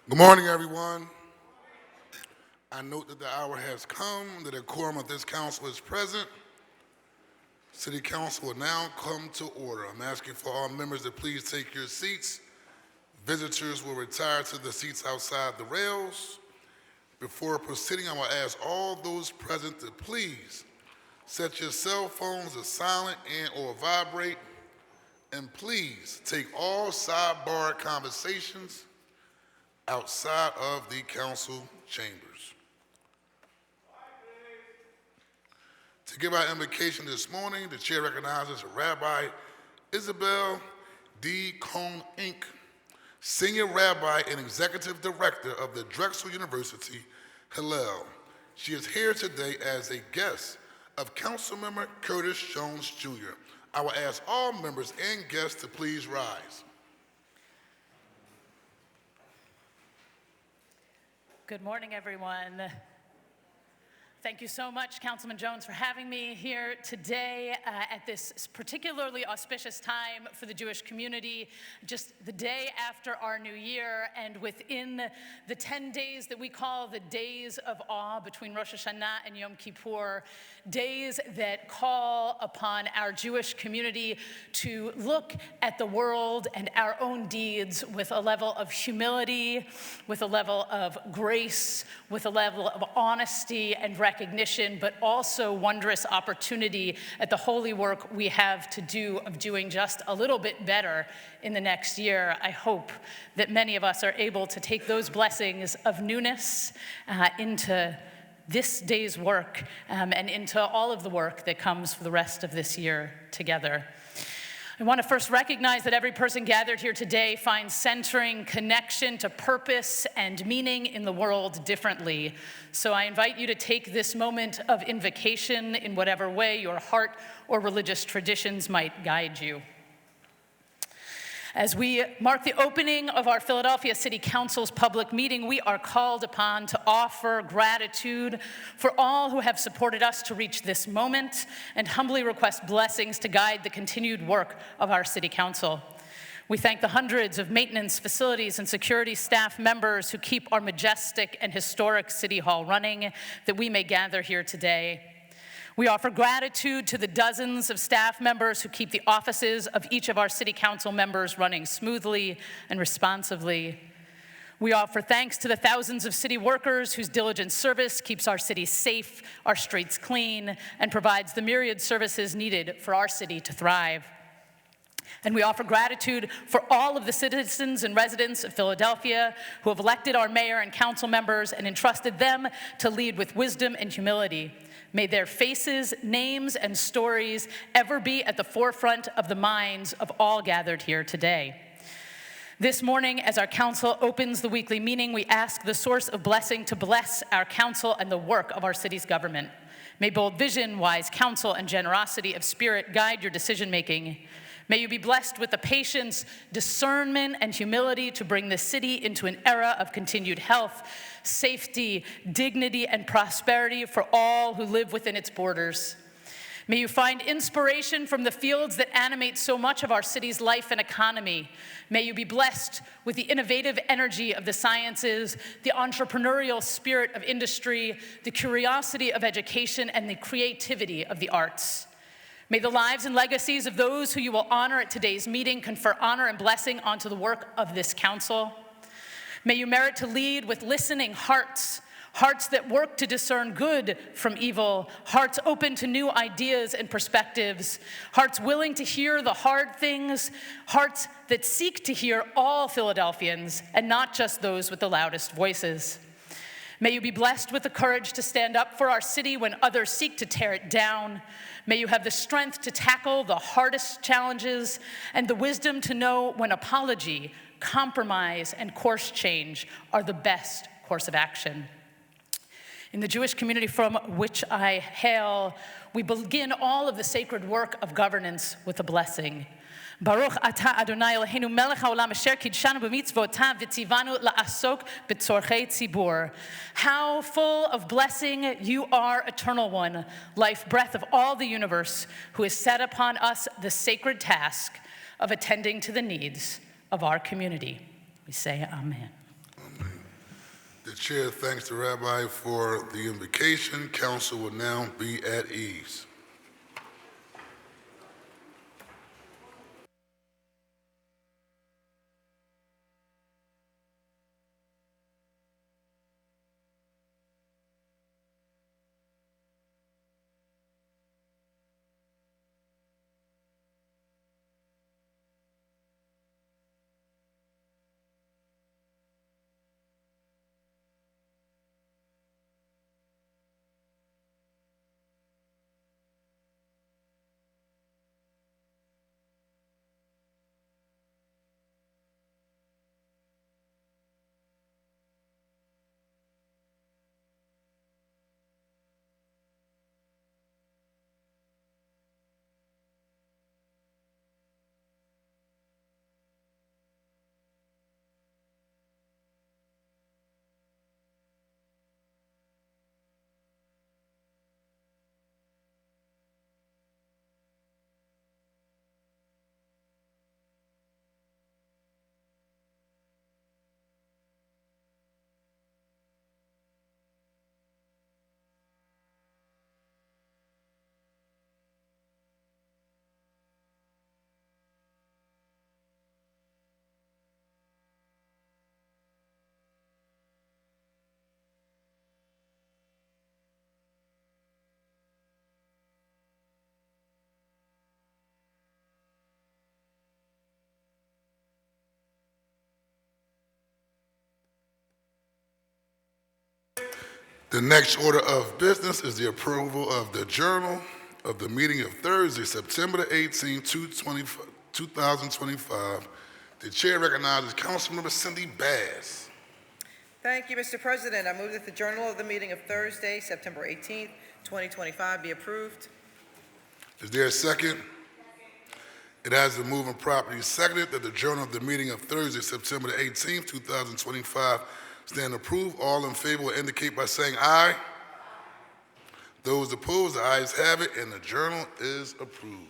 Good morning, everyone. I note that the hour has come, that a quorum of this council is present. City Council will now come to order. I'm asking for all members to please take your seats. Visitors will retire to the seats outside the rails. Before proceeding, I will ask all those present to please set your cell phones to silent and/or vibrate, and please take all sidebar conversations outside of the council chambers. To give our invocation this morning, the chair recognizes Rabbi Isabel D. Cohn, Inc., Senior Rabbi and Executive Director of the Drexel University, Hillel. She is here today as a guest of Councilmember Curtis Jones, Jr. I will ask all members and guests to please rise. Good morning, everyone. Thank you so much, Councilman Jones, for having me here today at this particularly auspicious time for the Jewish community, just the day after our new year, and within the 10 days that we call the days of awe between Rosh Hashanah and Yom Kippur, days that call upon our Jewish community to look at the world and our own deeds with a level of humility, with a level of grace, with a level of honesty and recognition, but also wondrous opportunity at the holy work we have to do of doing just a little bit better in the next year. I hope that many of us are able to take those blessings of newness into this day's work and into all of the work that comes for the rest of this year together. I want to first recognize that every person gathered here today finds centering, connection to purpose and meaning in the world differently. So I invite you to take this moment of invocation in whatever way your heart or religious traditions might guide you. As we mark the opening of our Philadelphia City Council's public meeting, we are called upon to offer gratitude for all who have supported us to reach this moment and humbly request blessings to guide the continued work of our City Council. We thank the hundreds of maintenance, facilities, and security staff members who keep our majestic and historic City Hall running, that we may gather here today. We offer gratitude to the dozens of staff members who keep the offices of each of our City Council members running smoothly and responsively. We offer thanks to the thousands of city workers whose diligent service keeps our city safe, our streets clean, and provides the myriad services needed for our city to thrive. And we offer gratitude for all of the citizens and residents of Philadelphia who have elected our mayor and council members and entrusted them to lead with wisdom and humility. May their faces, names, and stories ever be at the forefront of the minds of all gathered here today. This morning, as our council opens the weekly meeting, we ask the source of blessing to bless our council and the work of our city's government. May bold vision, wise counsel, and generosity of spirit guide your decision-making. May you be blessed with the patience, discernment, and humility to bring the city into an era of continued health, safety, dignity, and prosperity for all who live within its borders. May you find inspiration from the fields that animate so much of our city's life and economy. May you be blessed with the innovative energy of the sciences, the entrepreneurial spirit of industry, the curiosity of education, and the creativity of the arts. May the lives and legacies of those who you will honor at today's meeting confer honor and blessing onto the work of this council. May you merit to lead with listening hearts, hearts that work to discern good from evil, hearts open to new ideas and perspectives, hearts willing to hear the hard things, hearts that seek to hear all Philadelphians and not just those with the loudest voices. May you be blessed with the courage to stand up for our city when others seek to tear it down. May you have the strength to tackle the hardest challenges and the wisdom to know when apology, compromise, and course change are the best course of action. In the Jewish community from which I hail, we begin all of the sacred work of governance with a blessing. Baruch atah Adonai Eloheinu melech haolam asher kidshanu b'mitzvotav v'tzivanu la'asok b'tzorchei tzibur. How full of blessing you are, Eternal One, life breath of all the universe, who has set upon us the sacred task of attending to the needs of our community. We say amen. Amen. The chair thanks the rabbi for the invocation. Council will now be at ease. The next order of business is the approval of the journal of the meeting of Thursday, September the 18th, 2025. The chair recognizes Councilmember Cindy Bass. Thank you, Mr. President. I move that the journal of the meeting of Thursday, September 18th, 2025 be approved. Is there a second? It has been moved and properly seconded that the journal of the meeting of Thursday, September the 18th, 2025 stand approved. All in favor will indicate by saying aye. Those opposed, the ayes have it, and the journal is approved.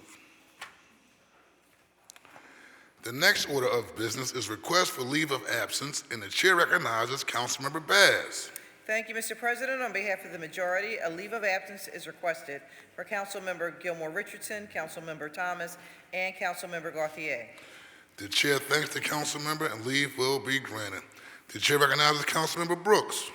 The next order of business is request for leave of absence, and the chair recognizes Councilmember Bass. Thank you, Mr. President. On behalf of the majority, a leave of absence is requested for Councilmember Gilmore Richardson, Councilmember Thomas, and Councilmember Gauthier. The chair thanks the council member, and leave will be granted. The chair recognizes Councilmember Brooks.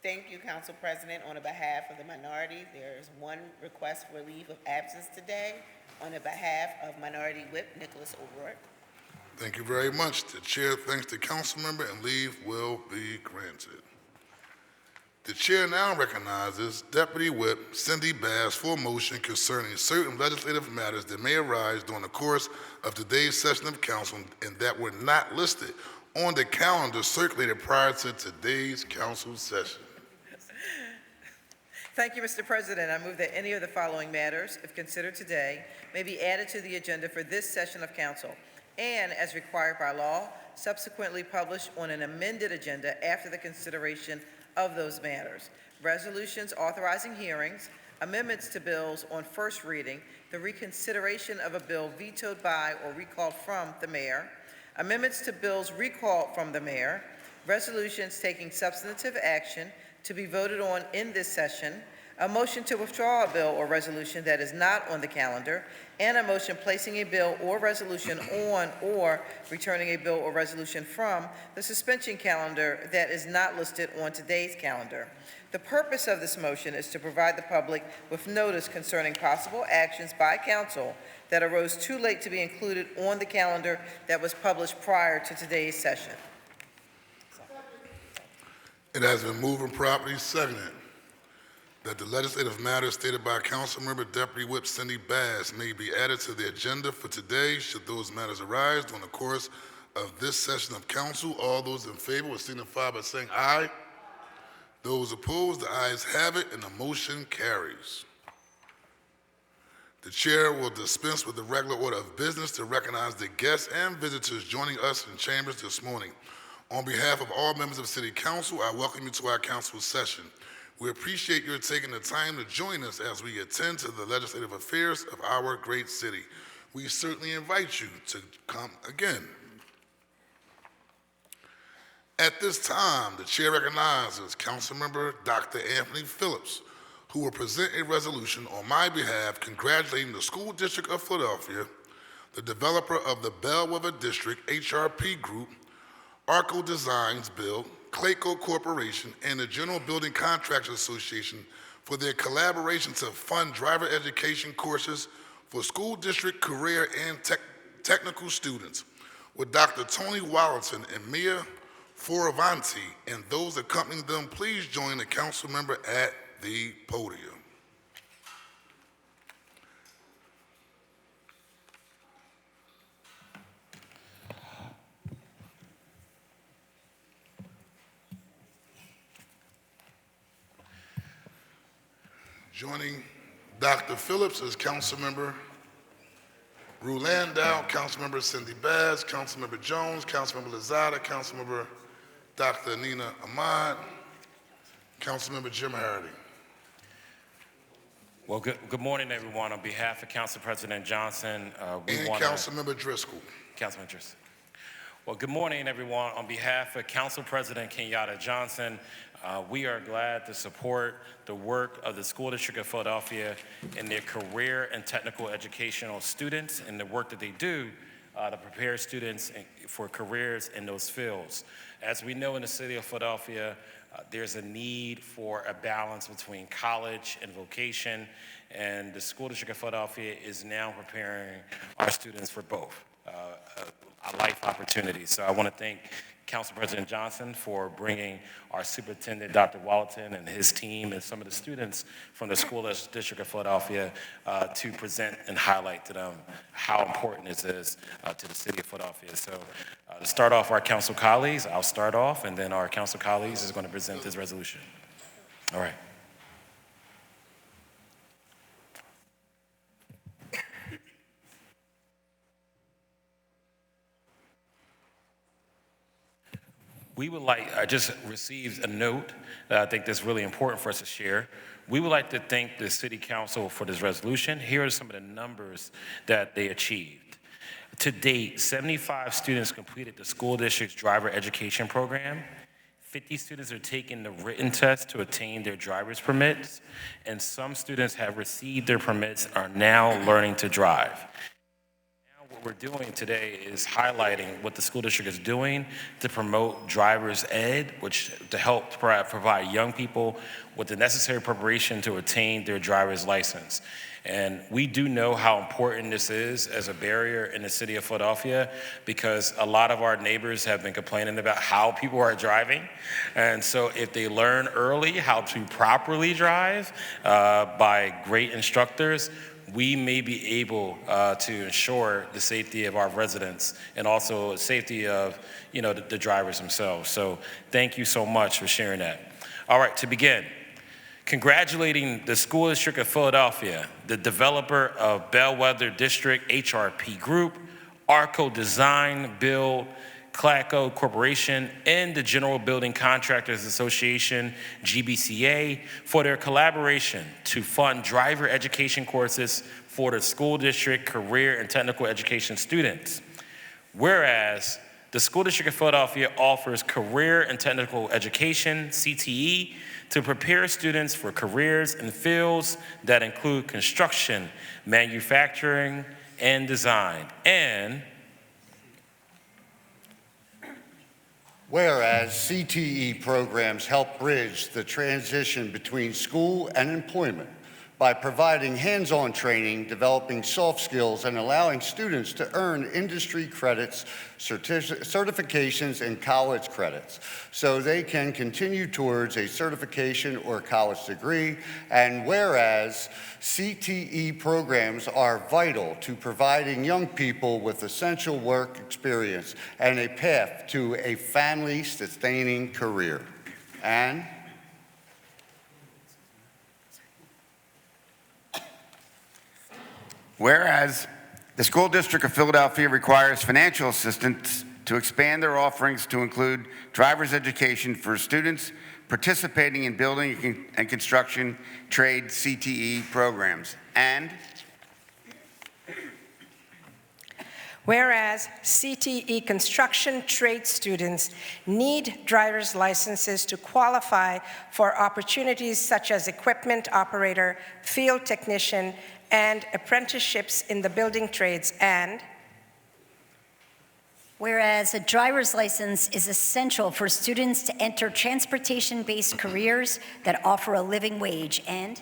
Thank you, Council President. On behalf of the minority, there is one request for leave of absence today on the behalf of Minority Whip Nicholas O'Rourke. Thank you very much. The chair thanks the council member, and leave will be granted. The chair now recognizes Deputy Whip Cindy Bass for a motion concerning certain legislative matters that may arise during the course of today's session of council and that were not listed on the calendar circulated prior to today's council session. Thank you, Mr. President. I move that any of the following matters, if considered today, may be added to the agenda for this session of council, and, as required by law, subsequently published on an amended agenda after the consideration of those matters. Resolutions authorizing hearings, amendments to bills on first reading, the reconsideration of a bill vetoed by or recalled from the mayor, amendments to bills recalled from the mayor, resolutions taking substantive action to be voted on in this session, a motion to withdraw a bill or resolution that is not on the calendar, and a motion placing a bill or resolution on or returning a bill or resolution from the suspension calendar that is not listed on today's calendar. The purpose of this motion is to provide the public with notice concerning possible actions by council that arose too late to be included on the calendar that was published prior to today's session. It has been moved and properly seconded that the legislative matters stated by Councilmember Deputy Whip Cindy Bass may be added to the agenda for today should those matters arise during the course of this session of council. All those in favor will signify by saying aye. Those opposed, the ayes have it, and the motion carries. The chair will dispense with the regular order of business to recognize the guests and visitors joining us in chambers this morning. On behalf of all members of City Council, I welcome you to our council session. We appreciate your taking the time to join us as we attend to the legislative affairs of our great city. We certainly invite you to come again. At this time, the chair recognizes Councilmember Dr. Anthony Phillips, who will present a resolution on my behalf congratulating the School District of Philadelphia, the developer of the Bellwether District HRP Group, Arco Designs Bill, Clayco Corporation, and the General Building Contractors Association for their collaboration to fund driver education courses for school district, career, and technical students, with Dr. Tony Wallaton and Mia Fioravanti and those accompanying them. Please join the council member at the podium. Joining Dr. Phillips is Councilmember Rue Landau, Councilmember Cindy Baz, Councilmember Jones, Councilmember Lozada, Councilmember Dr. Nina Ahmad, Councilmember Jim Hardy. Well, good morning, everyone. On behalf of Council President Johnson, And Councilmember Driscoll. Councilman Driscoll. Well, good morning, everyone. On behalf of Council President Kenyatta Johnson, we are glad to support the work of the School District of Philadelphia and their career and technical educational students and the work that they do to prepare students for careers in those fields. As we know in the city of Philadelphia, there's a need for a balance between college and vocation, and the School District of Philadelphia is now preparing our students for both, a life opportunity. So I want to thank Council President Johnson for bringing our superintendent, Dr. Wallaton, and his team and some of the students from the School District of Philadelphia to present and highlight to them how important this is to the city of Philadelphia. So to start off our council colleagues, I'll start off, and then our council colleagues is going to present this resolution. All right. We would like, I just received a note that I think that's really important for us to share. We would like to thank the City Council for this resolution. Here are some of the numbers that they achieved. To date, 75 students completed the school district's driver education program. 50 students are taking the written test to obtain their driver's permits, and some students have received their permits and are now learning to drive. What we're doing today is highlighting what the school district is doing to promote driver's ed, which to help provide young people with the necessary preparation to attain their driver's license. And we do know how important this is as a barrier in the city of Philadelphia, because a lot of our neighbors have been complaining about how people are driving. And so if they learn early how to properly drive by great instructors, we may be able to ensure the safety of our residents and also safety of, the drivers themselves. So thank you so much for sharing that. All right, to begin, congratulating the School District of Philadelphia, the developer of Bellwether District HRP Group, Arco Design Bill, Clayco Corporation, and the General Building Contractors Association, GBCA, for their collaboration to fund driver education courses for the school district, career, and technical education students. Whereas the School District of Philadelphia offers career and technical education, CTE, to prepare students for careers in fields that include construction, manufacturing, and design. And whereas CTE programs help bridge the transition between school and employment by providing hands-on training, developing soft skills, and allowing students to earn industry credits, certifications, and college credits so they can continue towards a certification or college degree. And whereas CTE programs are vital to providing young people with essential work experience and a path to a family-sustaining career. And whereas the School District of Philadelphia requires financial assistance to expand their offerings to include driver's education for students participating in building and construction trade CTE programs. And Whereas CTE construction trade students need driver's licenses to qualify for opportunities such as equipment operator, field technician, and apprenticeships in the building trades, and whereas a driver's license is essential for students to enter transportation-based careers that offer a living wage, and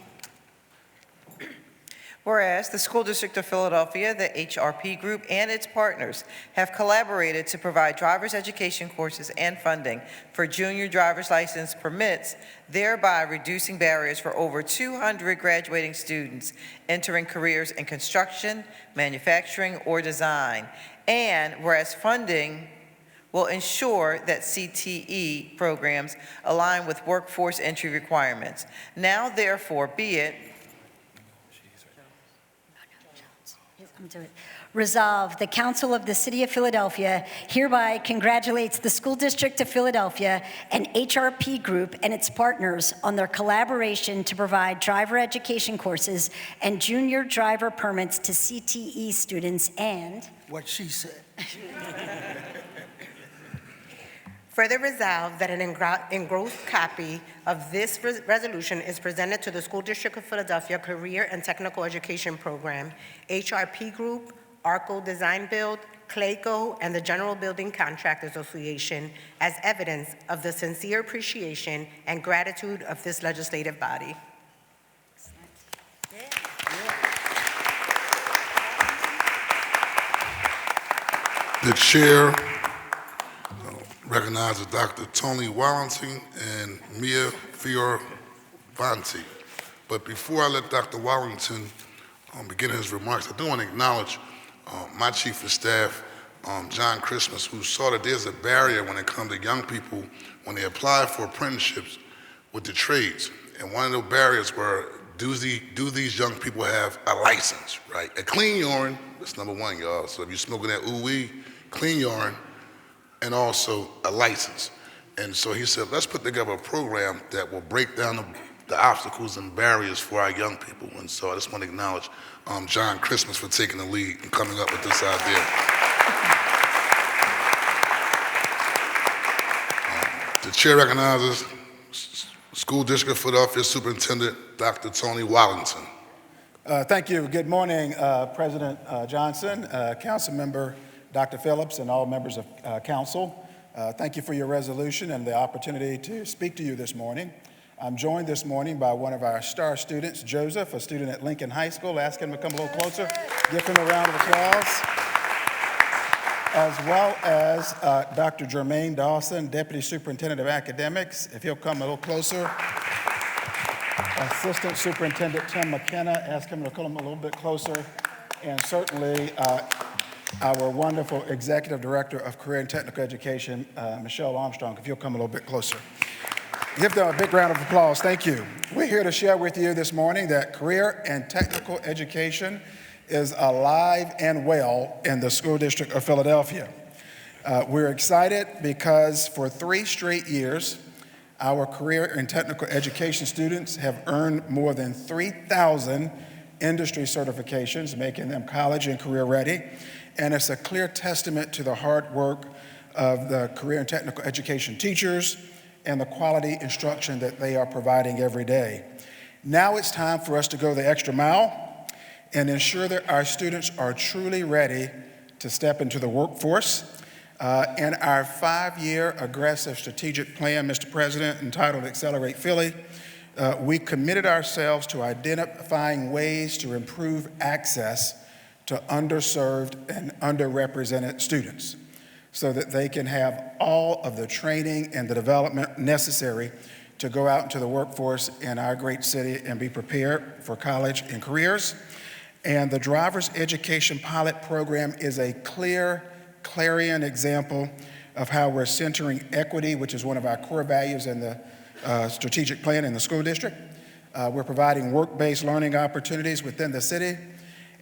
whereas the School District of Philadelphia, the HRP Group, and its partners have collaborated to provide driver's education courses and funding for junior driver's license permits, thereby reducing barriers for over 200 graduating students entering careers in construction, manufacturing, or design. And whereas funding will ensure that CTE programs align with workforce entry requirements. Now, therefore, be it resolved, the Council of the City of Philadelphia hereby congratulates the School District of Philadelphia and HRP Group and its partners on their collaboration to provide driver education courses and junior driver permits to CTE students, and What she said. further resolved that an engrossed copy of this resolution is presented to the School District of Philadelphia Career and Technical Education Program, HRP Group, ARCO Design Build, CLACO, and the General Building Contractors Association as evidence of the sincere appreciation and gratitude of this legislative body. The chair recognizes Dr. Tony Wallington and Mia Fioravanti. But before I let Dr. Wallington begin his remarks, I do want to acknowledge my chief of staff, John Christmas, who saw that there's a barrier when it comes to young people when they apply for apprenticeships with the trades. And one of the barriers were, do these young people have a license, right? A clean urine, that's number one, y'all. So if you're smoking that ooh-wee, clean urine, and also a license. And so he said, let's put together a program that will break down the obstacles and barriers for our young people. And so I just want to acknowledge John Christmas for taking the lead and coming up with this idea. The chair recognizes School District of Philadelphia Superintendent Dr. Tony Wallington. Thank you. Good morning, President Johnson, Council Member Dr. Phillips, and all members of Council. Thank you for your resolution and the opportunity to speak to you this morning. I'm joined this morning by one of our star students, Joseph, a student at Lincoln High School. Ask him to come a little closer. Give him a round of applause. As well as Dr. Jermaine Dawson, Deputy Superintendent of Academics. If he'll come a little closer. Assistant Superintendent Tim McKenna, ask him to come a little bit closer. And certainly our wonderful Executive Director of Career and Technical Education, Michelle Armstrong, if you'll come a little bit closer. Give them a big round of applause. Thank you. We're here to share with you this morning that career and technical education is alive and well in the School District of Philadelphia. We're excited because for 3 straight years, our career and technical education students have earned more than 3,000 industry certifications, making them college and career ready. And it's a clear testament to the hard work of the career and technical education teachers and the quality instruction that they are providing every day. Now it's time for us to go the extra mile and ensure that our students are truly ready to step into the workforce. In our 5-year aggressive strategic plan, Mr. President, entitled Accelerate Philly, we committed ourselves to identifying ways to improve access to underserved and underrepresented students so that they can have all of the training and the development necessary to go out into the workforce in our great city and be prepared for college and careers. And the Driver's Education Pilot Program is a clarion example of how we're centering equity, which is one of our core values in the strategic plan in the school district. We're providing work-based learning opportunities within the city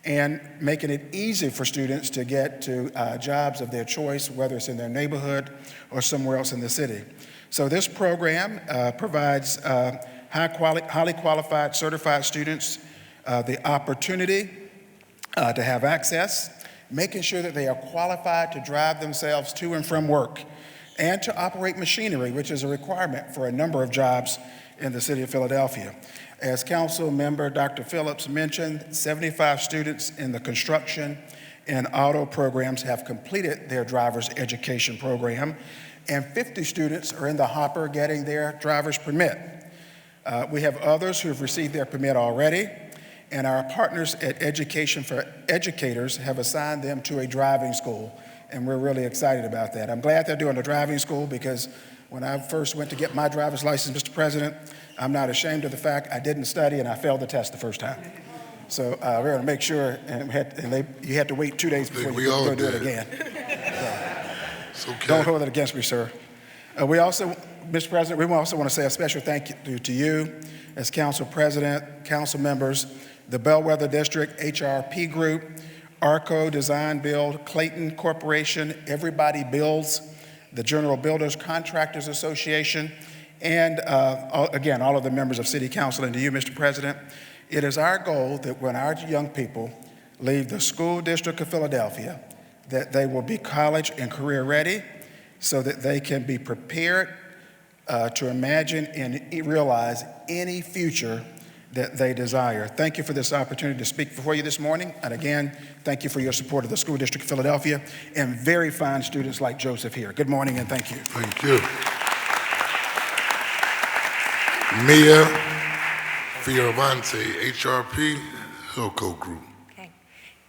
and making it easy for students to get to jobs of their choice, whether it's in their neighborhood or somewhere else in the city. So this program provides highly qualified, certified students the opportunity to have access, making sure that they are qualified to drive themselves to and from work, and to operate machinery, which is a requirement for a number of jobs in the city of Philadelphia. As Council Member Dr. Phillips mentioned, 75 students in the construction and auto programs have completed their driver's education program, and 50 students are in the hopper getting their driver's permit. We have others who have received their permit already, and our partners at Education for Educators have assigned them to a driving school, and we're really excited about that. I'm glad they're doing a driving school because when I first went to get my driver's license, Mr. President, I'm not ashamed of the fact I didn't study and I failed the test the first time. So we're going to make sure, you had to wait 2 days before you could go do it again. So, okay. Don't hold it against me, sir. We also, Mr. President, we also want to say a special thank you to you as Council President, Council members, the Bellwether District, HRP Group, ARCO Design Build, Clayton Corporation, Everybody Builds, the General Builders Contractors Association, and again, all of the members of City Council, and to you, Mr. President. It is our goal that when our young people leave the School District of Philadelphia, that they will be college and career ready so that they can be prepared to imagine and realize any future that they desire. Thank you for this opportunity to speak before you this morning. And again, thank you for your support of the School District of Philadelphia and very fine students like Joseph here. Good morning and thank you. Thank you. Mia Fioravante, HRP Hilco Group. Okay.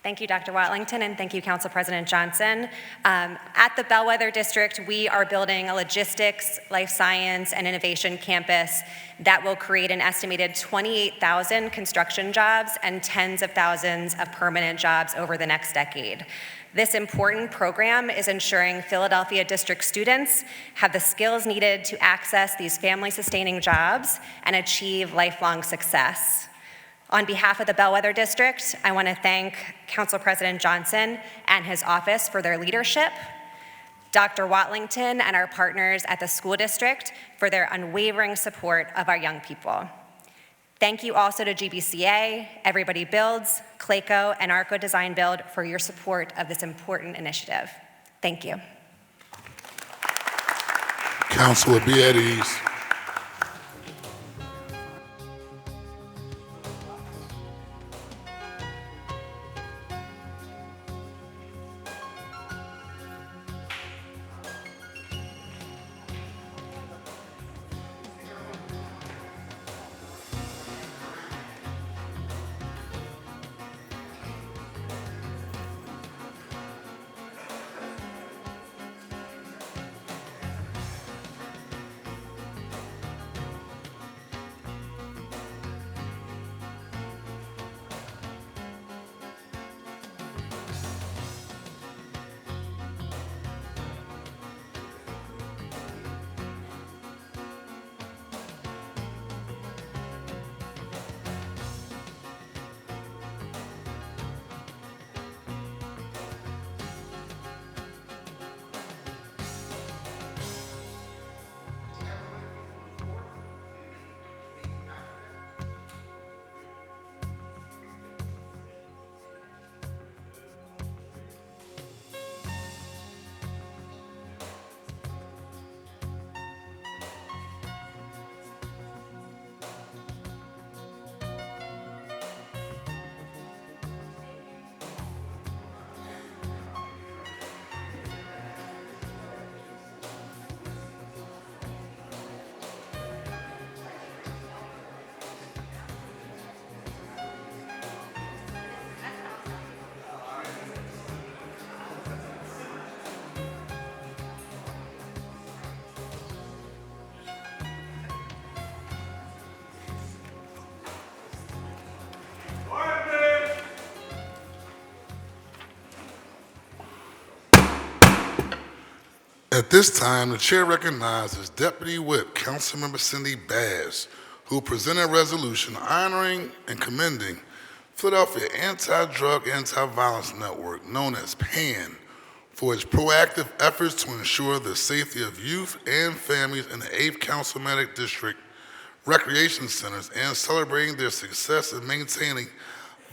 Thank you, Dr. Watlington, and thank you, Council President Johnson. At the Bellwether District, we are building a logistics, life science, and innovation campus that will create an estimated 28,000 construction jobs and tens of thousands of permanent jobs over the next decade. This important program is ensuring Philadelphia District students have the skills needed to access these family-sustaining jobs and achieve lifelong success. On behalf of the Bellwether District, I want to thank Council President Johnson and his office for their leadership, Dr. Watlington and our partners at the school district for their unwavering support of our young people. Thank you also to GBCA, Everybody Builds, Clayco, and ARCO Design Build for your support of this important initiative. Thank you. Council will be at ease. At this time, the chair recognizes Deputy Whip, Councilmember Cindy Bass, who presented a resolution honoring and commending Philadelphia Anti-Drug, Anti-Violence Network, known as PAN, for its proactive efforts to ensure the safety of youth and families in the 8th Councilmanic District recreation centers and celebrating their success in maintaining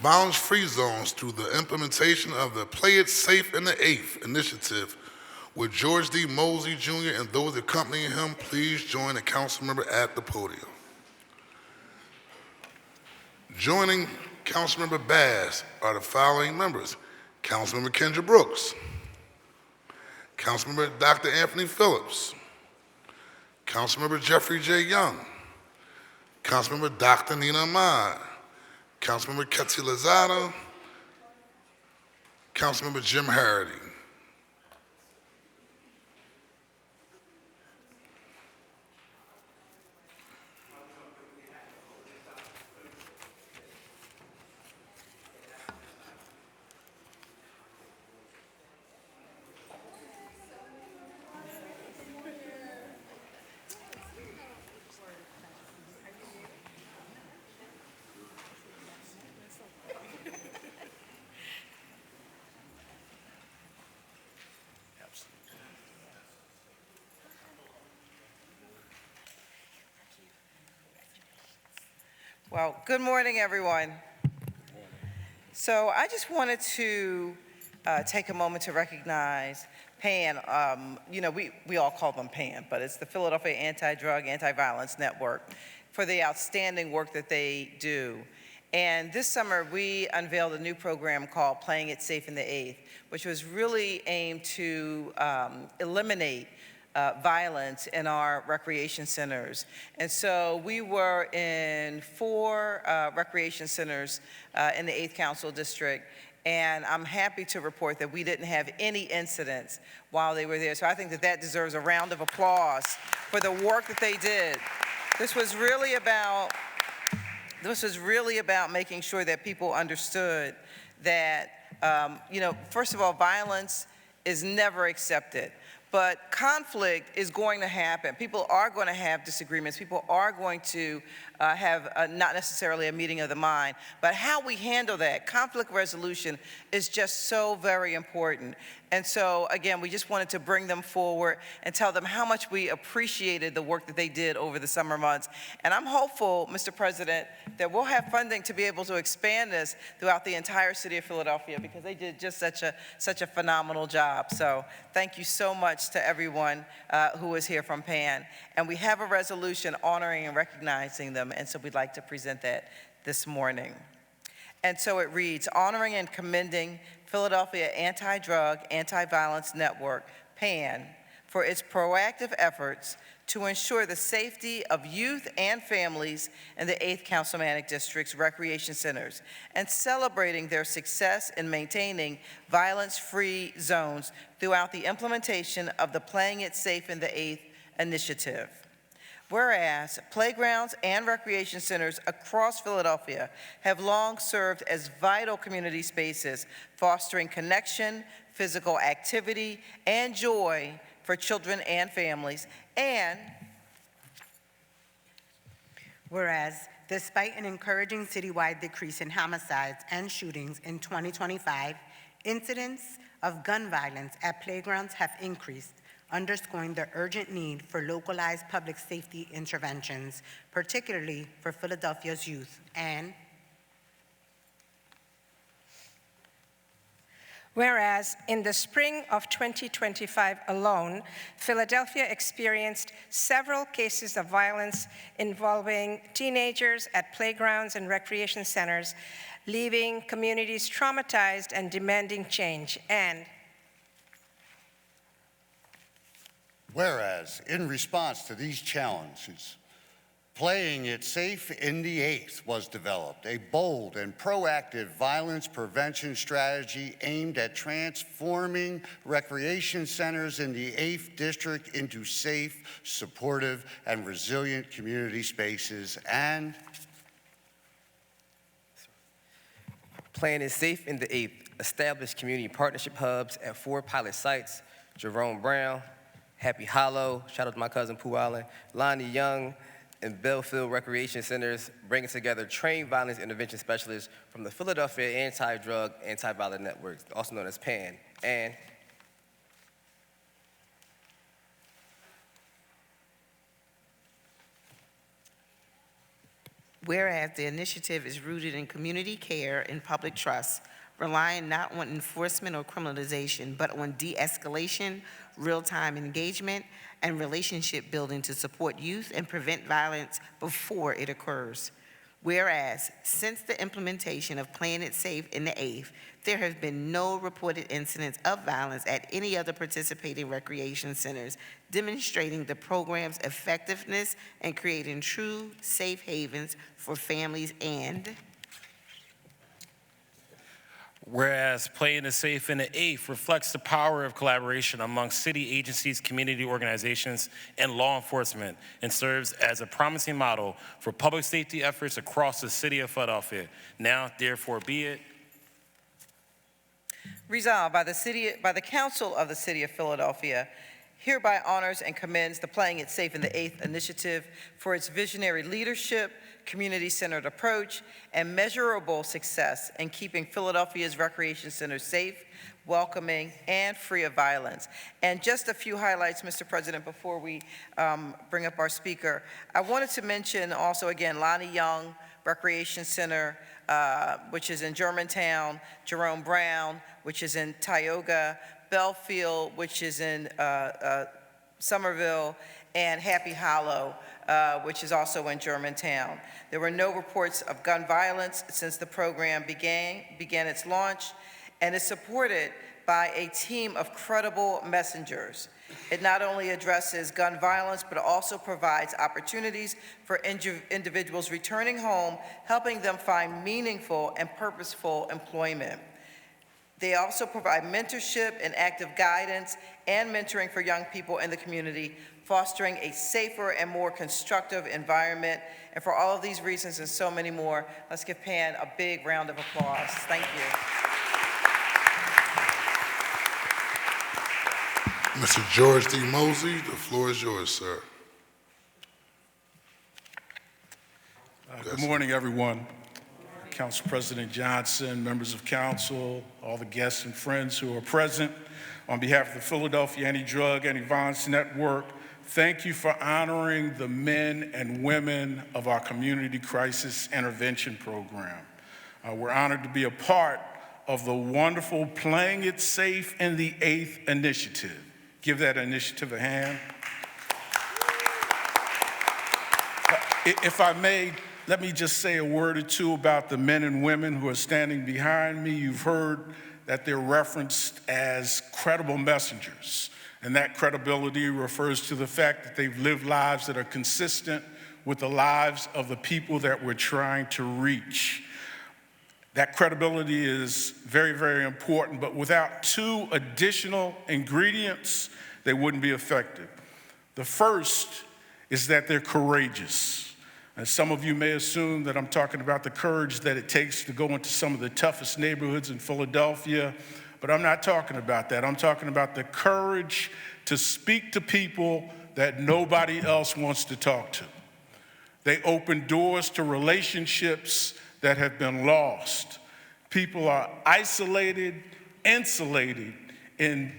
violence-free zones through the implementation of the Play It Safe in the 8th initiative. With George D. Mosey Jr. and those accompanying him, please join the council member at the podium. Joining Councilmember Bass are the following members: Councilmember Kendra Brooks, Councilmember Dr. Anthony Phillips, Councilmember Jeffrey J. Young, Councilmember Dr. Nina Ahmad, Councilmember Ketsi Lozada, Councilmember Jim Harity. Well, good morning, everyone. So I just wanted to take a moment to recognize PAN. We all call them PAN, but it's the Philadelphia Anti-Drug, Anti-Violence Network, for the outstanding work that they do. And this summer, we unveiled a new program called Playing It Safe in the 8th, which was really aimed to eliminate violence in our recreation centers. And so we were in 4 recreation centers in the 8th Council District, and I'm happy to report that we didn't have any incidents while they were there. So I think that that deserves a round of applause for the work that they did. This was really about making sure that people understood that, first of all, violence is never accepted. But conflict is going to happen. People are going to have disagreements. People are going to have not necessarily a meeting of the mind. But how we handle that, conflict resolution, is just so very important. And so, again, we just wanted to bring them forward and tell them how much we appreciated the work that they did over the summer months. And I'm hopeful, Mr. President, that we'll have funding to be able to expand this throughout the entire city of Philadelphia, because they did just such a phenomenal job. So thank you so much to everyone who is here from PAN. And we have a resolution honoring and recognizing them, and so we'd like to present that this morning. And so it reads, honoring and commending Philadelphia Anti-Drug, Anti-Violence Network, PAN, for its proactive efforts to ensure the safety of youth and families in the 8th Councilmanic District's recreation centers, and celebrating their success in maintaining violence-free zones throughout the implementation of the Playing It Safe in the 8th initiative. Whereas playgrounds and recreation centers across Philadelphia have long served as vital community spaces, fostering connection, physical activity, and joy for children and families. And whereas, despite an encouraging citywide decrease in homicides and shootings in 2025, incidents of gun violence at playgrounds have increased, underscoring the urgent need for localized public safety interventions, particularly for Philadelphia's youth. And whereas in the spring of 2025 alone, Philadelphia experienced several cases of violence involving teenagers at playgrounds and recreation centers, leaving communities traumatized and demanding change. And whereas, in response to these challenges, Playing It Safe in the 8th was developed, a bold and proactive violence prevention strategy aimed at transforming recreation centers in the 8th District into safe, supportive, and resilient community spaces. And Playing It Safe in the 8th established community partnership hubs at 4 pilot sites: Jerome Brown, Happy Hollow, shout out to my cousin Pooh Allen, Lonnie Young, and Belfield Recreation Centers, bringing together trained violence intervention specialists from the Philadelphia Anti-Drug, Anti-Violent Network, also known as PAN. And whereas the initiative is rooted in community care and public trust, relying not on enforcement or criminalization, but on de-escalation, real-time engagement, and relationship building to support youth and prevent violence before it occurs. Whereas, since the implementation of Playing It Safe in the 8th, there have been no reported incidents of violence at any other participating recreation centers, demonstrating the program's effectiveness in creating true safe havens for families. And whereas Playing It Safe in the 8th reflects the power of collaboration among city agencies, community organizations, and law enforcement, and serves as a promising model for public safety efforts across the city of Philadelphia. Now, therefore, be it Resolved by the Council of the City of Philadelphia, hereby honors and commends the Playing It Safe in the 8th initiative for its visionary leadership, community-centered approach, and measurable success in keeping Philadelphia's recreation centers safe, welcoming, and free of violence. And just a few highlights, Mr. President, before we bring up our speaker. I wanted to mention also, again, Lonnie Young Recreation Center, which is in Germantown, Jerome Brown, which is in Tioga, Belfield, which is in Somerville, and Happy Hollow, which is also in Germantown. There were no reports of gun violence since the program began its launch, and is supported by a team of credible messengers. It not only addresses gun violence, but also provides opportunities for individuals returning home, helping them find meaningful and purposeful employment. They also provide mentorship and active guidance and mentoring for young people in the community, fostering a safer and more constructive environment. And for all of these reasons and so many more, let's give Pan a big round of applause. Thank you. Mr. George D. Mosey, the floor is yours, sir. Good morning, everyone. Council President Johnson, members of council, all the guests and friends who are present. On behalf of the Philadelphia Anti-Drug, Anti-Violence Network, thank you for honoring the men and women of our Community Crisis Intervention Program. We're honored to be a part of the wonderful Playing It Safe in the 8th initiative. Give that initiative a hand. If I may, let me just say a word or two about the men and women who are standing behind me. You've heard that they're referenced as credible messengers, and that credibility refers to the fact that they've lived lives that are consistent with the lives of the people that we're trying to reach. That credibility is very, very important, but without two additional ingredients, they wouldn't be effective. The first is that they're courageous. And some of you may assume that I'm talking about the courage that it takes to go into some of the toughest neighborhoods in Philadelphia, but I'm not talking about that. I'm talking about the courage to speak to people that nobody else wants to talk to. They open doors to relationships that have been lost. People are isolated, insulated in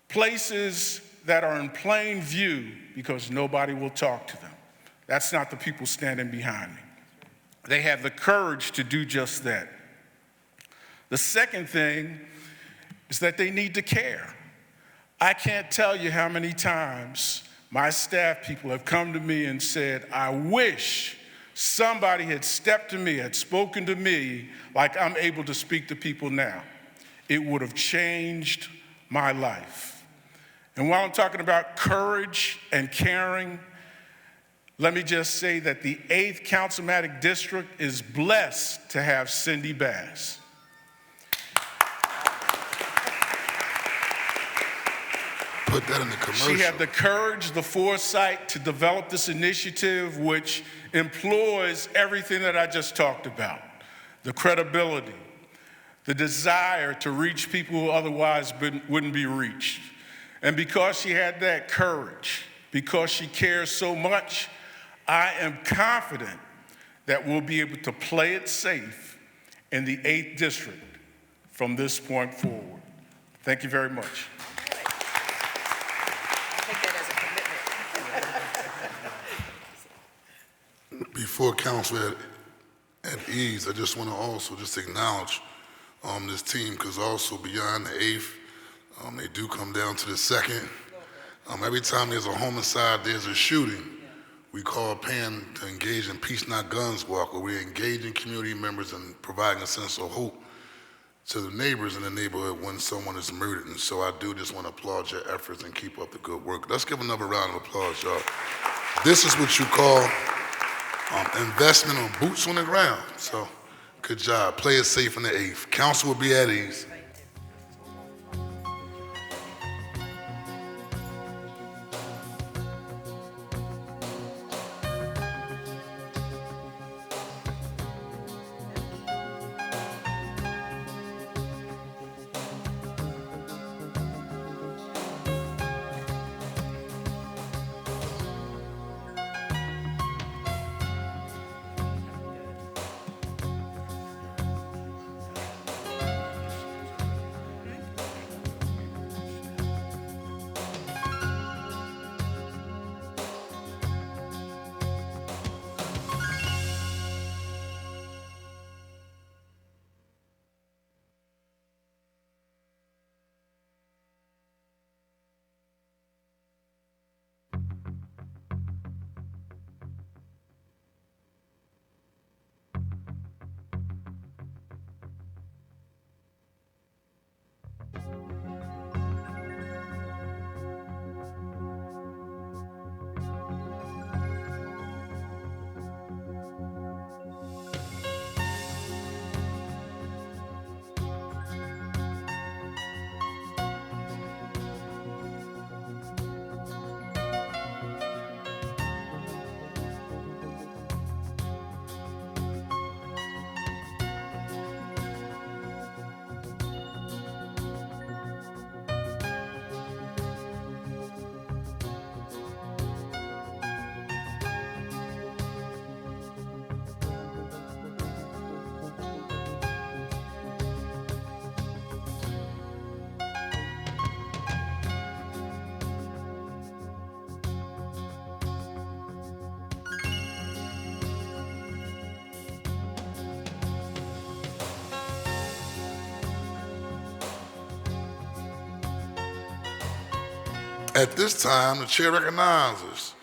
places that are in plain view because nobody will talk to them. That's not the people standing behind me. They have the courage to do just that. The second thing is that they need to care. I can't tell you how many times my staff people have come to me and said, I wish somebody had stepped to me, had spoken to me like I'm able to speak to people now. It would have changed my life. And while I'm talking about courage and caring, let me just say that the 8th Councilmatic District is blessed to have Cindy Bass. Put that in the commercial. She had the courage, the foresight to develop this initiative, which employs everything that I just talked about. The credibility, the desire to reach people who otherwise wouldn't be reached. And because she had that courage, because she cares so much, I am confident that we'll be able to play it safe in the 8th District from this point forward. Thank you very much. Before council at ease, I just want to also just acknowledge this team, because also beyond the 8th, they do come down to the 2nd. Every time there's a homicide, there's a shooting, we call Pan to engage in Peace Not Guns Walk, where we're engaging community members and providing a sense of hope to the neighbors in the neighborhood when someone is murdered. And so I do just want to applaud your efforts and keep up the good work. Let's give another round of applause, y'all. This is what you call investment on boots on the ground. So good job. Play it safe in the 8th. Council will be at ease. At this time, the chair recognizes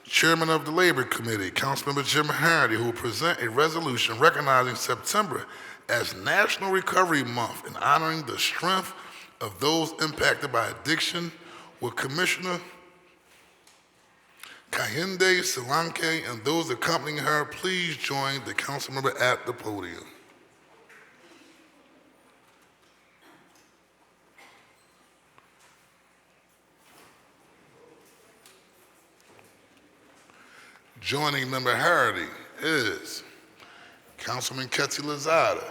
Chairman of the Labor Committee, Councilmember Jim Harity, who will present a resolution recognizing September as National Recovery Month and honoring the strength of those impacted by addiction. Will Commissioner Kehinde Solanke and those accompanying her please join the council member at the podium. Joining Member Harity is Councilman Ketty Lozada,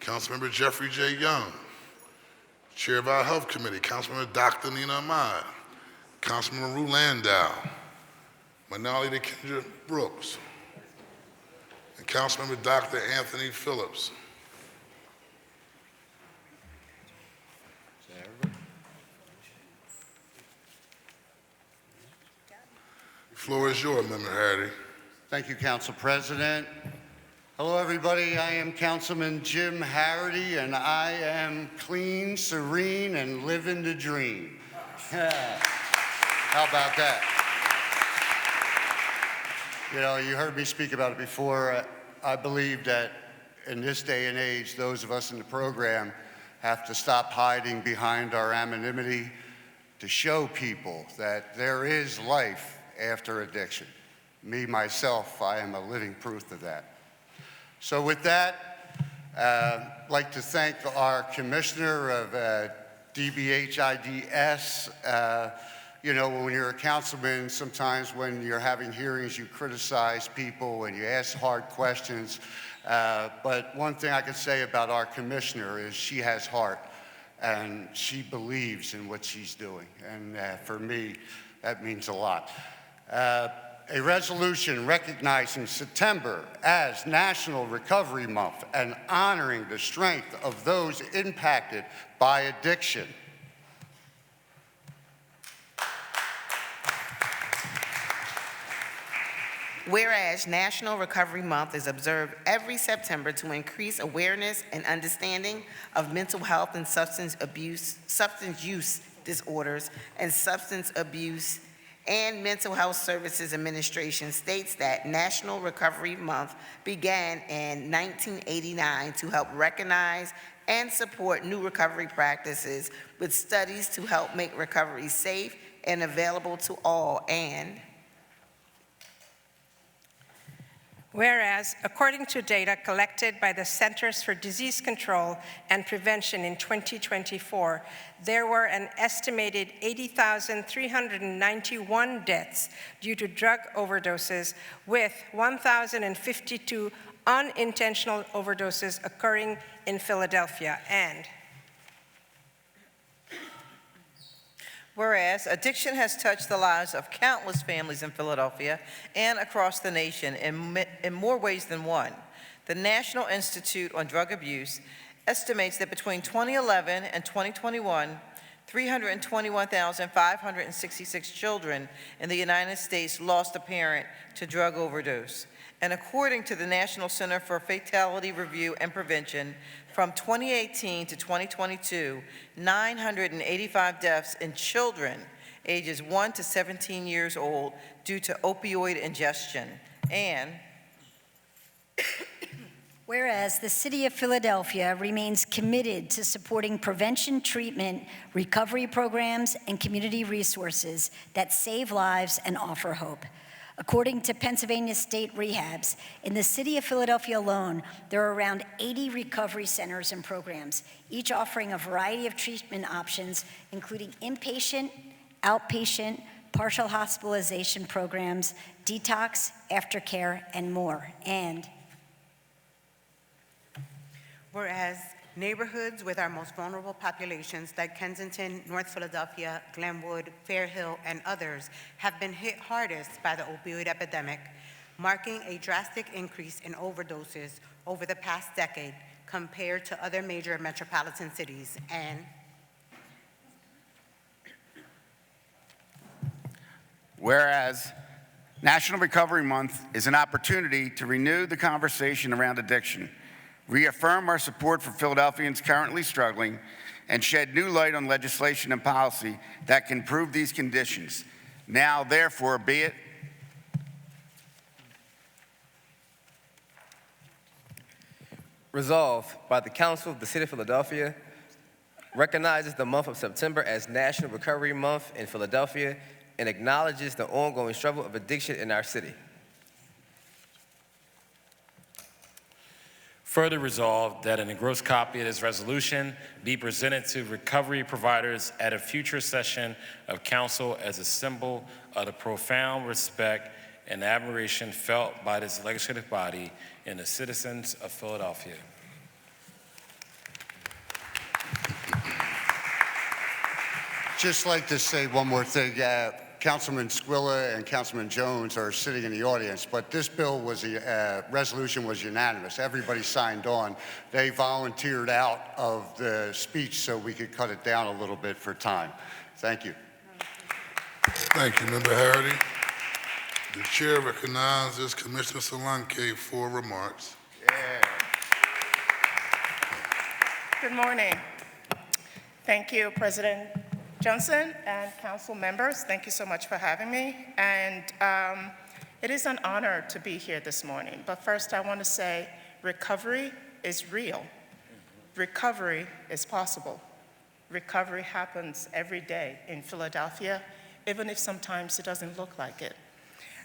Councilmember Jeffrey J. Young, Chair of our Health Committee, Councilmember Dr. Nina Ahmad, Councilman Rue Landau, Manali Kendra Brooks, and Councilmember Dr. Anthony Phillips. The floor is yours, Member Harity. Thank you, Council President. Hello, everybody. I am Councilman Jim Harity, and I am clean, serene, and living the dream. How about that? You know, you heard me speak about it before. I believe that in this day and age, those of us in the program have to stop hiding behind our anonymity to show people that there is life after addiction. Me, myself, I am a living proof of that. So with that, I'd like to thank our Commissioner of DBHIDS. You know, when you're a councilman, sometimes when you're having hearings, you criticize people and you ask hard questions. But one thing I can say about our commissioner is she has heart and she believes in what she's doing. And for me, that means a lot. A resolution recognizing September as National Recovery Month and honoring the strength of those impacted by addiction. Whereas National Recovery Month is observed every September to increase awareness and understanding of mental health and substance use disorders, and Substance Abuse and Mental Health Services Administration states that National Recovery Month began in 1989 to help recognize and support new recovery practices with studies to help make recovery safe and available to all. And whereas, according to data collected by the Centers for Disease Control and Prevention in 2024, there were an estimated 80,391 deaths due to drug overdoses, with 1,052 unintentional overdoses occurring in Philadelphia. And whereas addiction has touched the lives of countless families in Philadelphia and across the nation in more ways than one, the National Institute on Drug Abuse estimates that between 2011 and 2021, 321,566 children in the United States lost a parent to drug overdose. And according to the National Center for Fatality Review and Prevention, from 2018 to 2022, 985 deaths in children ages 1 to 17 years old due to opioid ingestion. And whereas the City of Philadelphia remains committed to supporting prevention, treatment, recovery programs, and community resources that save lives and offer hope. According to Pennsylvania State Rehabs, in the City of Philadelphia alone, there are around 80 recovery centers and programs, each offering a variety of treatment options, including inpatient, outpatient, partial hospitalization programs, detox, aftercare, and more. And whereas neighborhoods with our most vulnerable populations like Kensington, North Philadelphia, Glenwood, Fairhill, and others have been hit hardest by the opioid epidemic, marking a drastic increase in overdoses over the past decade compared to other major metropolitan cities. And whereas National Recovery Month is an opportunity to renew the conversation around addiction, reaffirm our support for Philadelphians currently struggling, and shed new light on legislation and policy that can improve these conditions. Now, therefore, be it resolved by the Council of the City of Philadelphia, recognizes the month of September as National Recovery Month in Philadelphia, and acknowledges the ongoing struggle of addiction in our city. Further resolved that an engrossed copy of this resolution be presented to recovery providers at a future session of council as a symbol of the profound respect and admiration felt by this legislative body and the citizens of Philadelphia. Just like to say one more thing. Councilman Squilla and Councilman Jones are sitting in the audience, but this bill was resolution was unanimous. Everybody signed on. They volunteered out of the speech so we could cut it down a little bit for time. Thank you. Thank you, Member Harity. The chair recognizes Commissioner Solanke for remarks. Good morning. Thank you, President Johnson and council members. Thank you so much for having me. And it is an honor to be here this morning. But first, I want to say recovery is real. Recovery is possible. Recovery happens every day in Philadelphia, even if sometimes it doesn't look like it.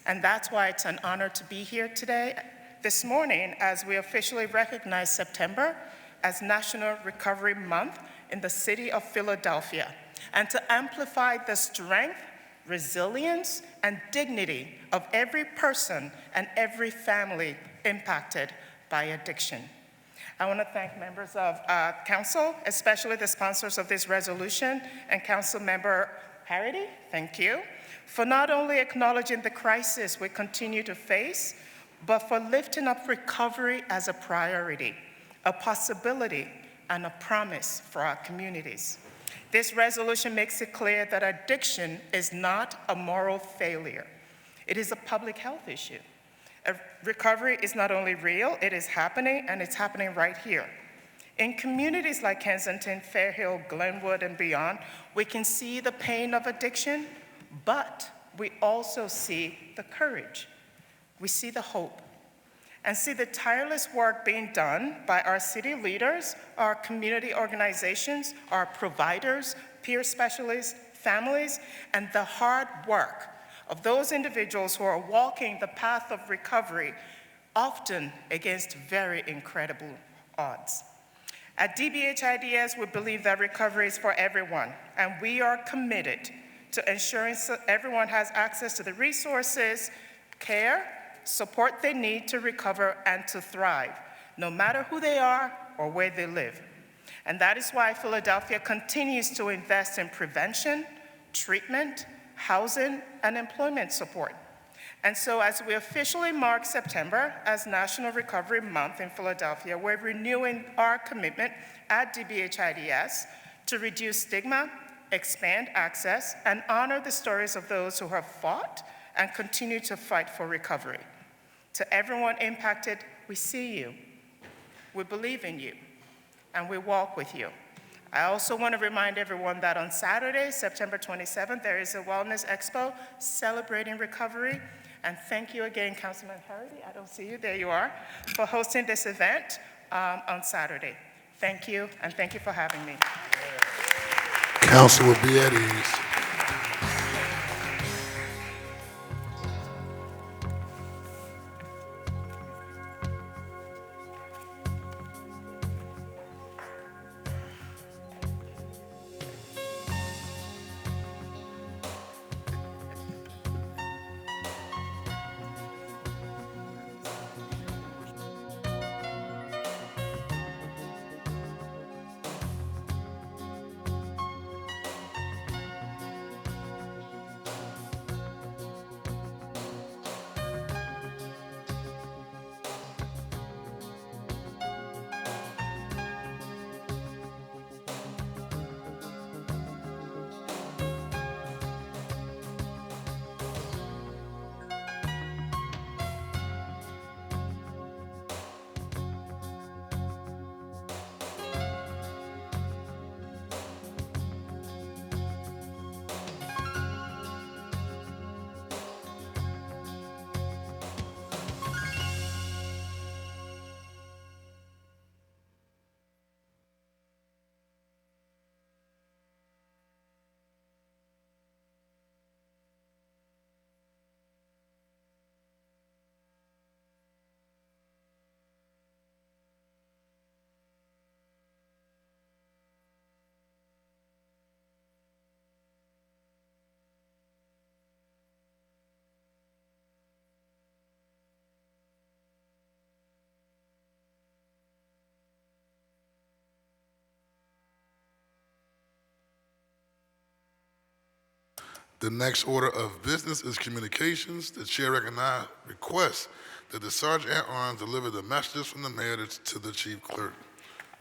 And that's why it's an honor to be here today, this morning, as we officially recognize September as National Recovery Month in the city of Philadelphia, and to amplify the strength, resilience, and dignity of every person and every family impacted by addiction. I want to thank members of council, especially the sponsors of this resolution, and Council Member Harity, thank you, for not only acknowledging the crisis we continue to face, but for lifting up recovery as a priority, a possibility, and a promise for our communities. This resolution makes it clear that addiction is not a moral failure. It is a public health issue. Recovery is not only real, it is happening, and it's happening right here. In communities like Kensington, Fairhill, Glenwood, and beyond, we can see the pain of addiction, but we also see the courage. We see the hope, and see the tireless work being done by our city leaders, our community organizations, our providers, peer specialists, families, and the hard work of those individuals who are walking the path of recovery, often against very incredible odds. At DBHIDS, we believe that recovery is for everyone, and we are committed to ensuring everyone has access to the resources, care, support they need to recover and to thrive, no matter who they are or where they live. And that is why Philadelphia continues to invest in prevention, treatment, housing, and employment support. And so as we officially mark September as National Recovery Month in Philadelphia, we're renewing our commitment at DBHIDS to reduce stigma, expand access, and honor the stories of those who have fought and continue to fight for recovery. To everyone impacted, we see you, we believe in you, and we walk with you. I also want to remind everyone that on Saturday, September 27th, there is a Wellness Expo celebrating recovery. And thank you again, Councilman Hardy, I don't see you, there you are, for hosting this event on Saturday. Thank you, and thank you for having me. Council will be at ease. The next order of business is communications. The chair requests that the Sergeant at Arms deliver the messages from the mayor to the chief clerk.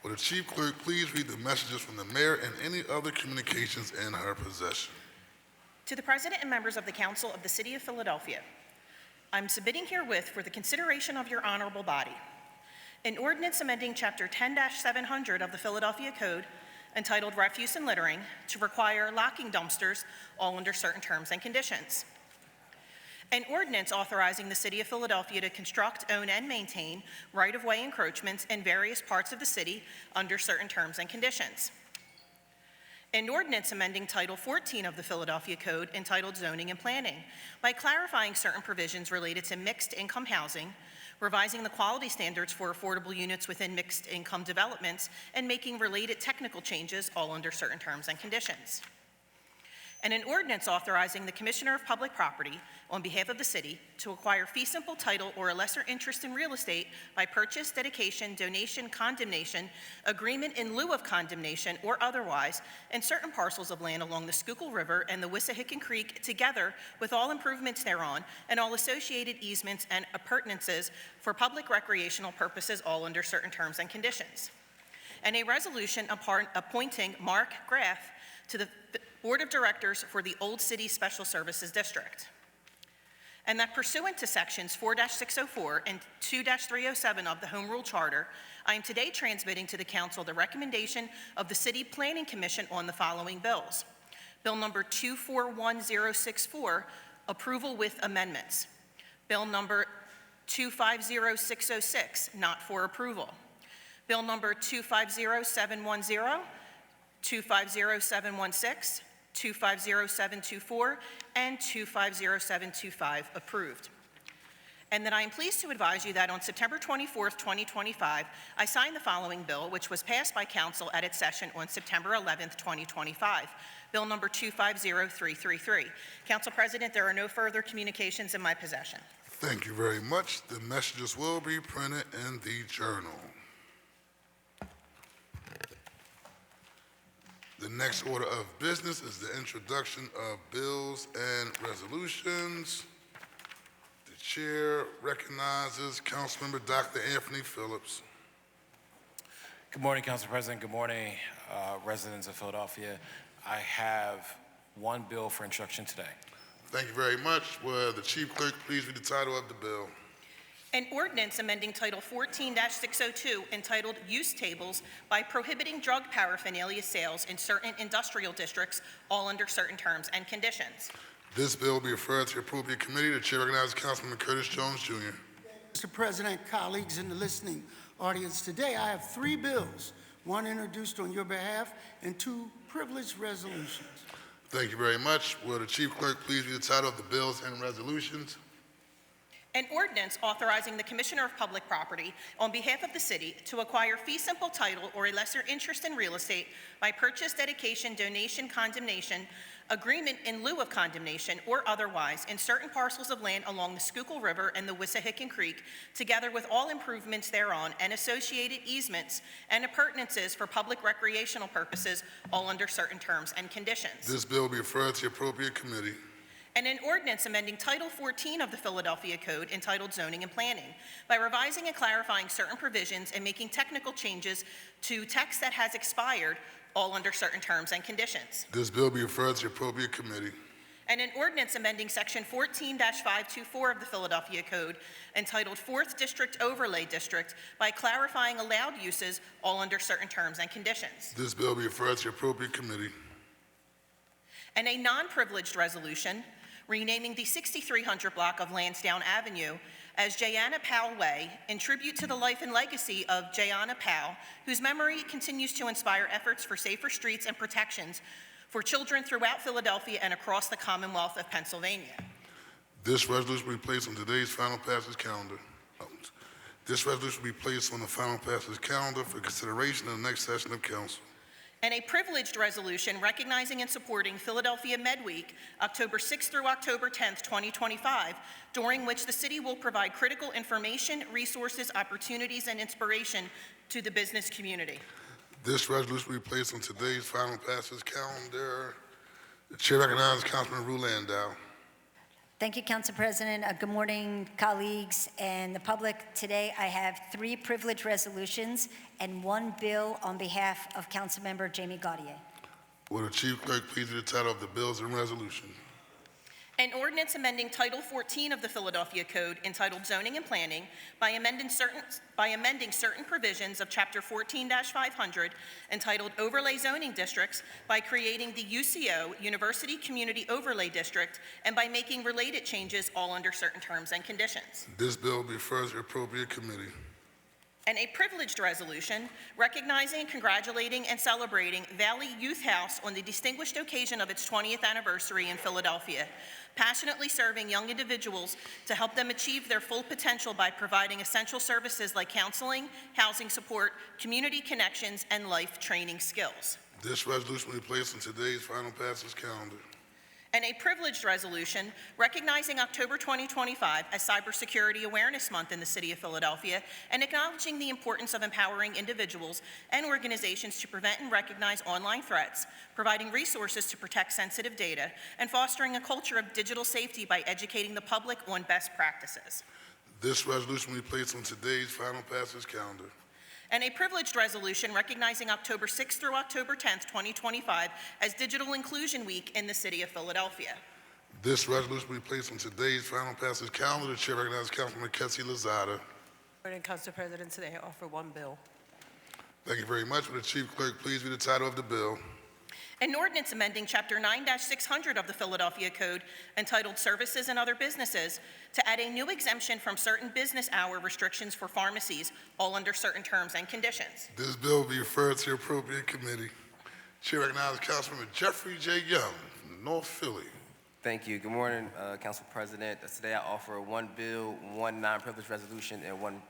Will the chief clerk please read the messages from the mayor and any other communications in her possession? To the President and members of the Council of the City of Philadelphia, I'm submitting herewith for the consideration of your honorable body an ordinance amending Chapter 10-700 of the Philadelphia Code entitled Refuse and Littering to require locking dumpsters all under certain terms and conditions. An ordinance authorizing the City of Philadelphia to construct, own, and maintain right-of-way encroachments in various parts of the city under certain terms and conditions. An ordinance amending Title 14 of the Philadelphia Code entitled Zoning and Planning by clarifying certain provisions related to mixed-income housing, revising the quality standards for affordable units within mixed-income developments, and making related technical changes all under certain terms and conditions. And an ordinance authorizing the Commissioner of Public Property, on behalf of the city, to acquire fee simple title or a lesser interest in real estate by purchase, dedication, donation, condemnation, agreement in lieu of condemnation, or otherwise, in certain parcels of land along the Schuylkill River and the Wissahickon Creek, together with all improvements thereon, and all associated easements and appurtenances for public recreational purposes, all under certain terms and conditions. And a resolution appointing Mark Graff to the Board of Directors for the Old City Special Services District. and that pursuant to sections 4-604 and 2-307 of the Home Rule Charter, I am today transmitting to the Council the recommendation of the City Planning Commission on the following bills. Bill number 250604, approval with amendments. Bill number 250606, not for approval. Bill number 250710, 250716, 250724, and 250725 approved. And that I am pleased to advise you that on September 24th, 2025, I signed the following bill, which was passed by Council at its session on September 11th, 2025. Bill number 250333. Council President, there are no further communications in my possession. Thank you very much. The messages will be printed in the Journal. The next order of business is the introduction of bills and resolutions. The chair recognizes Councilmember Dr. Anthony Phillips. Good morning, Council President. Good morning, residents of Philadelphia. I have one bill for introduction today. Thank you very much. Will the Chief Clerk please read the title of the bill? An ordinance amending Title 14-602 entitled Use Tables by prohibiting drug paraphernalia sales in certain industrial districts, all under certain terms and conditions. This bill will be referred to the appropriate committee. The chair recognizes Councilman Curtis Jones, Jr. Mr. President, colleagues in the listening audience, today I have three bills, one introduced on your behalf and two privileged resolutions. Thank you very much. Will the Chief Clerk please read the title of the bills and resolutions? An ordinance authorizing the Commissioner of Public Property on behalf of the city to acquire fee simple title or a lesser interest in real estate by purchase, dedication, donation, condemnation, agreement in lieu of condemnation, or otherwise in certain parcels of land along the Schuylkill River and the Wissahickon Creek, together with all improvements thereon and associated easements and appurtenances for public recreational purposes, all under certain terms and conditions. This bill will be referred to the appropriate committee. And an ordinance amending Title 14 of the Philadelphia Code entitled Zoning and Planning by revising and clarifying certain provisions and making technical changes to text that has expired, all under certain terms and conditions. This bill will be referred to the appropriate committee. And an ordinance amending Section 14-524 of the Philadelphia Code entitled 4th District Overlay District by clarifying allowed uses, all under certain terms and conditions. This bill will be referred to the appropriate committee. And a non-privileged resolution renaming the 6300 block of Lansdowne Avenue as Jayanna Powell Way in tribute to the life and legacy of Jayanna Powell, whose memory continues to inspire efforts for safer streets and protections for children throughout Philadelphia and across the Commonwealth of Pennsylvania. This resolution will be placed on today's final passage calendar. This resolution will be placed on the final passage calendar for consideration in the next session of council. And a privileged resolution recognizing and supporting Philadelphia Med Week, October 6th through October 10th, 2025, during which the city will provide critical information, resources, opportunities, and inspiration to the business community. This resolution will be placed on today's final passage calendar. The chair recognizes Councilman Rue Landau. Thank you, Council President. Good morning, colleagues and the public. Today, I have three privileged resolutions and one bill on behalf of Councilmember Jamie Gaudier. Will the Chief Clerk please read the title of the bills and resolutions? An ordinance amending Title 14 of the Philadelphia Code entitled Zoning and Planning by amending certain provisions of Chapter 14-500 entitled Overlay Zoning Districts by creating the UCO, University Community Overlay District, and by making related changes, all under certain terms and conditions. This bill will be referred to the appropriate committee. And a privileged resolution recognizing, congratulating, and celebrating Valley Youth House on the distinguished occasion of its 20th anniversary in Philadelphia, passionately serving young individuals to help them achieve their full potential by providing essential services like counseling, housing support, community connections, and life training skills. This resolution will be placed on today's final passage calendar. And a privileged resolution recognizing October 2025 as Cybersecurity Awareness Month in the city of Philadelphia and acknowledging the importance of empowering individuals and organizations to prevent and recognize online threats, providing resources to protect sensitive data, and fostering a culture of digital safety by educating the public on best practices. This resolution will be placed on today's final passage calendar. And a privileged resolution recognizing October 6th through October 10th, 2025 as Digital Inclusion Week in the city of Philadelphia. This resolution will be placed on today's final passage calendar. The chair recognizes Councilman Kessie Lozada. Council President, today I offer one bill. Thank you very much. Will the chief clerk please read the title of the bill? An ordinance amending Chapter 9-600 of the Philadelphia Code entitled Services and Other Businesses to add a new exemption from certain business hour restrictions for pharmacies, all under certain terms and conditions. This bill will be referred to the appropriate committee. Chair recognizes Councilman Jeffrey J. Young from North Philly. Thank you. Good morning, Council President. Today I offer one bill, one non-privileged resolution, and one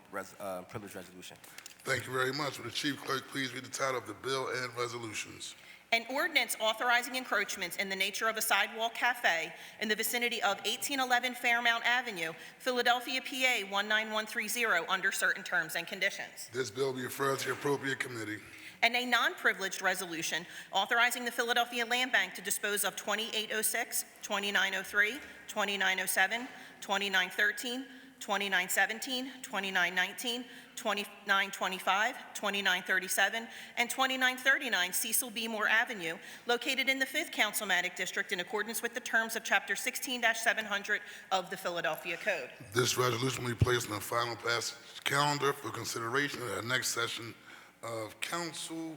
privileged resolution. Thank you very much. Will the chief clerk please read the title of the bill and resolutions? An ordinance authorizing encroachments in the nature of a sidewalk cafe in the vicinity of 1811 Fairmount Avenue, Philadelphia, PA 19130, under certain terms and conditions. This bill will be referred to the appropriate committee. And a non-privileged resolution authorizing the Philadelphia Land Bank to dispose of 2806, 2903, 2907, 2913, 2917, 2919, 2925, 2937, and 2939 Cecil B. Moore Avenue, located in the 5th Councilmanic District in accordance with the terms of Chapter 16-700 of the Philadelphia Code. This resolution will be placed on the final passage calendar for consideration at the next session of council.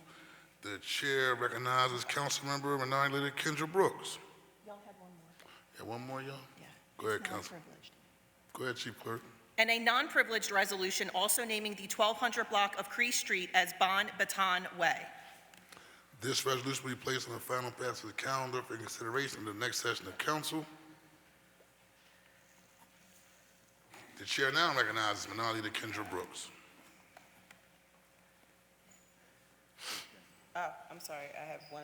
The chair recognizes Councilmember Minority Leader Kendra Brooks. Y'all had one more. Yeah, one more, y'all? Yeah. Go ahead, Council. Go ahead, Chief Clerk. And a non-privileged resolution also naming the 1200 block of Cree Street as Bon Baton Way. This resolution will be placed on the final passage calendar for consideration in the next session of council. The chair now recognizes Minority Leader Kendra Brooks. Oh, I'm sorry, I have one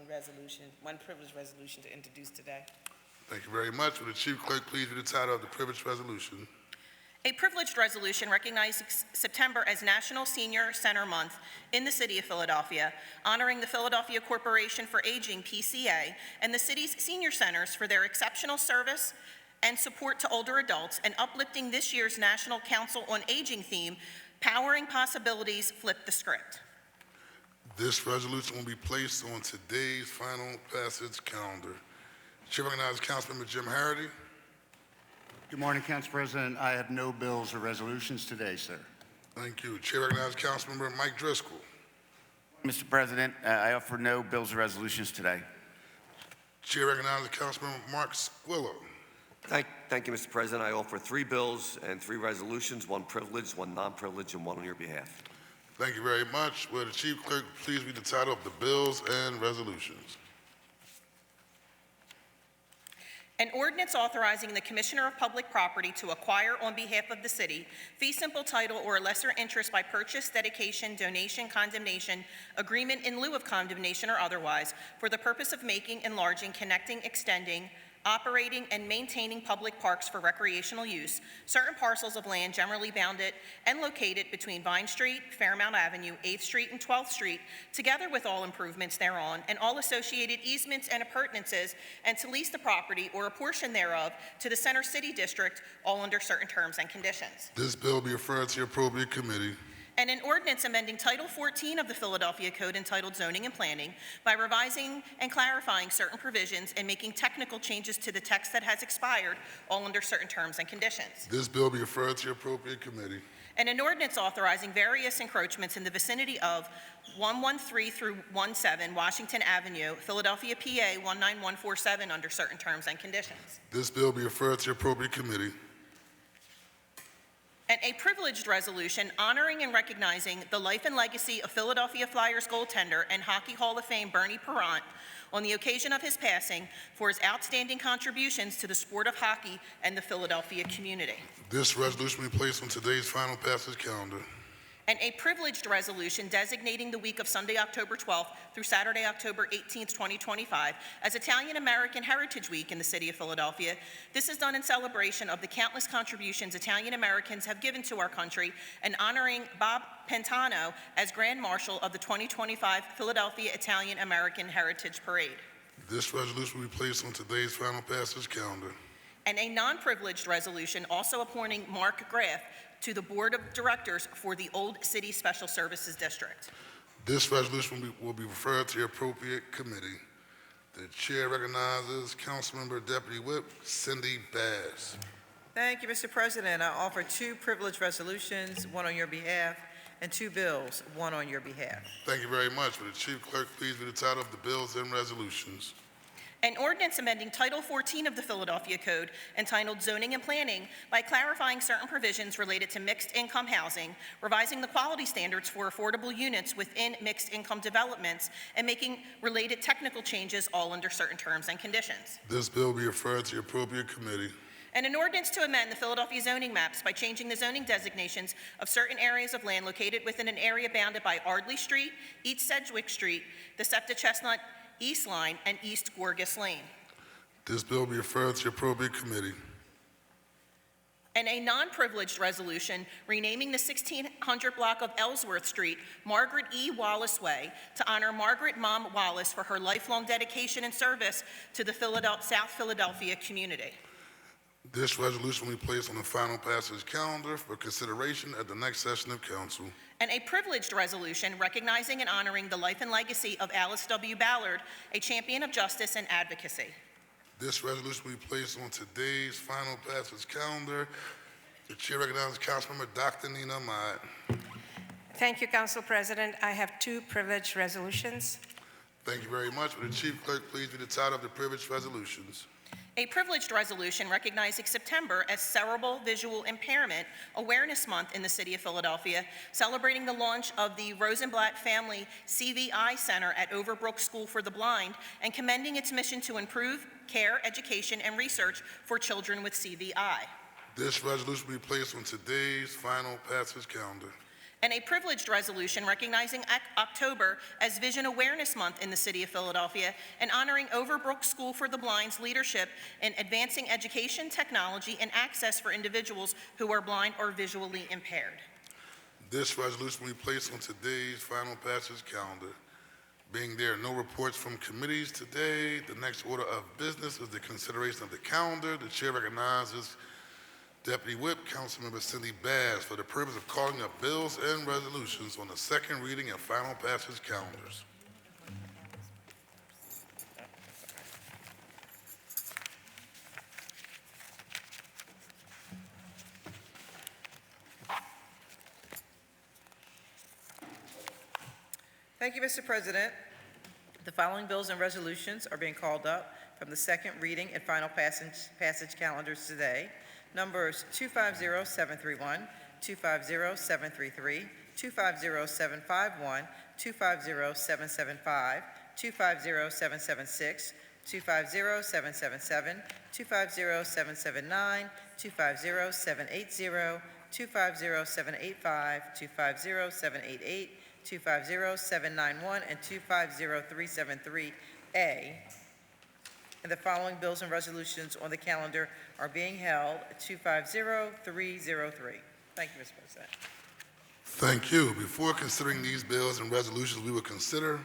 privileged resolution to introduce today. Thank you very much. Will the chief clerk please read the title of the privileged resolution? A privileged resolution recognizing September as National Senior Center Month in the city of Philadelphia, honoring the Philadelphia Corporation for Aging, PCA, and the city's senior centers for their exceptional service and support to older adults, and uplifting this year's National Council on Aging theme, Powering Possibilities, Flip the Script. This resolution will be placed on today's final passage calendar. Chair recognizes Councilmember Jim Harity. Good morning, Council President. I have no bills or resolutions today, sir. Thank you. Chair recognizes Councilmember Mike Driscoll. Mr. President, I offer no bills or resolutions today. Chair recognizes Councilmember Mark Squillo. Thank you, Mr. President. I offer 3 bills and 3 resolutions, 1 privileged, 1 non-privileged, and 1 on your behalf. Thank you very much. Will the chief clerk please read the title of the bills and resolutions? An ordinance authorizing the Commissioner of Public Property to acquire on behalf of the city fee simple title or a lesser interest by purchase, dedication, donation, condemnation, agreement in lieu of condemnation or otherwise, for the purpose of making, enlarging, connecting, extending, operating, and maintaining public parks for recreational use, certain parcels of land generally bounded and located between Vine Street, Fairmount Avenue, 8th Street, and 12th Street, together with all improvements thereon, and all associated easements and appurtenances, and to lease the property or a portion thereof to the Center City District, all under certain terms and conditions. This bill will be referred to the appropriate committee. And an ordinance amending Title 14 of the Philadelphia Code entitled Zoning and Planning by revising and clarifying certain provisions and making technical changes to the text that has expired, all under certain terms and conditions. This bill will be referred to the appropriate committee. And an ordinance authorizing various encroachments in the vicinity of 113 through 17 Washington Avenue, Philadelphia, PA 19147, under certain terms and conditions. This bill will be referred to the appropriate committee. And a privileged resolution honoring and recognizing the life and legacy of Philadelphia Flyers goaltender and Hockey Hall of Fame Bernie Parent on the occasion of his passing for his outstanding contributions to the sport of hockey and the Philadelphia community. This resolution will be placed on today's final passage calendar. And a privileged resolution designating the week of Sunday, October 12th through Saturday, October 18th, 2025 as Italian American Heritage Week in the city of Philadelphia. This is done in celebration of the countless contributions Italian Americans have given to our country and honoring Bob Pentano as Grand Marshal of the 2025 Philadelphia Italian American Heritage Parade. This resolution will be placed on today's final passage calendar. And a non-privileged resolution also appointing Mark Graff to the Board of Directors for the Old City Special Services District. This resolution will be referred to the appropriate committee. The chair recognizes Councilmember Deputy Whip Cindy Bass. Thank you, Mr. President. I offer two privileged resolutions, one on your behalf, and two bills, one on your behalf. Thank you very much. Will the Chief Clerk please read the title of the bills and resolutions? An ordinance amending Title 14 of the Philadelphia Code entitled Zoning and Planning by clarifying certain provisions related to mixed-income housing, revising the quality standards for affordable units within mixed-income developments, and making related technical changes all under certain terms and conditions. This bill will be referred to the appropriate committee. And an ordinance to amend the Philadelphia zoning maps by changing the zoning designations of certain areas of land located within an area bounded by Ardley Street, East Sedgwick Street, the SEPTA Chestnut East Line, and East Gorgas Lane. This bill will be referred to the appropriate committee. And a non-privileged resolution renaming the 1600 block of Ellsworth Street Margaret E. Wallace Way to honor Margaret Mom Wallace for her lifelong dedication and service to the South Philadelphia community. This resolution will be placed on the final passage calendar for consideration at the next session of council. And a privileged resolution recognizing and honoring the life and legacy of Alice W. Ballard, a champion of justice and advocacy. This resolution will be placed on today's final passage calendar. The chair recognizes Councilmember Dr. Nina Mott. Thank you, Council President. I have two privileged resolutions. Thank you very much. Will the Chief Clerk please read the title of the privileged resolutions? A privileged resolution recognizing September as Cerebral Visual Impairment Awareness Month in the city of Philadelphia, celebrating the launch of the Rosenblatt Family CVI Center at Overbrook School for the Blind, and commending its mission to improve care, education, and research for children with CVI. This resolution will be placed on today's final passage calendar. And a privileged resolution recognizing October as Vision Awareness Month in the city of Philadelphia and honoring Overbrook School for the Blind's leadership in advancing education, technology, and access for individuals who are blind or visually impaired. This resolution will be placed on today's final passage calendar. Being there are no reports from committees today, the next order of business is the consideration of the calendar. The chair recognizes Deputy Whip, Councilmember Cindy Bass, for the purpose of calling up bills and resolutions on the second reading and final passage calendars. Thank you, Mr. President. The following bills and resolutions are being called up from the second reading and final passage calendars today. Numbers 250731, 250733, 250751, 250775, 250776, 250777, 250779, 250780, 250785, 250788, 250791, and 250373A. And the following bills and resolutions on the calendar are being held at 250303. Thank you, Mr. President. Thank you. Before considering these bills and resolutions, we will consider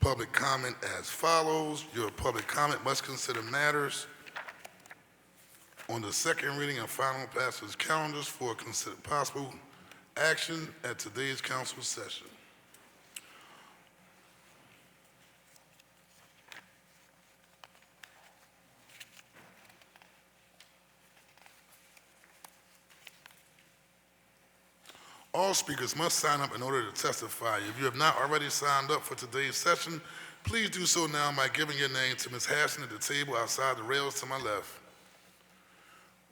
public comment as follows. Your public comment must consider matters on the second reading and final passage calendars for possible action at today's council session. All speakers must sign up in order to testify. If you have not already signed up for today's session, please do so now by giving your name to Ms. Hassan at the table outside the rails to my left.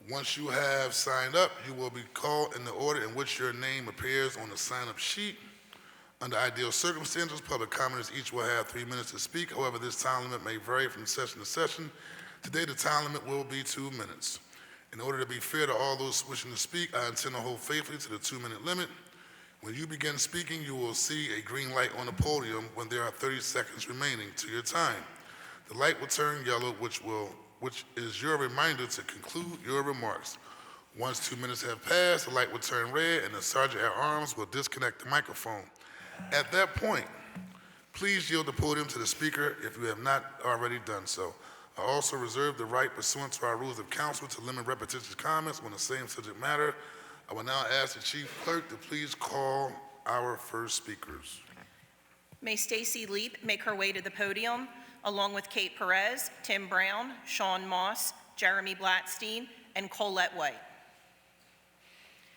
Once you have signed up, you will be called in the order in which your name appears on the sign-up sheet. Under ideal circumstances, public commenters each will have 3 minutes to speak. However, this time limit may vary from session to session. Today, the time limit will be 2 minutes. In order to be fair to all those wishing to speak, I intend to hold faithfully to the 2-minute limit. When you begin speaking, you will see a green light on the podium when there are 30 seconds remaining to your time. The light will turn yellow, which is your reminder to conclude your remarks. Once 2 minutes have passed, the light will turn red and the sergeant at arms will disconnect the microphone. At that point, please yield the podium to the speaker if you have not already done so. I also reserve the right pursuant to our rules of council to limit repetitious comments on the same subject matter. I will now ask the Chief Clerk to please call our first speakers. May Stacy Leap make her way to the podium. along with Kate Perez, Tim Brown, Sean Moss, Jeremy Blattstein, and Colette White.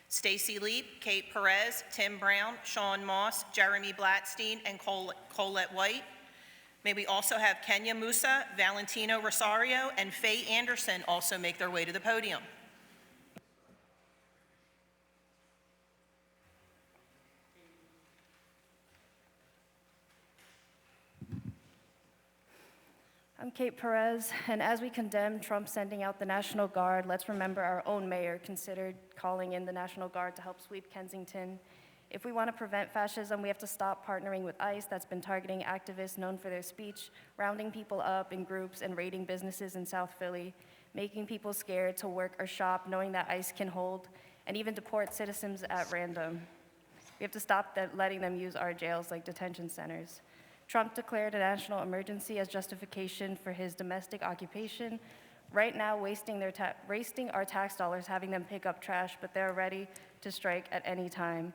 Stacy Leap, Kate Perez, Tim Brown, Sean Moss, Jeremy Blattstein, and Colette White. May we also have Kenya Musa, Valentino Rosario, and Faye Anderson also make their way to the podium. I'm Kate Perez, and as we condemn Trump sending out the National Guard, let's remember our own mayor considered calling in the National Guard to help sweep Kensington. If we want to prevent fascism, we have to stop partnering with ICE that's been targeting activists known for their speech, rounding people up in groups and raiding businesses in South Philly, making people scared to work or shop knowing that ICE can hold, and even deport citizens at random. We have to stop letting them use our jails like detention centers. Trump declared a national emergency as justification for his domestic occupation, right now wasting our tax dollars having them pick up trash, but they're ready to strike at any time.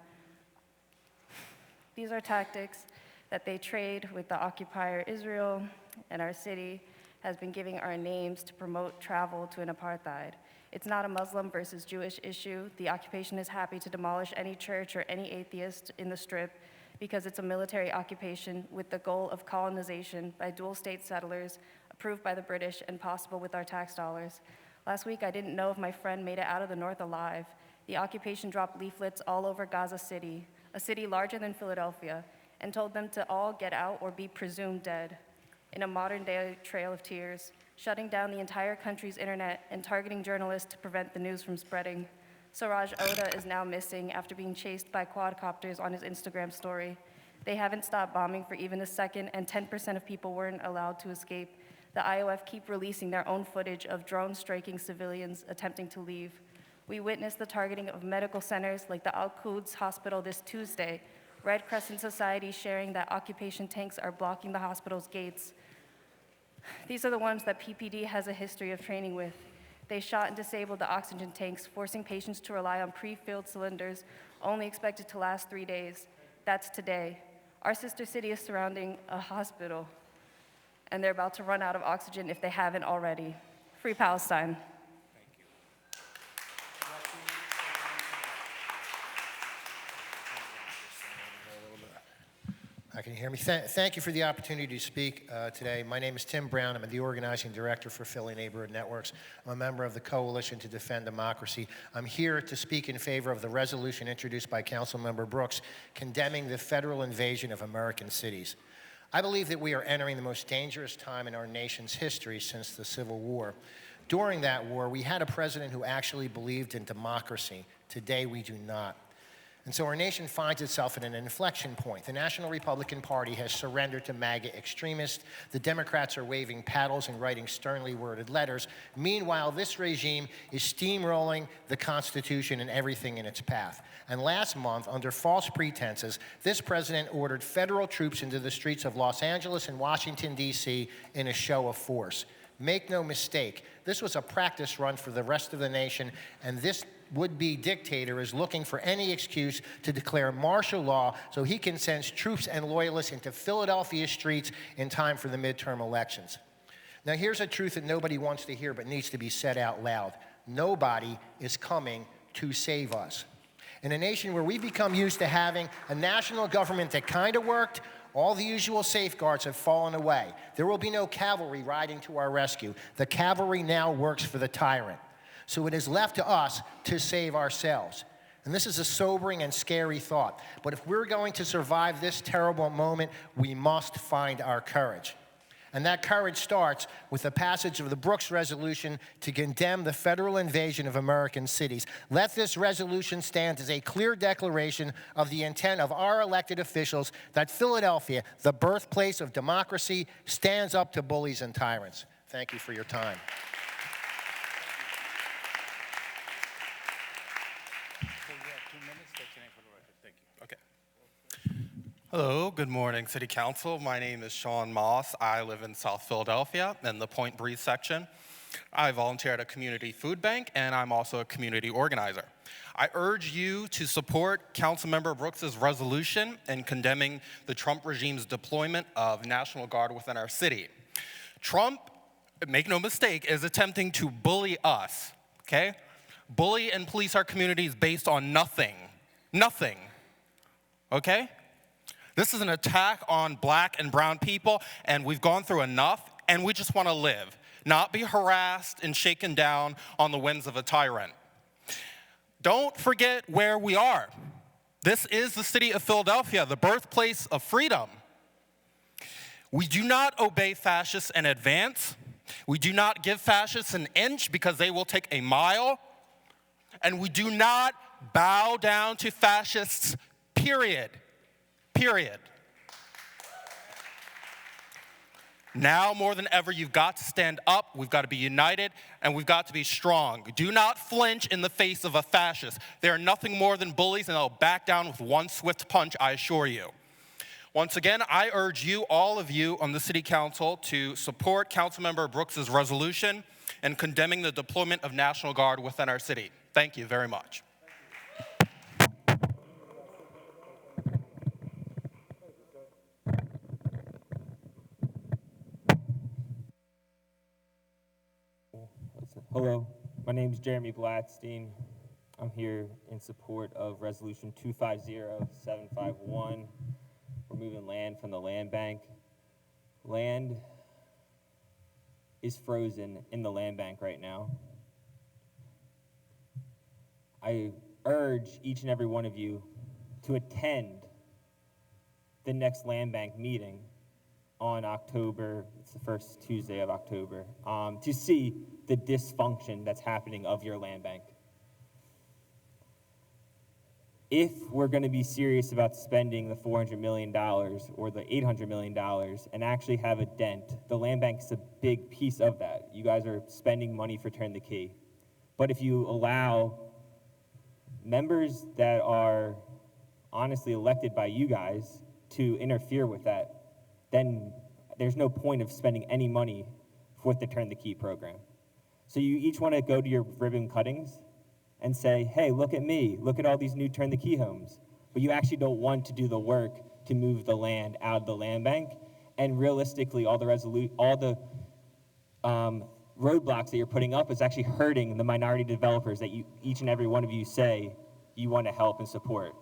These are tactics that they trade with the occupier Israel, and our city has been giving our names to promote travel to an apartheid. It's not a Muslim versus Jewish issue. The occupation is happy to demolish any church or any atheist in the Strip because it's a military occupation with the goal of colonization by dual state settlers approved by the British and possible with our tax dollars. Last week, I didn't know if my friend made it out of the North alive. The occupation dropped leaflets all over Gaza City, a city larger than Philadelphia, and told them to all get out or be presumed dead. In a modern-day trail of tears, shutting down the entire country's internet and targeting journalists to prevent the news from spreading. Suraj Oda is now missing after being chased by quadcopters on his Instagram story. They haven't stopped bombing for even a second, and 10% of people weren't allowed to escape. The IOF keep releasing their own footage of drones striking civilians attempting to leave. We witnessed the targeting of medical centers like the Al-Quds Hospital this Tuesday. Red Crescent Society sharing that occupation tanks are blocking the hospital's gates. These are the ones that PPD has a history of training with. They shot and disabled the oxygen tanks, forcing patients to rely on pre-filled cylinders, only expected to last 3 days. That's today. Our sister city is surrounding a hospital, and they're about to run out of oxygen if they haven't already. Free Palestine. Can you hear me? Thank you for the opportunity to speak today. My name is Tim Brown. I'm the organizing director for Philly Neighborhood Networks. I'm a member of the Coalition to Defend Democracy. I'm here to speak in favor of the resolution introduced by Councilmember Brooks condemning the federal invasion of American cities. I believe that we are entering the most dangerous time in our nation's history since the Civil War. During that war, we had a president who actually believed in democracy. Today, we do not. And so our nation finds itself at an inflection point. The National Republican Party has surrendered to MAGA extremists. The Democrats are waving paddles and writing sternly worded letters. Meanwhile, this regime is steamrolling the Constitution and everything in its path. And last month, under false pretenses, this president ordered federal troops into the streets of Los Angeles and Washington, D.C. in a show of force. Make no mistake, this was a practice run for the rest of the nation, and this would-be dictator is looking for any excuse to declare martial law so he can send troops and loyalists into Philadelphia streets in time for the midterm elections. Now, here's a truth that nobody wants to hear but needs to be said out loud. Nobody is coming to save us. In a nation where we've become used to having a national government that kind of worked, all the usual safeguards have fallen away. There will be no cavalry riding to our rescue. The cavalry now works for the tyrant. So it is left to us to save ourselves. And this is a sobering and scary thought. But if we're going to survive this terrible moment, we must find our courage. And that courage starts with the passage of the Brooks Resolution to condemn the federal invasion of American cities. Let this resolution stand as a clear declaration of the intent of our elected officials that Philadelphia, the birthplace of democracy, stands up to bullies and tyrants. Thank you for your time. Hello, good morning, City Council. My name is Sean Moss. I live in South Philadelphia in the Point Breeze section. I volunteer at a community food bank, and I'm also a community organizer. I urge you to support Councilmember Brooks's resolution in condemning the Trump regime's deployment of National Guard within our city. Trump, make no mistake, is attempting to bully us, okay? Bully and police our communities based on nothing. Nothing, okay? This is an attack on black and brown people, and we've gone through enough, and we just want to live, not be harassed and shaken down on the whims of a tyrant. Don't forget where we are. This is the city of Philadelphia, the birthplace of freedom. We do not obey fascists and advance. We do not give fascists an inch because they will take a mile. And we do not bow down to fascists, period. Period. Now more than ever, you've got to stand up, we've got to be united, and we've got to be strong. Do not flinch in the face of a fascist. They are nothing more than bullies, and they'll back down with one swift punch, I assure you. Once again, I urge you, all of you on the City Council, to support Councilmember Brooks's resolution and condemning the deployment of National Guard within our city. Thank you very much. Hello, my name is Jeremy Gladstein. I'm here in support of Resolution 250751, removing land from the land bank. Land is frozen in the land bank right now. I urge each and every one of you to attend the next land bank meeting on October, it's the first Tuesday of October, to see the dysfunction that's happening of your land bank. If we're going to be serious about spending the $400 million or the $800 million and actually have a dent, the land bank is a big piece of that. You guys are spending money for Turn the Key. But if you allow members that are honestly elected by you guys to interfere with that, then there's no point of spending any money with the Turn the Key program. So you each want to go to your ribbon cuttings and say, hey, look at me, look at all these new Turn the Key homes. But you actually don't want to do the work to move the land out of the land bank. And realistically, all the roadblocks that you're putting up is actually hurting the minority developers that each and every one of you say you want to help and support.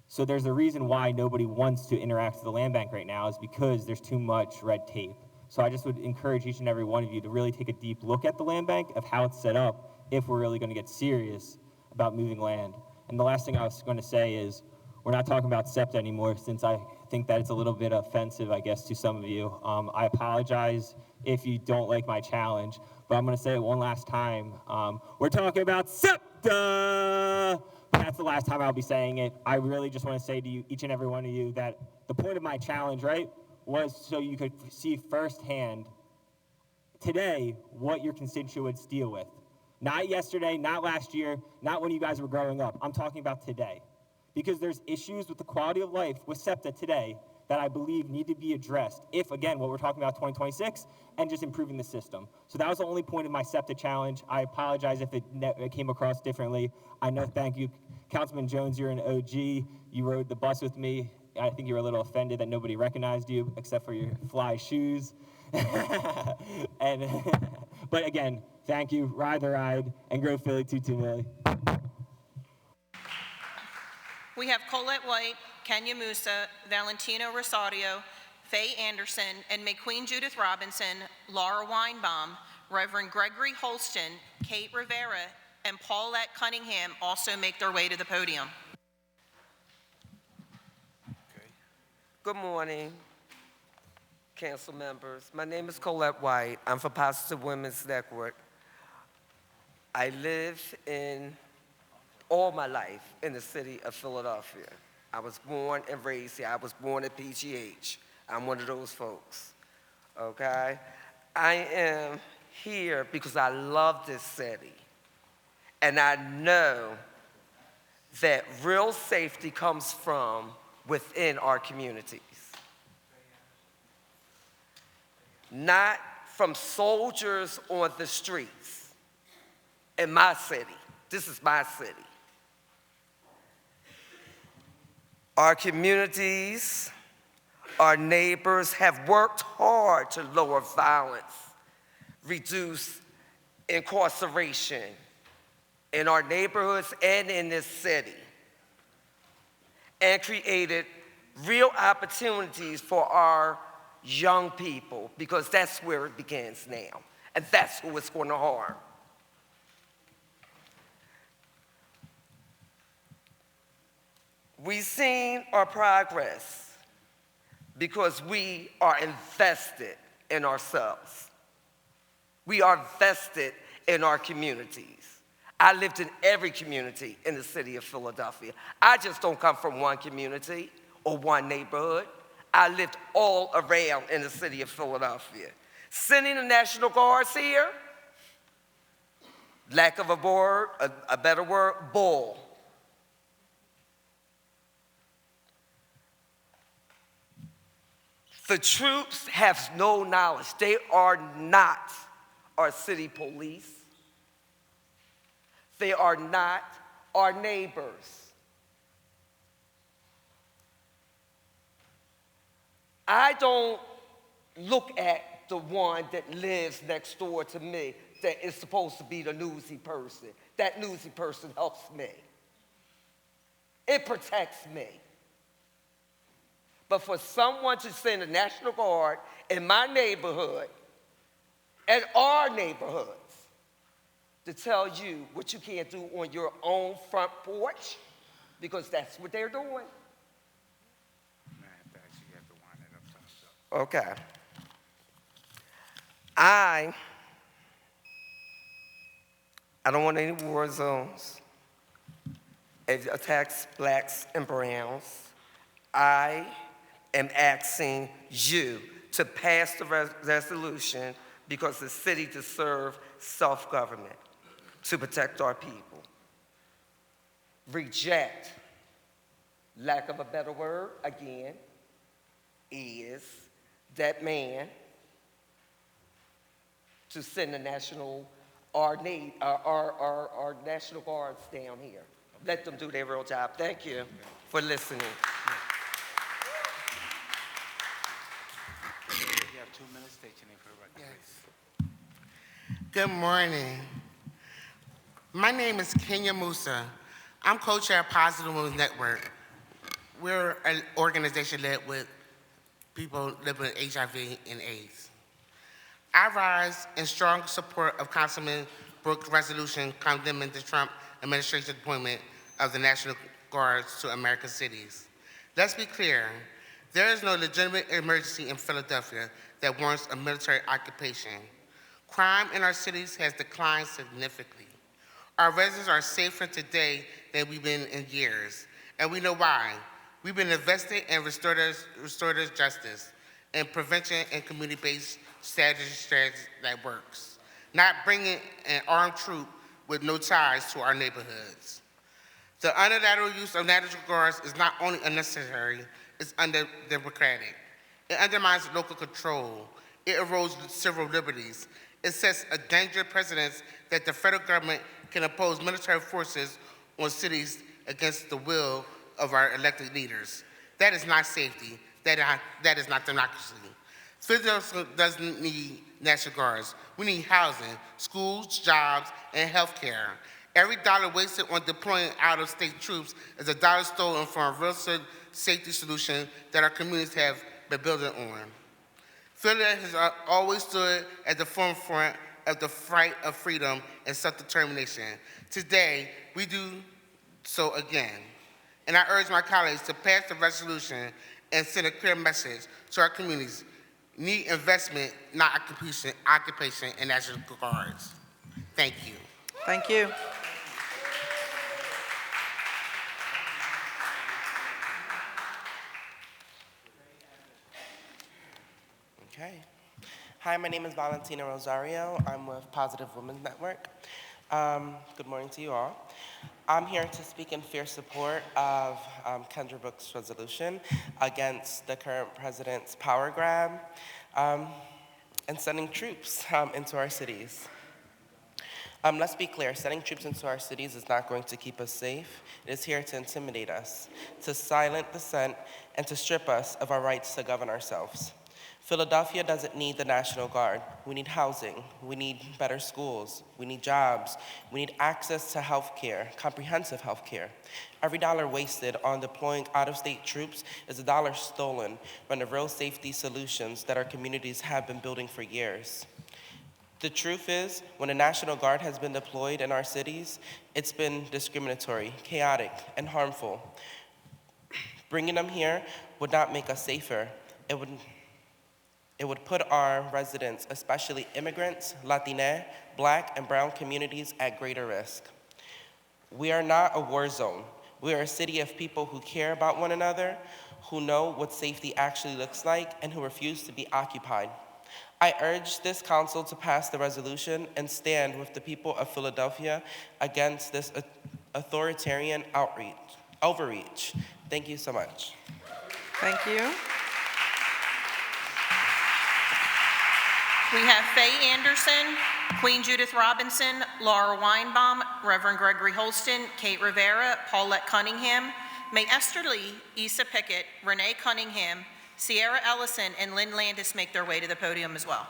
So there's a reason why nobody wants to interact with the land bank right now is because there's too much red tape. So I just would encourage each and every one of you to really take a deep look at the land bank of how it's set up if we're really going to get serious about moving land. And the last thing I was going to say is we're not talking about SEPTA anymore since I think that it's a little bit offensive, I guess, to some of you. I apologize if you don't like my challenge, but I'm going to say it one last time. We're talking about SEPTA! But that's the last time I'll be saying it. I really just want to say to you, each and every one of you, that the point of my challenge, right, was so you could see firsthand today what your constituents deal with. Not yesterday, not last year, not when you guys were growing up. I'm talking about today. Because there's issues with the quality of life with SEPTA today that I believe need to be addressed if, again, what we're talking about 2026 and just improving the system. So that was the only point of my SEPTA challenge. I apologize if it came across differently. I know, thank you, Councilman Jones, you're an OG. You rode the bus with me. I think you were a little offended that nobody recognized you except for your fly shoes. But again, thank you, ride the ride, and grow Philly 22 Millie. We have Colette White, Kenya Musa, Valentino Rosario, Faye Anderson, and McQueen Judith Robinson, Laura Weinbaum, Reverend Gregory Holston, Kate Rivera, and Paulette Cunningham also make their way to the podium. Good morning, council members. My name is Colette White. I'm for Positive Women's Network. I live all my life in the city of Philadelphia. I was born and raised here. I was born at PGH. I'm one of those folks, okay? I am here because I love this city. And I know that real safety comes from within our communities. Not from soldiers on the streets in my city. This is my city. Our communities Our neighbors have worked hard to lower violence, reduce incarceration in our neighborhoods and in this city, and created real opportunities for our young people, because that's where it begins now, and that's who it's going to harm. We've seen our progress because we are invested in ourselves. We are vested in our communities. I lived in every community in the city of Philadelphia. I just don't come from one community or one neighborhood. I lived all around in the city of Philadelphia. Sending the National Guards here, lack of a better word, bull. The troops have no knowledge. They are not our city police. They are not our neighbors. I don't look at the one that lives next door to me that is supposed to be the newsy person. That newsy person helps me. It protects me. But for someone to send a National Guard in my neighborhood and our neighborhoods to tell you what you can't do on your own front porch, because that's what they're doing. Okay. I don't want any war zones. It attacks blacks and browns. I am asking you to pass the resolution because the city deserves self-government to protect our people. Reject, lack of a better word, again, is that man to send the our National Guards down here. Let them do their real job. Thank you for listening. You have 2 minutes, state your name for the record, please. Good morning. My name is Kenya Musa. I'm co-chair of Positive Women's Network. We're an organization led with people living with HIV and AIDS. I rise in strong support of Councilman Brooks' resolution condemning the Trump administration's appointment of the National Guards to American cities. Let's be clear, there is no legitimate emergency in Philadelphia that warrants a military occupation. Crime in our cities has declined significantly. Our residents are safer today than we've been in years, and we know why. We've been invested in restorative justice and prevention and community-based strategy that works, not bringing an armed troop with no ties to our neighborhoods. The unilateral use of National Guards is not only unnecessary, it's undemocratic. It undermines local control. It erodes civil liberties. It sets a dangerous precedent that the federal government can impose military forces on cities against the will of our elected leaders. That is not safety. That is not democracy. Philadelphia doesn't need National Guards. We need housing, schools, jobs, and health care. Every dollar wasted on deploying out-of-state troops is a dollar stolen from a real safety solution that our communities have been building on. Philadelphia has always stood at the forefront of the fight of freedom and self-determination. Today, we do so again. And I urge my colleagues to pass the resolution and send a clear message to our communities. Need investment, not occupation in National Guards. Thank you. Thank you. Okay. Hi, my name is Valentina Rosario. I'm with Positive Women's Network. Good morning to you all. I'm here to speak in fierce support of Kendra Brooks' resolution against the current president's power grab and sending troops into our cities. Let's be clear, sending troops into our cities is not going to keep us safe. It is here to intimidate us, to silence dissent, and to strip us of our rights to govern ourselves. Philadelphia doesn't need the National Guard. We need housing. We need better schools. We need jobs. We need access to health care, comprehensive health care. Every dollar wasted on deploying out-of-state troops is a dollar stolen from the real safety solutions that our communities have been building for years. The truth is, when the National Guard has been deployed in our cities, it's been discriminatory, chaotic, and harmful. Bringing them here would not make us safer. It would put our residents, especially immigrants, Latina, Black, and brown communities at greater risk. We are not a war zone. We are a city of people who care about one another, who know what safety actually looks like, and who refuse to be occupied. I urge this council to pass the resolution and stand with the people of Philadelphia against this authoritarian overreach. Thank you so much. Thank you. We have Faye Anderson, Queen Judith Robinson, Laura Weinbaum, Reverend Gregory Holston, Kate Rivera, Paulette Cunningham, May Esther Lee, Issa Pickett, Renee Cunningham, Sierra Ellison, and Lynn Landis make their way to the podium as well.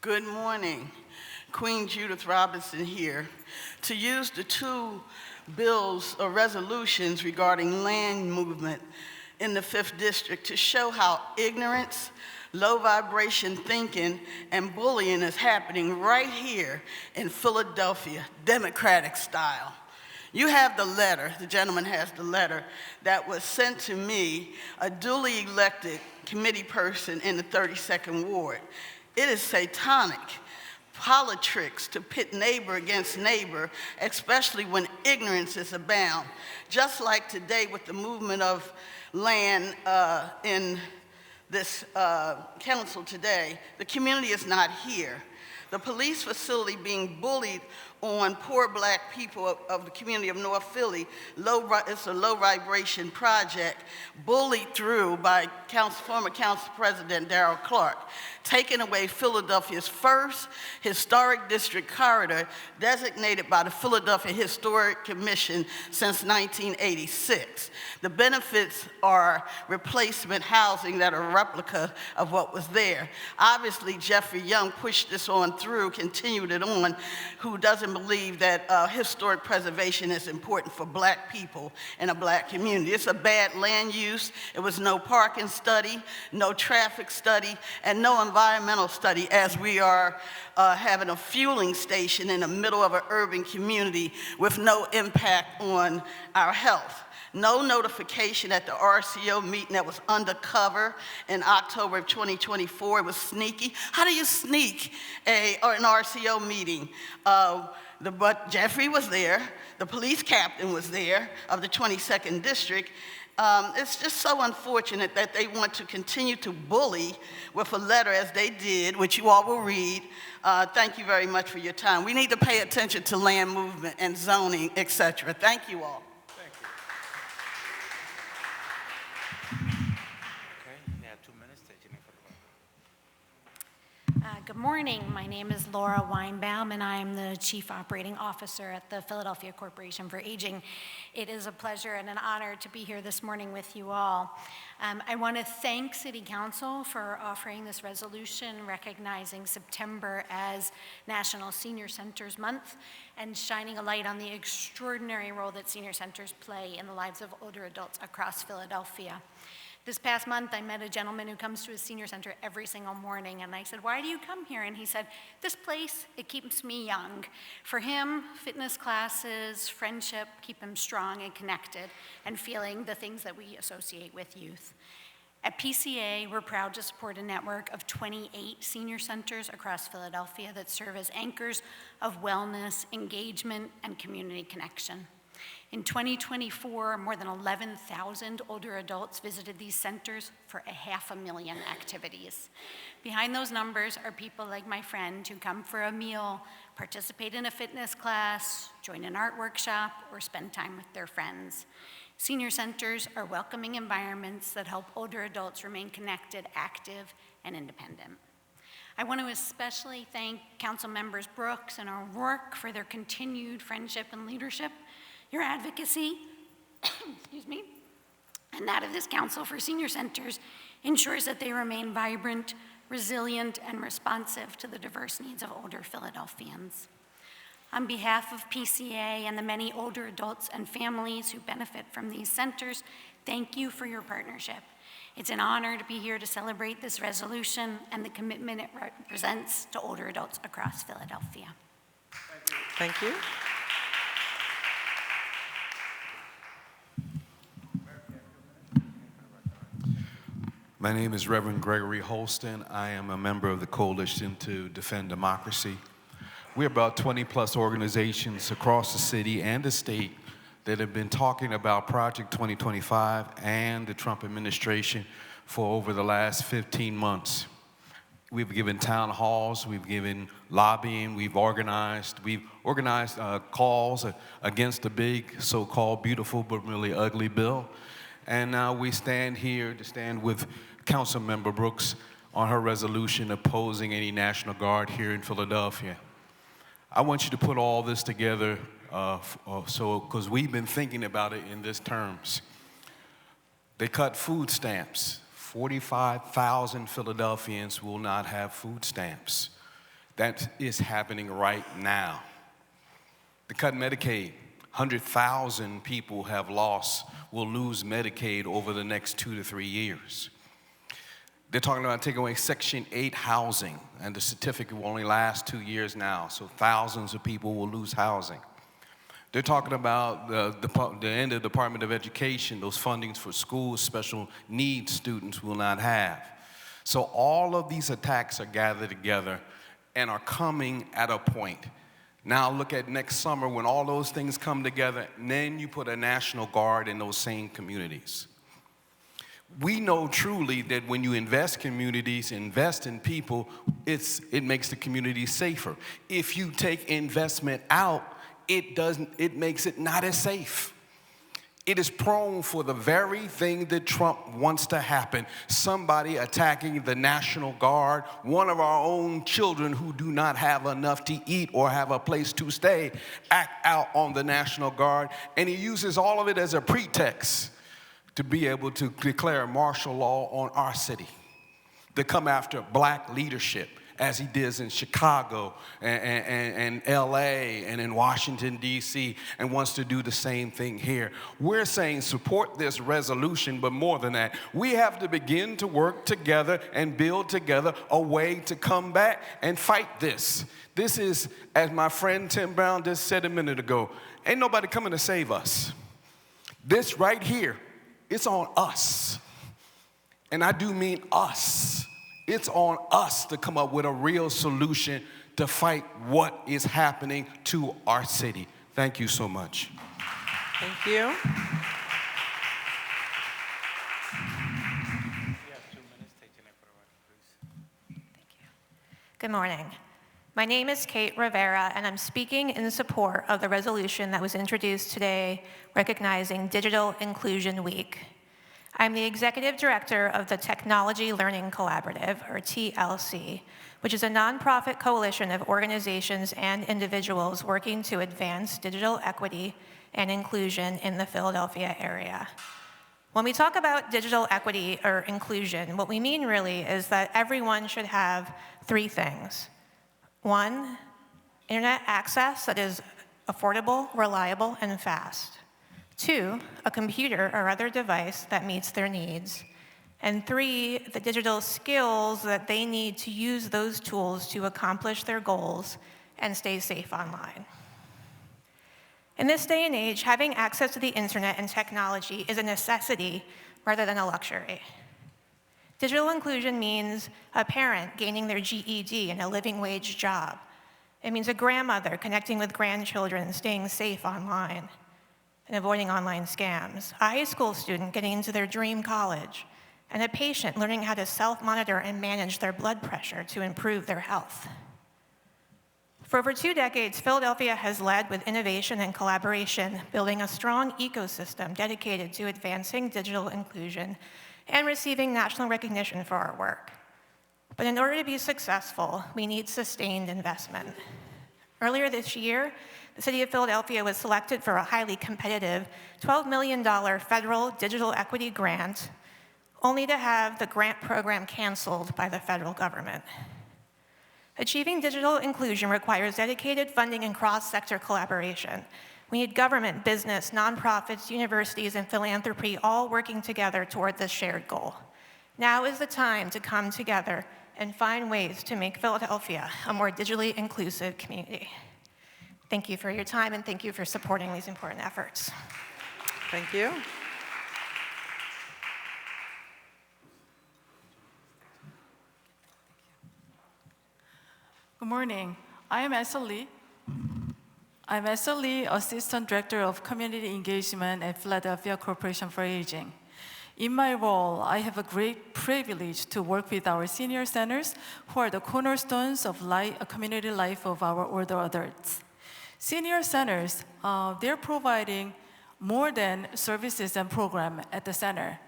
Good morning. Queen Judith Robinson here to use the two bills or resolutions regarding land movement in the 5th District to show how ignorance, low vibration thinking, and bullying is happening right here in Philadelphia, Democratic style. You have the letter, the gentleman has the letter that was sent to me, a duly elected committee person in the 32nd Ward. It is satanic politics to pit neighbor against neighbor, especially when ignorance is abound. Just like today with the movement of land in this council today, the community is not here. The police facility being bullied on poor Black people of the community of North Philly. It's a low vibration project bullied through by former Council President Darrell Clark, taking away Philadelphia's first historic district corridor designated by the Philadelphia Historic Commission since 1986. The benefits are replacement housing that are a replica of what was there. Obviously, Jeffrey Young pushed this on through, continued it on, who doesn't believe that historic preservation is important for Black people in a Black community. It's a bad land use. It was no parking study, no traffic study, and no environmental study, as we are having a fueling station in the middle of an urban community with no impact on our health. No notification at the RCO meeting that was undercover in October of 2024. It was sneaky. How do you sneak an RCO meeting? But Jeffrey was there. The police captain was there of the 22nd District. It's just so unfortunate that they want to continue to bully with a letter as they did, which you all will read. Thank you very much for your time. We need to pay attention to land movement and zoning, etc. Thank you all. Good morning. My name is Laura Weinbaum, and I'm the Chief Operating Officer at the Philadelphia Corporation for Aging. It is a pleasure and an honor to be here this morning with you all. I want to thank City Council for offering this resolution recognizing September as National Senior Centers Month and shining a light on the extraordinary role that senior centers play in the lives of older adults across Philadelphia. This past month, I met a gentleman who comes to a senior center every single morning, and I said, "Why do you come here?" And he said, "This place, it keeps me young." For him, fitness classes, friendship keep him strong and connected and feeling the things that we associate with youth. At PCA, we're proud to support a network of 28 senior centers across Philadelphia that serve as anchors of wellness, engagement, and community connection. In 2024, more than 11,000 older adults visited these centers for 500,000 activities. Behind those numbers are people like my friend who come for a meal, participate in a fitness class, join an art workshop, or spend time with their friends. Senior centers are welcoming environments that help older adults remain connected, active, and independent. I want to especially thank Council Members Brooks and O'Rourke for their continued friendship and leadership. Your advocacy, excuse me, and that of this Council for Senior Centers ensures that they remain vibrant, resilient, and responsive to the diverse needs of older Philadelphians. On behalf of PCA and the many older adults and families who benefit from these centers, thank you for your partnership. It's an honor to be here to celebrate this resolution and the commitment it represents to older adults across Philadelphia. Thank you. My name is Reverend Gregory Holston. I am a member of the Coalition to Defend Democracy. We're about 20+ organizations across the city and the state that have been talking about Project 2025 and the Trump administration for over the last 15 months. We've given town halls, we've given lobbying, we've organized calls against the big, so-called beautiful but really ugly bill. And now we stand here to stand with Councilmember Brooks on her resolution opposing any National Guard here in Philadelphia. I want you to put all this together because we've been thinking about it in these terms. They cut food stamps. 45,000 Philadelphians will not have food stamps. That is happening right now. They cut Medicaid. 100,000 people will lose Medicaid over the next 2 to 3 years. They're talking about taking away Section 8 housing, and the certificate will only last 2 years now, so thousands of people will lose housing. They're talking about the end of the Department of Education, those fundings for schools, special needs students will not have. So all of these attacks are gathered together and are coming at a point. Now look at next summer when all those things come together, and then you put a National Guard in those same communities. We know truly that when you invest communities, invest in people, it makes the community safer. If you take investment out, it makes it not as safe. It is prone for the very thing that Trump wants to happen. Somebody attacking the National Guard, one of our own children who do not have enough to eat or have a place to stay, act out on the National Guard, and he uses all of it as a pretext to be able to declare martial law on our city, to come after black leadership, as he did in Chicago and LA and in Washington, D.C., and wants to do the same thing here. We're saying support this resolution, but more than that, we have to begin to work together and build together a way to come back and fight this. This is, as my friend Tim Brown just said a minute ago, ain't nobody coming to save us. This right here, it's on us. And I do mean us. It's on us to come up with a real solution to fight what is happening to our city. Thank you so much. Thank you. Good morning. My name is Kate Rivera, and I'm speaking in support of the resolution that was introduced today recognizing Digital Inclusion Week. I'm the Executive Director of the Technology Learning Collaborative, or TLC, which is a nonprofit coalition of organizations and individuals working to advance digital equity and inclusion in the Philadelphia area. When we talk about digital equity or inclusion, what we mean really is that everyone should have 3 things. 1, internet access that is affordable, reliable, and fast. 2, a computer or other device that meets their needs. And 3, the digital skills that they need to use those tools to accomplish their goals and stay safe online. In this day and age, having access to the internet and technology is a necessity rather than a luxury. Digital inclusion means a parent gaining their GED and a living wage job. It means a grandmother connecting with grandchildren and staying safe online and avoiding online scams, a high school student getting into their dream college, and a patient learning how to self-monitor and manage their blood pressure to improve their health. For over 2 decades, Philadelphia has led with innovation and collaboration, building a strong ecosystem dedicated to advancing digital inclusion and receiving national recognition for our work. But in order to be successful, we need sustained investment. Earlier this year, the City of Philadelphia was selected for a highly competitive $12 million federal digital equity grant, only to have the grant program canceled by the federal government. Achieving digital inclusion requires dedicated funding and cross-sector collaboration. We need government, business, nonprofits, universities, and philanthropy all working together toward this shared goal. Now is the time to come together and find ways to make Philadelphia a more digitally inclusive community. Thank you for your time, and thank you for supporting these important efforts. Thank you. Good morning. I am Esther Lee. I'm Esther Lee, Assistant Director of Community Engagement at Philadelphia Corporation for Aging. In my role, I have a great privilege to work with our senior centers, who are the cornerstones of community life of our older adults. Senior centers, they're providing more than services and programs at the center.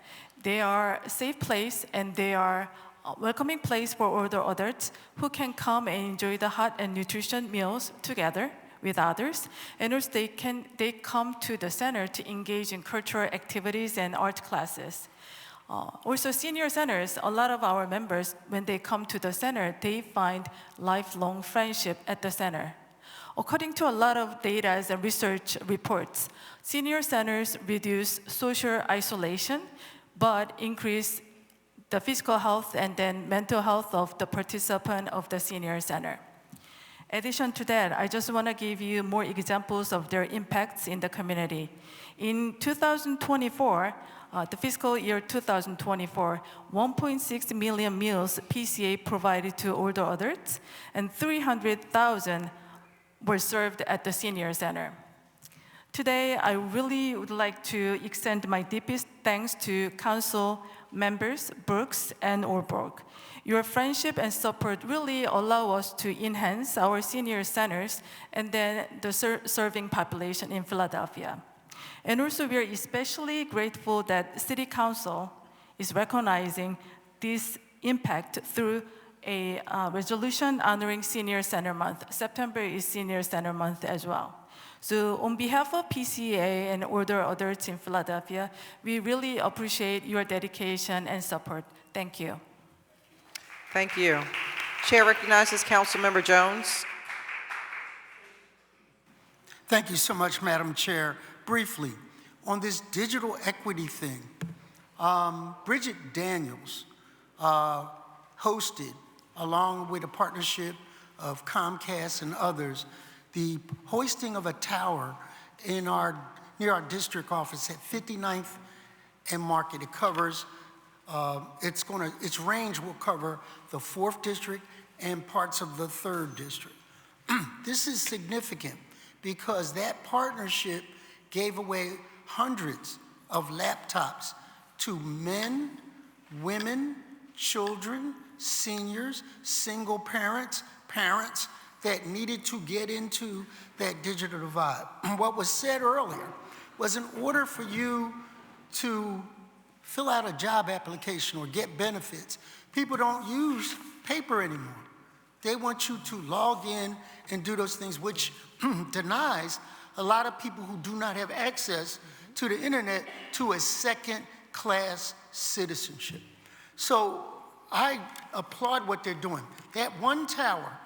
They are a safe place, and they are a welcoming place for older adults who can come and enjoy the hot and nutritious meals together with others, and also they come to the center to engage in cultural activities and art classes. Also, senior centers, a lot of our members, when they come to the center, they find lifelong friendship at the center. According to a lot of data and research reports, senior centers reduce social isolation, but increase the physical health and then mental health of the participant of the senior center. In addition to that, I just want to give you more examples of their impacts in the community. In 2024, the fiscal year 2024, 1.6 million meals PCA provided to older adults, and 300,000 were served at the senior center. Today, I really would like to extend my deepest thanks to council members, Brooks and Orborg. Your friendship and support really allow us to enhance our senior centers and then the serving population in Philadelphia. And also, we are especially grateful that City Council is recognizing this impact through a resolution honoring Senior Center Month. September is Senior Center Month as well. So on behalf of PCA and older adults in Philadelphia, we really appreciate your dedication and support. Thank you. Thank you. Chair recognizes Councilmember Jones. Thank you so much, Madam Chair. Briefly, on this digital equity thing, Bridget Daniels hosted, along with a partnership of Comcast and others, the hoisting of a tower in near our district office at 59th and Market. It covers, its range will cover the 4th district and parts of the 3rd district. This is significant because that partnership gave away hundreds of laptops to men, women, children, seniors, single parents, parents that needed to get into that digital divide. What was said earlier was, in order for you to fill out a job application or get benefits, people don't use paper anymore. They want you to log in and do those things, which denies a lot of people who do not have access to the internet to a second-class citizenship. So I applaud what they're doing. That one tower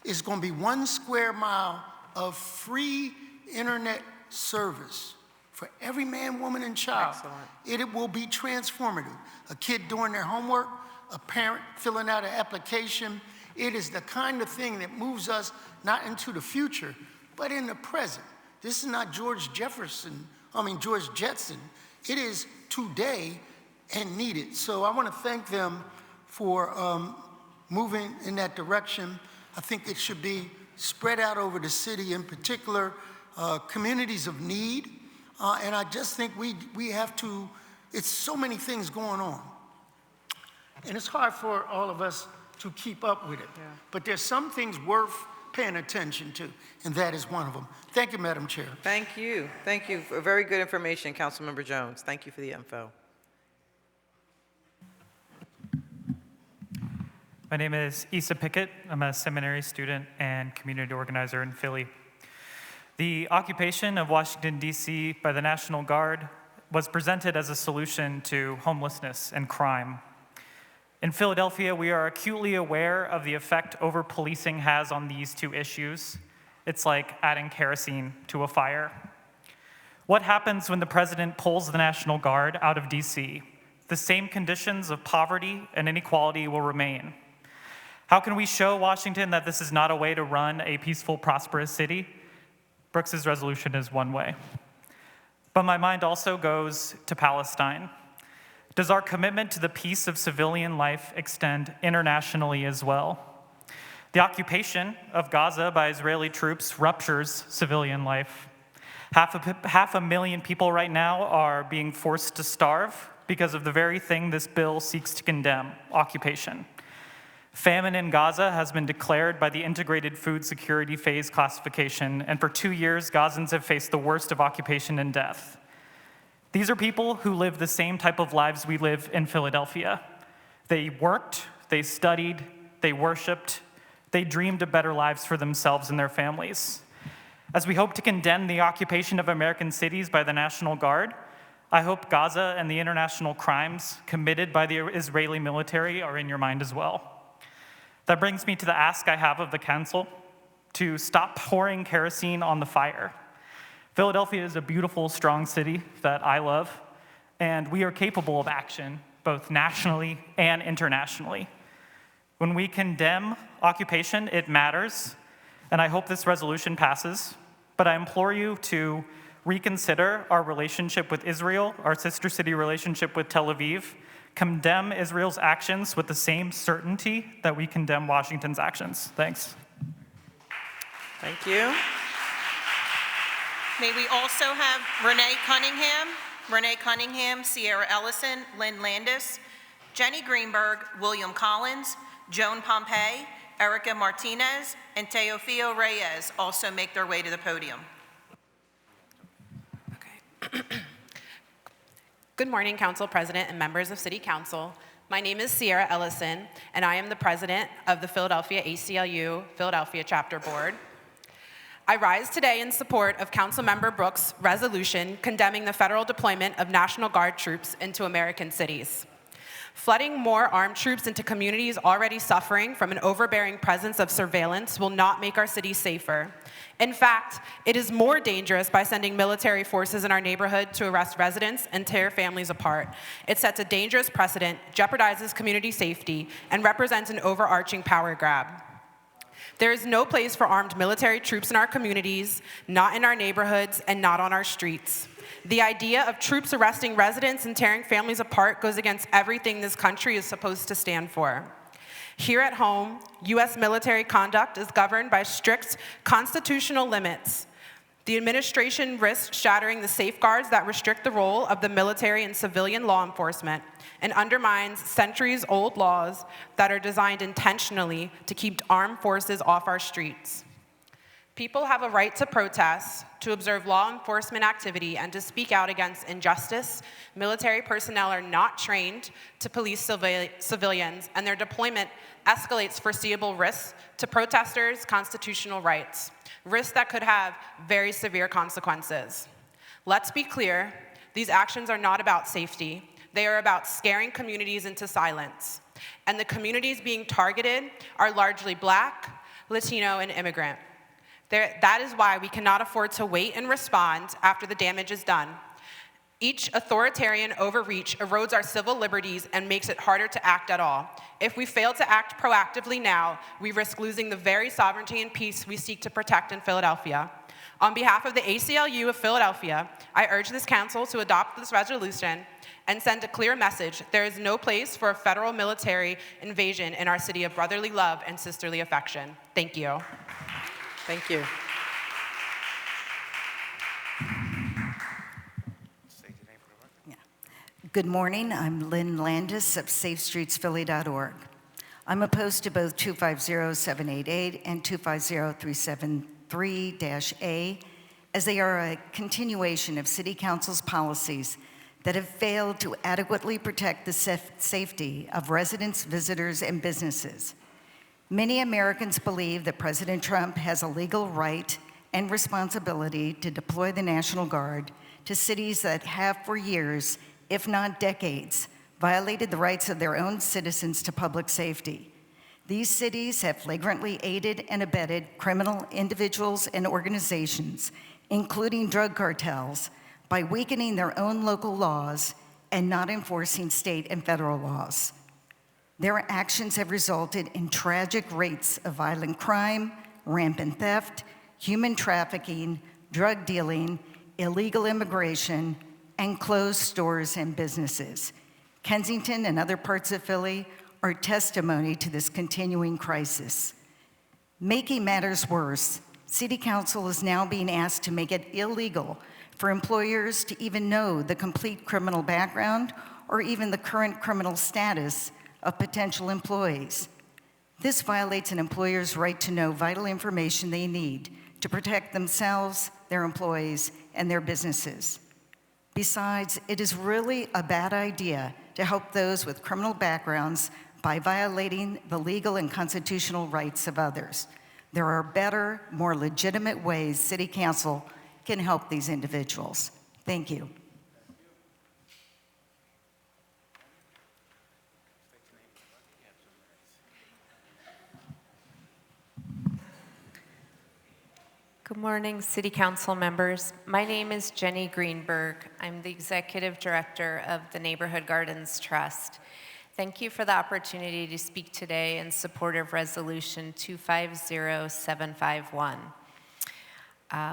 is going to be 1 square mile of free internet service for every man, woman, and child. Excellent. It will be transformative. A kid doing their homework, a parent filling out an application. It is the kind of thing that moves us not into the future, but in the present. This is not George Jetson. It is today and needed. So I want to thank them for moving in that direction. I think it should be spread out over the city, in particular, communities of need. And I just think we have to, it's so many things going on. And it's hard for all of us to keep up with it. Yeah. But there's some things worth paying attention to, and that is one of them. Thank you, Madam Chair. Thank you. Thank you for very good information, Councilmember Jones. Thank you for the info. My name is Issa Pickett. I'm a seminary student and community organizer in Philly. The occupation of Washington, D.C. by the National Guard was presented as a solution to homelessness and crime. In Philadelphia, we are acutely aware of the effect over-policing has on these two issues. It's like adding kerosene to a fire. What happens when the president pulls the National Guard out of D.C.? The same conditions of poverty and inequality will remain. How can we show Washington that this is not a way to run a peaceful, prosperous city? Brooks's resolution is one way. But my mind also goes to Palestine. Does our commitment to the peace of civilian life extend internationally as well? The occupation of Gaza by Israeli troops ruptures civilian life. Half a million people right now are being forced to starve because of the very thing this bill seeks to condemn, occupation. Famine in Gaza has been declared by the Integrated Food Security Phase classification, and for 2 years, Gazans have faced the worst of occupation and death. These are people who live the same type of lives we live in Philadelphia. They worked, they studied, they worshiped, they dreamed of better lives for themselves and their families. As we hope to condemn the occupation of American cities by the National Guard, I hope Gaza and the international crimes committed by the Israeli military are in your mind as well. That brings me to the ask I have of the council to stop pouring kerosene on the fire. Philadelphia is a beautiful, strong city that I love, and we are capable of action, both nationally and internationally. When we condemn occupation, it matters, and I hope this resolution passes, but I implore you to reconsider our relationship with Israel, our sister city relationship with Tel Aviv, condemn Israel's actions with the same certainty that we condemn Washington's actions. Thanks. Thank you. May we also have Renee Cunningham, Sierra Ellison, Lynn Landis, Jenny Greenberg, William Collins, Joan Pompey, Erica Martinez, and Teofilo Reyes also make their way to the podium. Good morning, Council President and members of City Council. My name is Sierra Ellison, and I am the president of the Philadelphia ACLU Philadelphia Chapter Board. I rise today in support of Councilmember Brooks' resolution condemning the federal deployment of National Guard troops into American cities. Flooding more armed troops into communities already suffering from an overbearing presence of surveillance will not make our cities safer. In fact, it is more dangerous by sending military forces in our neighborhood to arrest residents and tear families apart. It sets a dangerous precedent, jeopardizes community safety, and represents an overarching power grab. There is no place for armed military troops in our communities, not in our neighborhoods, and not on our streets. The idea of troops arresting residents and tearing families apart goes against everything this country is supposed to stand for. Here at home, U.S. military conduct is governed by strict constitutional limits. The administration risks shattering the safeguards that restrict the role of the military and civilian law enforcement and undermines centuries-old laws that are designed intentionally to keep armed forces off our streets. People have a right to protest, to observe law enforcement activity, and to speak out against injustice. Military personnel are not trained to police civilians, and their deployment escalates foreseeable risks to protesters' constitutional rights, risks that could have very severe consequences. Let's be clear, these actions are not about safety. They are about scaring communities into silence. And the communities being targeted are largely Black, Latino, and immigrant. That is why we cannot afford to wait and respond after the damage is done. Each authoritarian overreach erodes our civil liberties and makes it harder to act at all. If we fail to act proactively now, we risk losing the very sovereignty and peace we seek to protect in Philadelphia. On behalf of the ACLU of Philadelphia, I urge this council to adopt this resolution and send a clear message: there is no place for a federal military invasion in our city of brotherly love and sisterly affection. Thank you. Thank you. Good morning. I'm Lynn Landis of SafeStreetsPhilly.org. I'm opposed to both 250788 and 250373-A, as they are a continuation of City Council's policies that have failed to adequately protect the safety of residents, visitors, and businesses. Many Americans believe that President Trump has a legal right and responsibility to deploy the National Guard to cities that have for years, if not decades, violated the rights of their own citizens to public safety. These cities have flagrantly aided and abetted criminal individuals and organizations, including drug cartels, by weakening their own local laws and not enforcing state and federal laws. Their actions have resulted in tragic rates of violent crime, rampant theft, human trafficking, drug dealing, illegal immigration, and closed stores and businesses. Kensington and other parts of Philly are testimony to this continuing crisis. Making matters worse, City Council is now being asked to make it illegal for employers to even know the complete criminal background or even the current criminal status of potential employees. This violates an employer's right to know vital information they need to protect themselves, their employees, and their businesses. Besides, it is really a bad idea to help those with criminal backgrounds by violating the legal and constitutional rights of others. There are better, more legitimate ways City Council can help these individuals. Thank you. Good morning, City Council members. My name is Jenny Greenberg. I'm the Executive Director of the Neighborhood Gardens Trust. Thank you for the opportunity to speak today in support of Resolution 250751,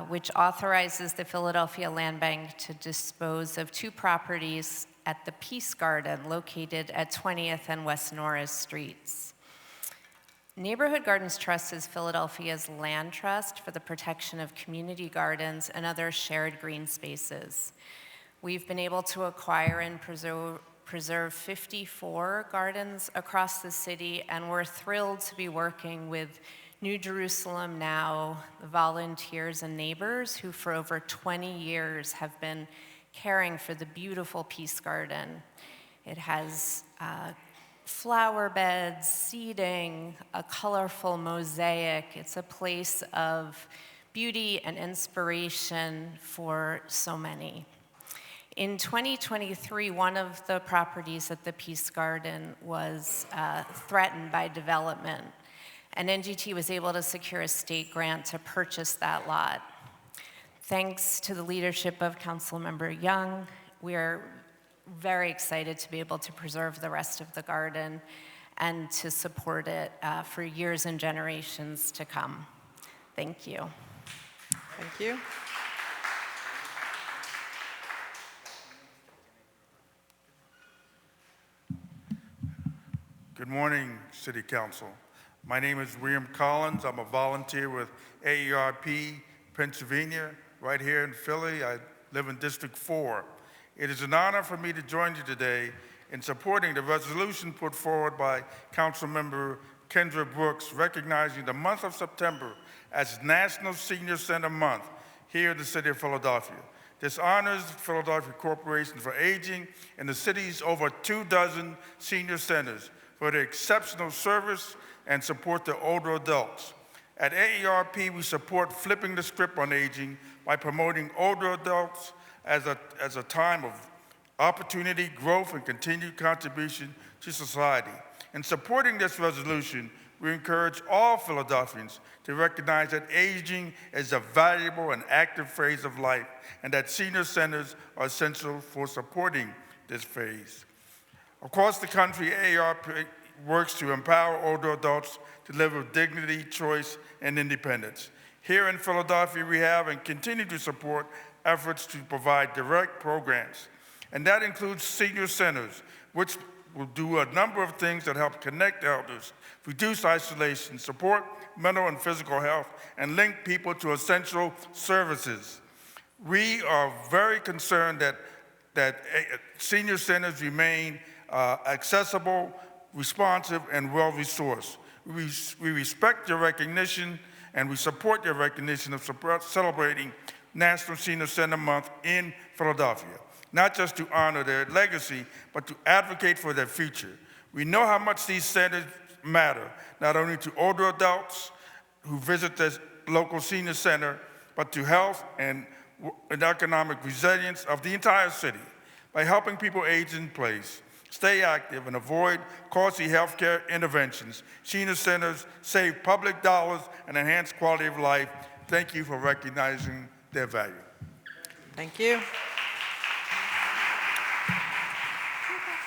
which authorizes the Philadelphia Land Bank to dispose of 2 properties at the Peace Garden located at 20th and West Norris Streets. Neighborhood Gardens Trust is Philadelphia's land trust for the protection of community gardens and other shared green spaces. We've been able to acquire and preserve 54 gardens across the city, and we're thrilled to be working with New Jerusalem Now, the volunteers and neighbors who for over 20 years have been caring for the beautiful Peace Garden. It has flower beds, seating, a colorful mosaic. It's a place of beauty and inspiration for so many. In 2023, one of the properties at the Peace Garden was threatened by development, and NGT was able to secure a state grant to purchase that lot. Thanks to the leadership of Councilmember Young, we're very excited to be able to preserve the rest of the garden and to support it for years and generations to come. Thank you. Thank you. Good morning, City Council. My name is William Collins. I'm a volunteer with AARP Pennsylvania, right here in Philly. I live in District 4. It is an honor for me to join you today in supporting the resolution put forward by Councilmember Kendra Brooks, recognizing the month of September as National Senior Center Month here in the city of Philadelphia. This honors Philadelphia Corporation for Aging and the city's over 24 senior centers for their exceptional service and support to older adults. At AARP, we support flipping the script on aging by promoting older adults as a time of opportunity, growth, and continued contribution to society. In supporting this resolution, we encourage all Philadelphians to recognize that aging is a valuable and active phase of life, and that senior centers are essential for supporting this phase. Across the country, AARP works to empower older adults to live with dignity, choice, and independence. Here in Philadelphia, we have and continue to support efforts to provide direct programs, and that includes senior centers, which will do a number of things that help connect elders, reduce isolation, support mental and physical health, and link people to essential services. We are very concerned that senior centers remain accessible responsive, and well-resourced. We respect your recognition and we support your recognition of celebrating National Senior Center Month in Philadelphia, not just to honor their legacy, but to advocate for their future. We know how much these centers matter, not only to older adults who visit the local senior center, but to health and economic resilience of the entire city. By helping people age in place, stay active, and avoid costly healthcare interventions, senior centers save public dollars and enhance quality of life. Thank you for recognizing their value. Thank you.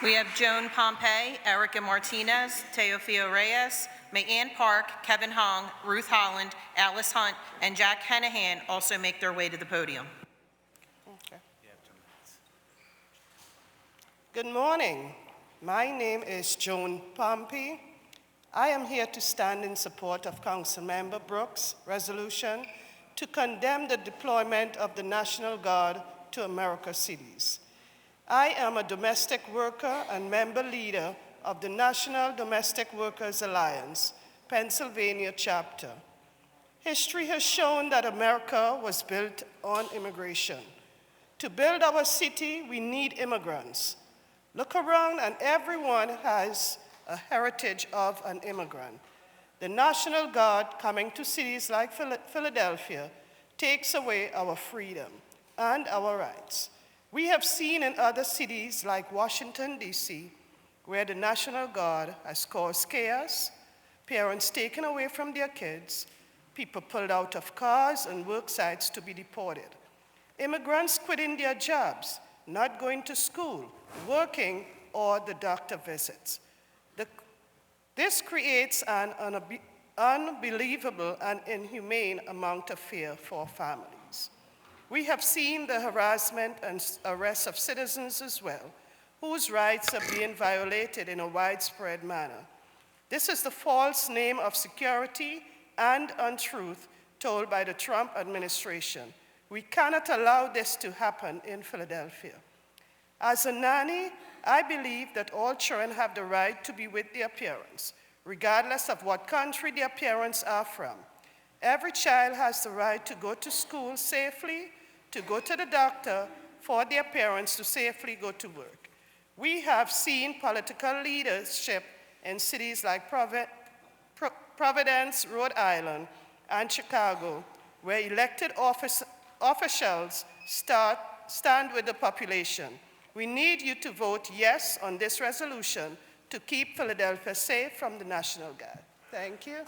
We have Joan Pompey, Erica Martinez, Teofio Reyes, Mayanne Park, Kevin Hong, Ruth Holland, Alice Hunt, and Jack Hennahan also make their way to the podium. Okay. Good morning. My name is Joan Pompey. I am here to stand in support of Councilmember Brooks' resolution to condemn the deployment of the National Guard to America cities. I am a domestic worker and member leader of the National Domestic Workers Alliance, Pennsylvania chapter. History has shown that America was built on immigration. To build our city, we need immigrants. Look around and everyone has a heritage of an immigrant. The National Guard coming to cities like Philadelphia takes away our freedom and our rights. We have seen in other cities like Washington, D.C., where the National Guard has caused chaos, parents taken away from their kids, people pulled out of cars and work sites to be deported, immigrants quitting their jobs, not going to school, working, or the doctor visits. This creates an unbelievable and inhumane amount of fear for families. We have seen the harassment and arrest of citizens as well, whose rights are being violated in a widespread manner. This is the false name of security and untruth told by the Trump administration. We cannot allow this to happen in Philadelphia. As a nanny, I believe that all children have the right to be with their parents, regardless of what country their parents are from. Every child has the right to go to school safely, to go to the doctor, for their parents to safely go to work. We have seen political leadership in cities like Providence, Rhode Island, and Chicago, where elected officials stand with the population. We need you to vote yes on this resolution to keep Philadelphia safe from the National Guard. Thank you.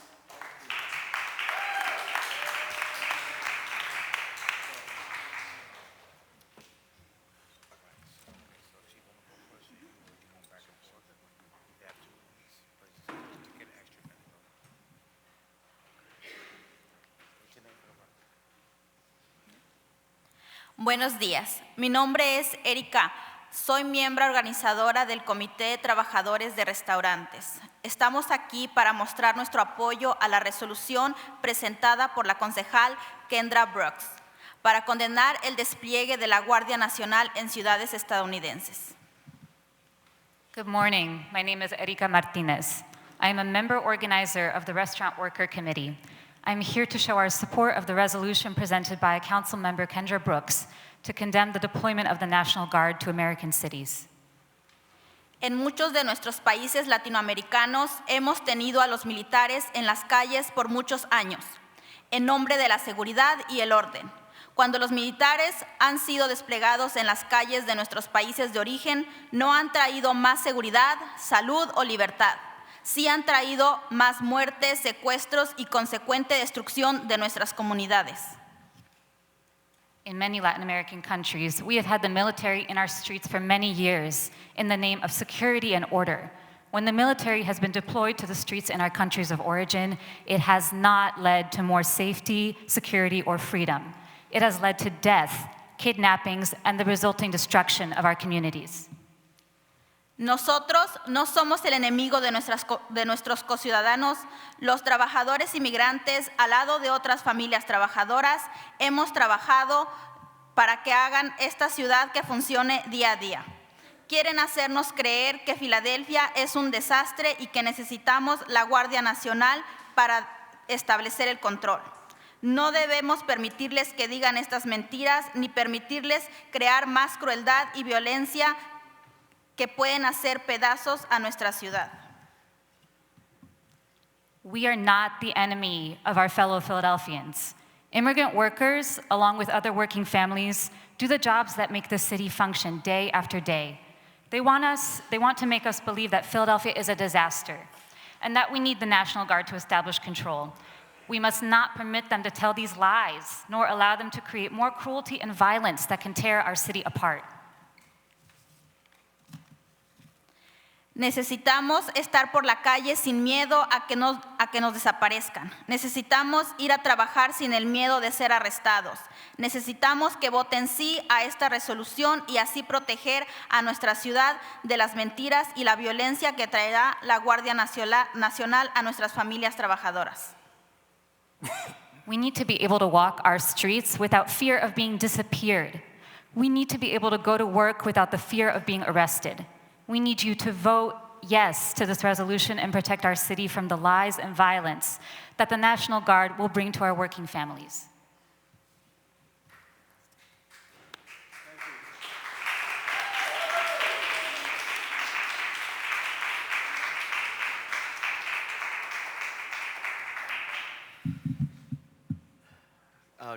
Buenos días, mi nombre es Erika, soy miembro organizadora del Comité de Trabajadores de Restaurantes. Estamos aquí para mostrar nuestro apoyo a la resolución presentada por la concejal Kendra Brooks para condenar el despliegue de la Guardia Nacional en ciudades estadounidenses. Good morning, my name is Erika Martinez. I am a member organizer of the Restaurant Worker Committee. I'm here to show our support of the resolution presented by Councilmember Kendra Brooks to condemn the deployment of the National Guard to American cities. En muchos de nuestros países latinoamericanos hemos tenido a los militares en las calles por muchos años, en nombre de la seguridad y el orden. Cuando los militares han sido desplegados en las calles de nuestros países de origen, no han traído más seguridad, salud o libertad. Sí han traído más muertes, secuestros y consecuente destrucción de nuestras comunidades. In many Latin American countries, we have had the military in our streets for many years in the name of security and order. When the military has been deployed to the streets in our countries of origin, it has not led to more safety, security, or freedom. It has led to death, kidnappings, and the resulting destruction of our communities. Nosotros no somos el enemigo de nuestros conciudadanos. Los trabajadores inmigrantes, al lado de otras familias trabajadoras, hemos trabajado para que hagan esta ciudad que funcione día a día. Quieren hacernos creer que Filadelfia es un desastre y que necesitamos la Guardia Nacional para establecer el control. No debemos permitirles que digan estas mentiras ni permitirles crear más crueldad y violencia que pueden hacer pedazos a nuestra ciudad. We are not the enemy of our fellow Philadelphians. Immigrant workers, along with other working families, do the jobs that make this city function day after day. They want to make us believe that Philadelphia is a disaster and that we need the National Guard to establish control. We must not permit them to tell these lies, nor allow them to create more cruelty and violence that can tear our city apart. Necesitamos estar por la calle sin miedo a que nos desaparezcan. Necesitamos ir a trabajar sin el miedo de ser arrestados. Necesitamos que voten sí a esta resolución y así proteger a nuestra ciudad de las mentiras y la violencia que traerá la Guardia Nacional a nuestras familias trabajadoras. We need to be able to walk our streets without fear of being disappeared. We need to be able to go to work without the fear of being arrested. We need you to vote yes to this resolution and protect our city from the lies and violence that the National Guard will bring to our working families.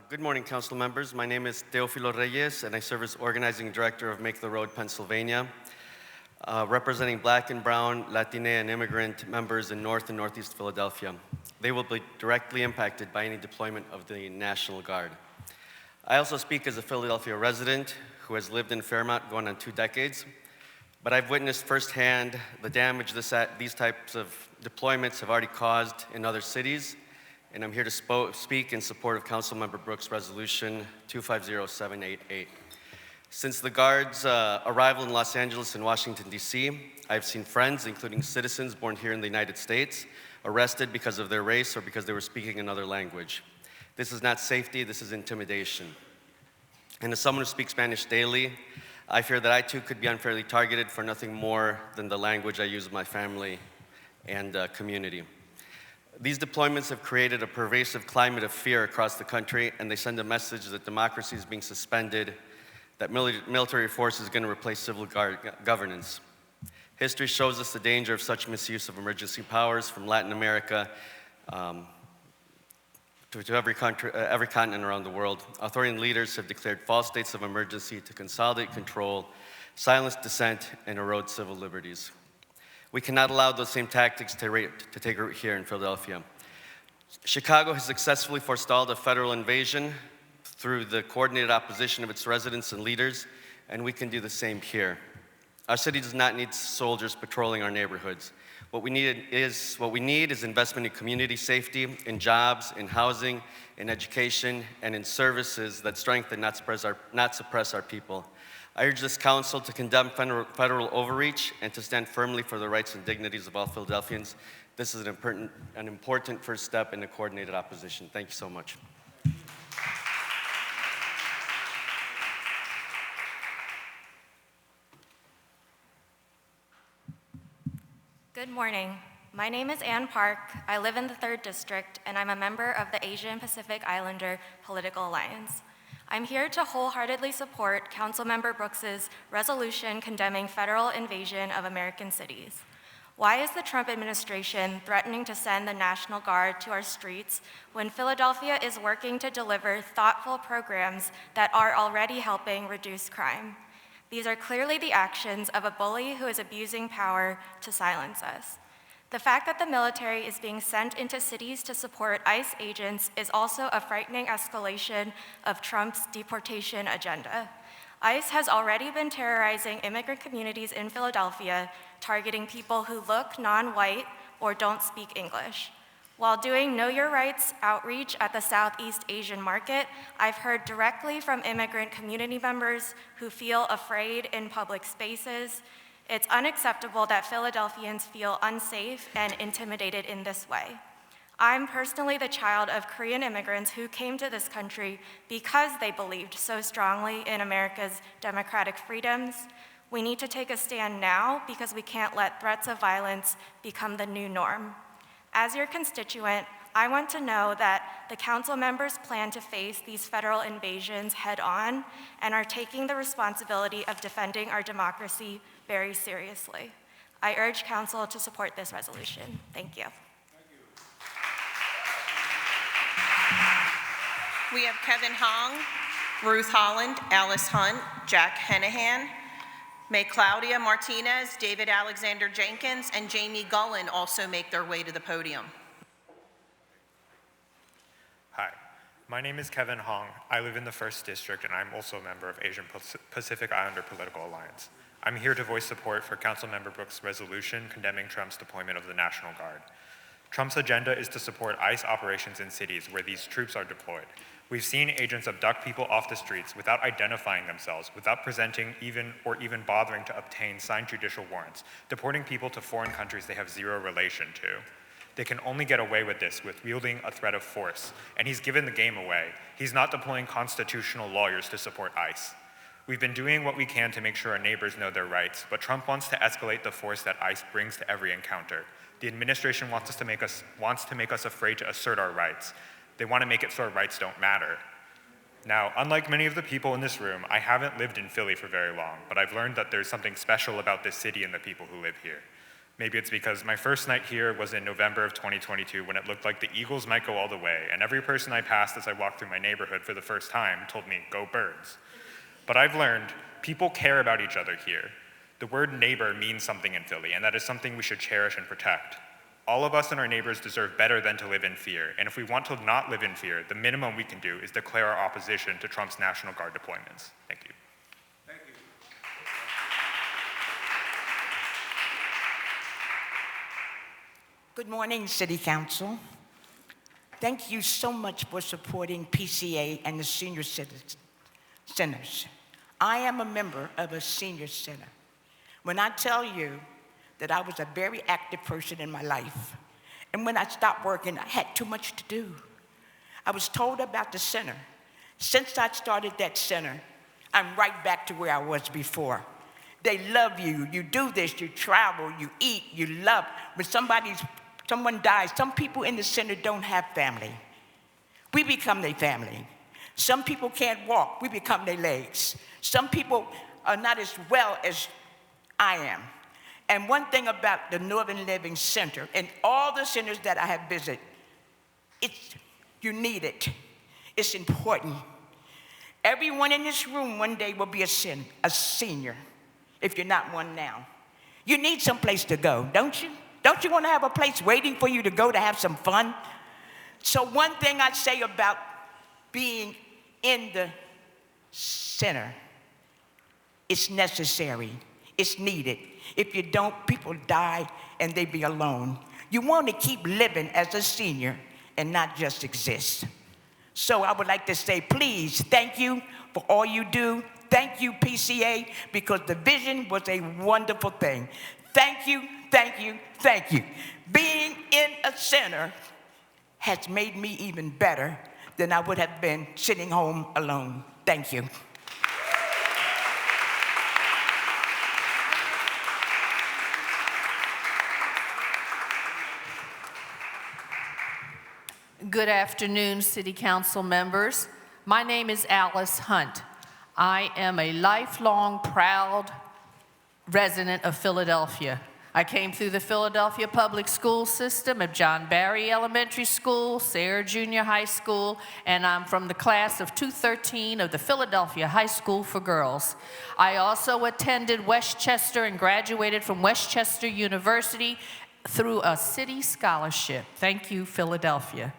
Good morning, council members. My name is Teofilo Reyes, and I serve as organizing director of Make the Road Pennsylvania, representing Black and Brown, Latine, and immigrant members in North and Northeast Philadelphia. They will be directly impacted by any deployment of the National Guard. I also speak as a Philadelphia resident who has lived in Fairmount going on 2 decades, but I've witnessed firsthand the damage these types of deployments have already caused in other cities, and I'm here to speak in support of Councilmember Brooks' Resolution 250788. Since the Guard's arrival in Los Angeles and Washington, D.C., I've seen friends, including citizens born here in the United States, arrested because of their race or because they were speaking another language. This is not safety, this is intimidation. And as someone who speaks Spanish daily, I fear that I too could be unfairly targeted for nothing more than the language I use with my family and community. These deployments have created a pervasive climate of fear across the country, and they send a message that democracy is being suspended, that military force is going to replace civil governance. History shows us the danger of such misuse of emergency powers from Latin America to every continent around the world. Authoritarian leaders have declared false states of emergency to consolidate control, silence dissent, and erode civil liberties. We cannot allow those same tactics to take root here in Philadelphia. Chicago has successfully forestalled a federal invasion through the coordinated opposition of its residents and leaders, and we can do the same here. Our city does not need soldiers patrolling our neighborhoods. What we need is investment in community safety, in jobs, in housing, in education, and in services that strengthen, not suppress our people. I urge this council to condemn federal overreach and to stand firmly for the rights and dignities of all Philadelphians. This is an important first step in a coordinated opposition. Thank you so much. Good morning. My name is Ann Park. I live in the 3rd District, and I'm a member of the Asian Pacific Islander Political Alliance. I'm here to wholeheartedly support Councilmember Brooks's resolution condemning federal invasion of American cities. Why is the Trump administration threatening to send the National Guard to our streets when Philadelphia is working to deliver thoughtful programs that are already helping reduce crime? These are clearly the actions of a bully who is abusing power to silence us. The fact that the military is being sent into cities to support ICE agents is also a frightening escalation of Trump's deportation agenda. ICE has already been terrorizing immigrant communities in Philadelphia, targeting people who look non-white or don't speak English. While doing Know Your Rights outreach at the Southeast Asian Market, I've heard directly from immigrant community members who feel afraid in public spaces. It's unacceptable that Philadelphians feel unsafe and intimidated in this way. I'm personally the child of Korean immigrants who came to this country because they believed so strongly in America's democratic freedoms. We need to take a stand now because we can't let threats of violence become the new norm. As your constituent, I want to know that the council members plan to face these federal invasions head on and are taking the responsibility of defending our democracy very seriously. I urge council to support this resolution. Thank you. We have Kevin Hong, Ruth Holland, Alice Hunt, Jack Hennahan. May Claudia Martinez, David Alexander Jenkins, and Jamie Gullen also make their way to the podium. Hi, my name is Kevin Hong. I live in the 1st District, and I'm also a member of Asian Pacific Islander Political Alliance. I'm here to voice support for Councilmember Brooks' resolution condemning Trump's deployment of the National Guard. Trump's agenda is to support ICE operations in cities where these troops are deployed. We've seen agents abduct people off the streets without identifying themselves, without presenting even bothering to obtain signed judicial warrants, deporting people to foreign countries they have zero relation to. They can only get away with this with wielding a threat of force, and he's given the game away. He's not deploying constitutional lawyers to support ICE. We've been doing what we can to make sure our neighbors know their rights, but Trump wants to escalate the force that ICE brings to every encounter. The administration wants to make us afraid to assert our rights. They want to make it so our rights don't matter. Now, unlike many of the people in this room, I haven't lived in Philly for very long, but I've learned that there's something special about this city and the people who live here. Maybe it's because my first night here was in November of 2022 when it looked like the Eagles might go all the way, and every person I passed as I walked through my neighborhood for the first time told me, "Go Birds." But I've learned people care about each other here. The word neighbor means something in Philly, and that is something we should cherish and protect. All of us and our neighbors deserve better than to live in fear, and if we want to not live in fear, the minimum we can do is declare our opposition to Trump's National Guard deployments. Thank you. Thank you. Good morning, City Council. Thank you so much for supporting PCA and the senior centers. I am a member of a senior center. When I tell you that I was a very active person in my life, and when I stopped working, I had too much to do. I was told about the center. Since I started that center, I'm right back to where I was before. They love you. You do this, you travel, you eat, you love. When someone dies, some people in the center don't have family. We become their family. Some people can't walk. We become their legs. Some people are not as well as I am. And one thing about the Northern Living Center and all the centers that I have visited, you need it. It's important. Everyone in this room one day will be a senior, if you're not one now. You need some place to go, don't you? Don't you want to have a place waiting for you to go to have some fun? So one thing I say about being in the center, it's necessary. It's needed. If you don't, people die and they be alone. You want to keep living as a senior and not just exist. So I would like to say, please, thank you for all you do. Thank you, PCA, because the vision was a wonderful thing. Thank you, thank you, thank you. Being in a center has made me even better than I would have been sitting home alone. Thank you. Good afternoon, City Council members. My name is Alice Hunt. I am a lifelong proud resident of Philadelphia. I came through the Philadelphia public school system of John Barry Elementary School, Sayre Junior High School, and I'm from the class of 213 of the Philadelphia High School for Girls. I also attended Westchester and graduated from Westchester University through a city scholarship. Thank you, Philadelphia.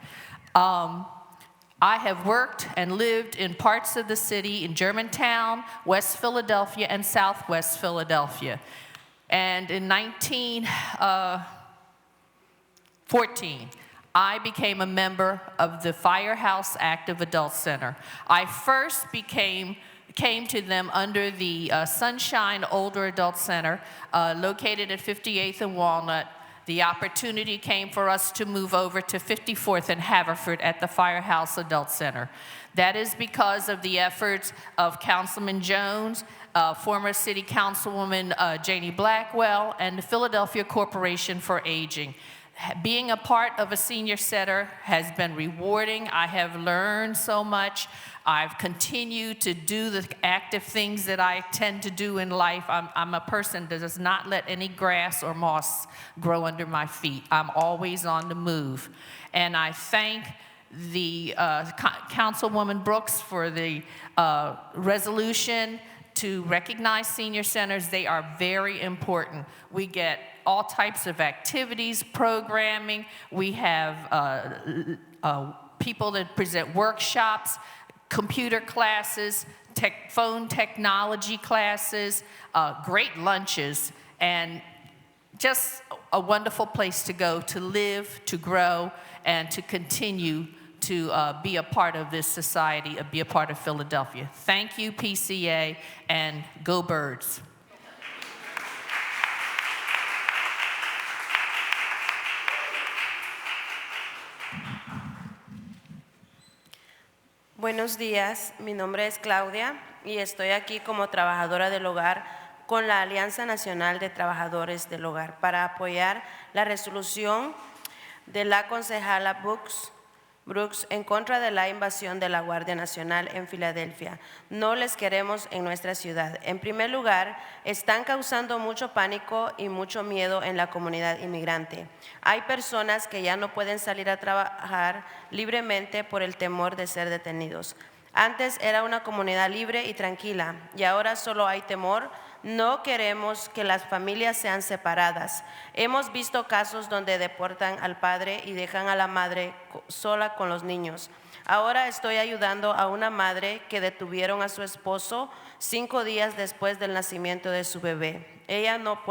I have worked and lived in parts of the city in Germantown, West Philadelphia, and Southwest Philadelphia. And in 1914, I became a member of the Firehouse Active Adult Center. I first came to them under the Sunshine Older Adult Center, located at 58th and Walnut, the opportunity came for us to move over to 54th and Haverford at the Firehouse Adult Center. That is because of the efforts of Councilman Jones, former City Councilwoman Janie Blackwell, and the Philadelphia Corporation for Aging. Being a part of a senior center has been rewarding. I have learned so much. I've continued to do the active things that I tend to do in life. I'm a person that does not let any grass or moss grow under my feet. I'm always on the move. And I thank the Councilwoman Brooks for the resolution to recognize senior centers. They are very important. We get all types of activities, programming. We have people that present workshops, computer classes, phone technology classes, great lunches, and just a wonderful place to go to live, to grow, and to continue to be a part of this society, be a part of Philadelphia. Thank you, PCA, and go Birds. Buenos días, mi nombre es Claudia y estoy aquí como trabajadora del hogar con la Alianza Nacional de Trabajadores del Hogar para apoyar la resolución de la concejala Brooks en contra de la invasión de la Guardia Nacional en Filadelfia. No les queremos en nuestra ciudad. En primer lugar, están causando mucho pánico y mucho miedo en la comunidad inmigrante. Hay personas que ya no pueden salir a trabajar libremente por el temor de ser detenidos. Antes era una comunidad libre y tranquila y ahora solo hay temor. No queremos que las familias sean separadas. Hemos visto casos donde deportan al padre y dejan a la madre sola con los niños. Ahora estoy ayudando a una madre que detuvieron a su esposo 5 días después del nacimiento de su bebé. Ella no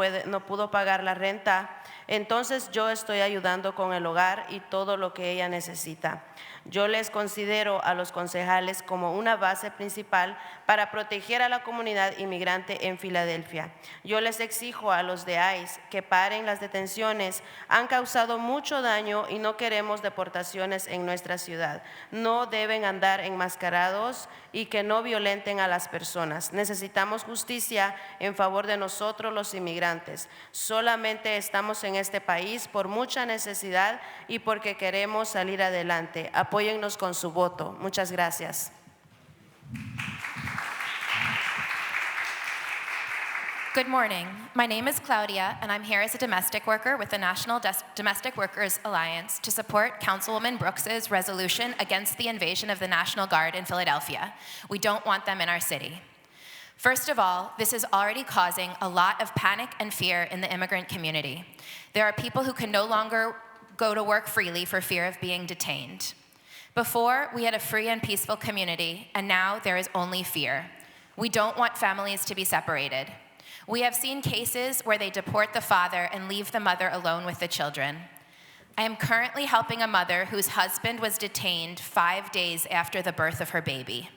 pudo pagar la renta, entonces yo estoy ayudando con el hogar y todo lo que ella necesita. Yo les considero a los concejales como una base principal para proteger a la comunidad inmigrante en Filadelfia. Yo les exijo a los de ICE que paren las detenciones. Han causado mucho daño y no queremos deportaciones en nuestra ciudad. No deben andar enmascarados y que no violenten a las personas. Necesitamos justicia en favor de nosotros los inmigrantes. Solamente estamos en este país por mucha necesidad y porque queremos salir adelante. Apóyennos con su voto. Muchas gracias. Good morning. My name is Claudia, and I'm here as a domestic worker with the National Domestic Workers Alliance to support Councilwoman Brooks's resolution against the invasion of the National Guard in Philadelphia. We don't want them in our city. First of all, this is already causing a lot of panic and fear in the immigrant community. There are people who can no longer go to work freely for fear of being detained. Before, we had a free and peaceful community, and now there is only fear. We don't want families to be separated. We have seen cases where they deport the father and leave the mother alone with the children. I am currently helping a mother whose husband was detained 5 days after the birth of her baby.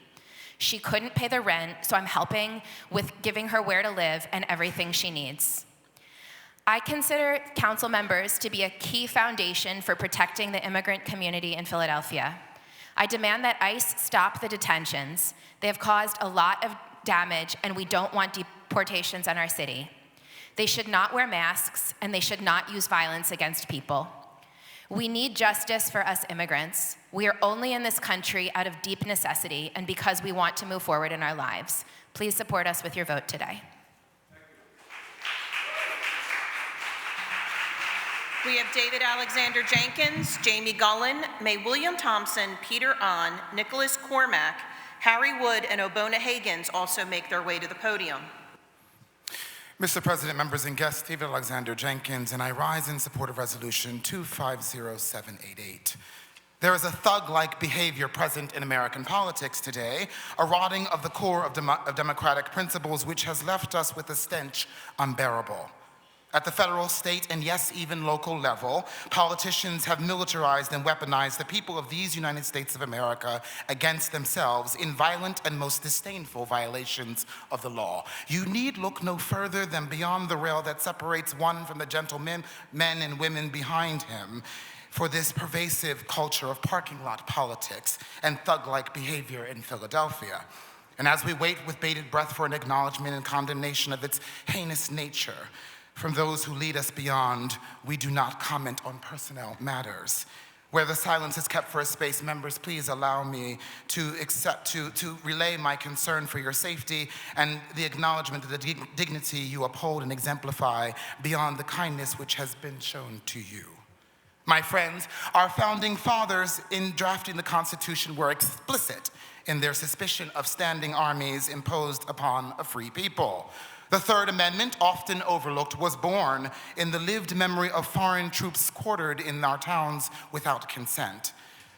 She couldn't pay the rent, so I'm helping with giving her where to live and everything she needs. I consider council members to be a key foundation for protecting the immigrant community in Philadelphia. I demand that ICE stop the detentions. They have caused a lot of damage, and we don't want deportations in our city. They should not wear masks, and they should not use violence against people. We need justice for us immigrants. We are only in this country out of deep necessity and because we want to move forward in our lives. Please support us with your vote today. We have David Alexander Jenkins, Jamie Gullen, May William Thompson, Peter Ahn, Nicholas Cormack, Harry Wood, and Obona Hagins also make their way to the podium. Mr. President, members and guests, David Alexander Jenkins, and I rise in support of Resolution 250788. There is a thug-like behavior present in American politics today, a rotting of the core of democratic principles which has left us with a stench unbearable. At the federal, state, and yes, even local level, politicians have militarized and weaponized the people of these United States of America against themselves in violent and most disdainful violations of the law. You need look no further than beyond the rail that separates one from the gentlemen, men and women behind him, for this pervasive culture of parking lot politics and thug-like behavior in Philadelphia. And as we wait with bated breath for an acknowledgement and condemnation of its heinous nature, from those who lead us beyond, we do not comment on personnel matters. Where the silence is kept for a space, members, please allow me to relay my concern for your safety and the acknowledgement of the dignity you uphold and exemplify beyond the kindness which has been shown to you. My friends, our founding fathers in drafting the Constitution were explicit in their suspicion of standing armies imposed upon a free people. The Third Amendment, often overlooked, was born in the lived memory of foreign troops quartered in our towns without consent.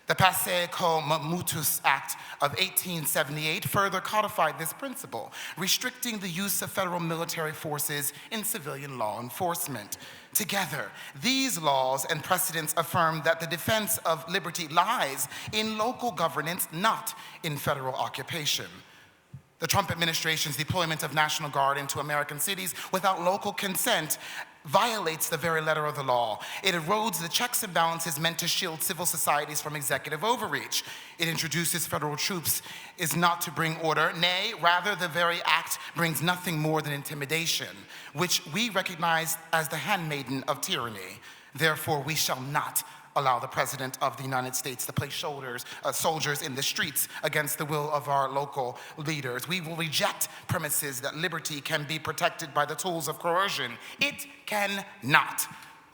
The Passe Co Mutus Act of 1878 further codified this principle, restricting the use of federal military forces in civilian law enforcement. Together, these laws and precedents affirm that the defense of liberty lies in local governance, not in federal occupation. The Trump administration's deployment of National Guard into American cities without local consent violates the very letter of the law. It erodes the checks and balances meant to shield civil societies from executive overreach. It introduces federal troops is not to bring order. Nay, rather the very act brings nothing more than intimidation, which we recognize as the handmaiden of tyranny. Therefore, we shall not allow the President of the United States to place soldiers in the streets against the will of our local leaders. We will reject premises that liberty can be protected by the tools of coercion. It cannot.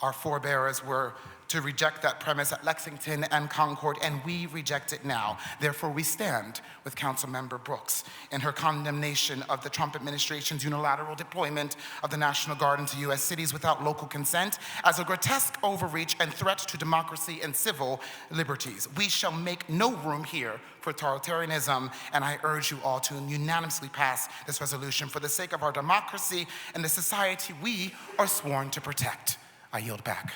Our forebears were to reject that premise at Lexington and Concord, and we reject it now. Therefore, we stand with Councilmember Brooks in her condemnation of the Trump administration's unilateral deployment of the National Guard into U.S. cities without local consent as a grotesque overreach and threat to democracy and civil liberties. We shall make no room here for totalitarianism, and I urge you all to unanimously pass this resolution for the sake of our democracy and the society we are sworn to protect. I yield back.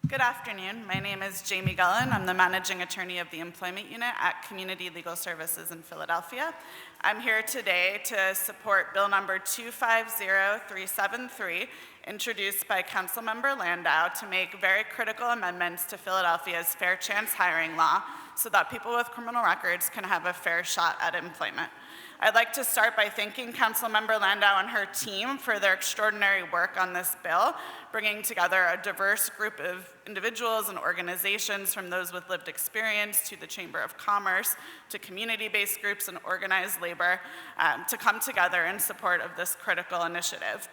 Good afternoon. My name is Jamie Gullen. I'm the managing attorney of the employment unit at Community Legal Services in Philadelphia. I'm here today to support bill number 250373, introduced by Councilmember Landau to make very critical amendments to Philadelphia's fair chance hiring law so that people with criminal records can have a fair shot at employment. I'd like to start by thanking Councilmember Landau and her team for their extraordinary work on this bill, bringing together a diverse group of individuals and organizations, from those with lived experience to the Chamber of Commerce to community-based groups and organized labor, to come together in support of this critical initiative.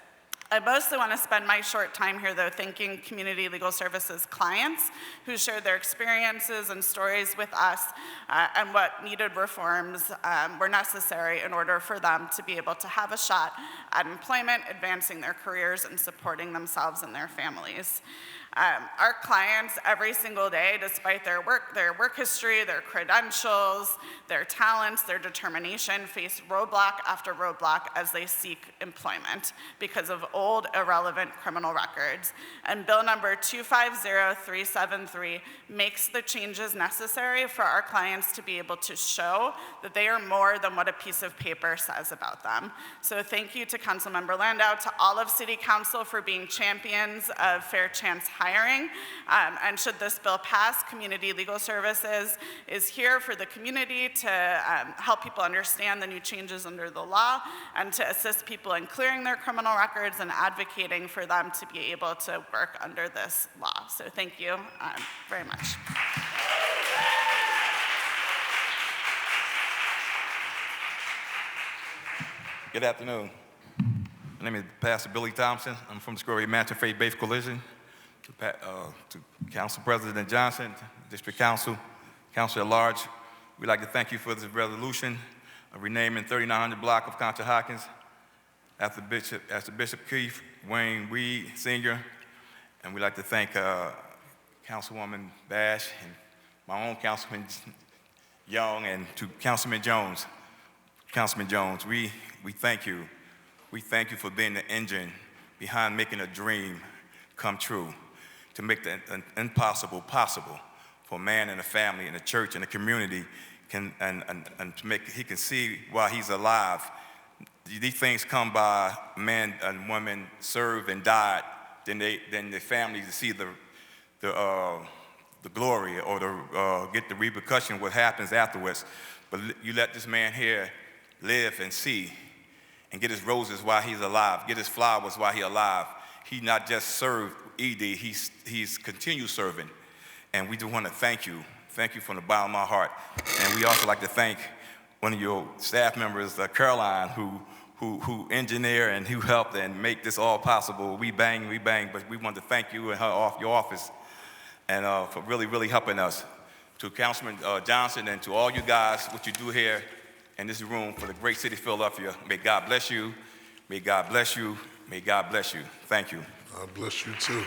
I mostly want to spend my short time here, though, thanking Community Legal Services clients who shared their experiences and stories with us and what needed reforms were necessary in order for them to be able to have a shot at employment, advancing their careers, and supporting themselves and their families. Our clients every single day, despite their work history, their credentials, their talents, their determination, face roadblock after roadblock as they seek employment because of old, irrelevant criminal records. And bill number 250373 makes the changes necessary for our clients to be able to show that they are more than what a piece of paper says about them. So thank you to Councilmember Landau, to all of City Council for being champions of fair chance hiring. And should this bill pass, Community Legal Services is here for the community to help people understand the new changes under the law and to assist people in clearing their criminal records and advocating for them to be able to work under this law. So thank you very much. Good afternoon. My name is Pastor Billy Thompson. I'm from the Square Mansion Faith-Based Coalition. To Council President Johnson, District Council, Council at Large, we'd like to thank you for this resolution of renaming 3900 block of Contra Hawkins after Bishop Keith Wayne Reed Sr. And we'd like to thank Councilwoman Bash and my own councilman Young and to Councilman Jones. Councilman Jones, we thank you. We thank you for being the engine behind making a dream come true, to make the impossible possible for a man and a family and a church and a community and to make he can see while he's alive. These things come by man and woman served and died, then the family see the glory or get the repercussion of what happens afterwards. But you let this man here live and see and get his roses while he's alive, get his flowers while he's alive. He not just served ED, he's continued serving. And we just want to thank you from the bottom of my heart. And we also like to thank one of your staff members, Caroline, who engineered and who helped and make this all possible. We bang, but we want to thank you and your office and for really, really helping us. To Councilman Johnson and to all you guys, what you do here in this room for the great city of Philadelphia. May God bless you. May God bless you. May God bless you. Thank you. God bless you too.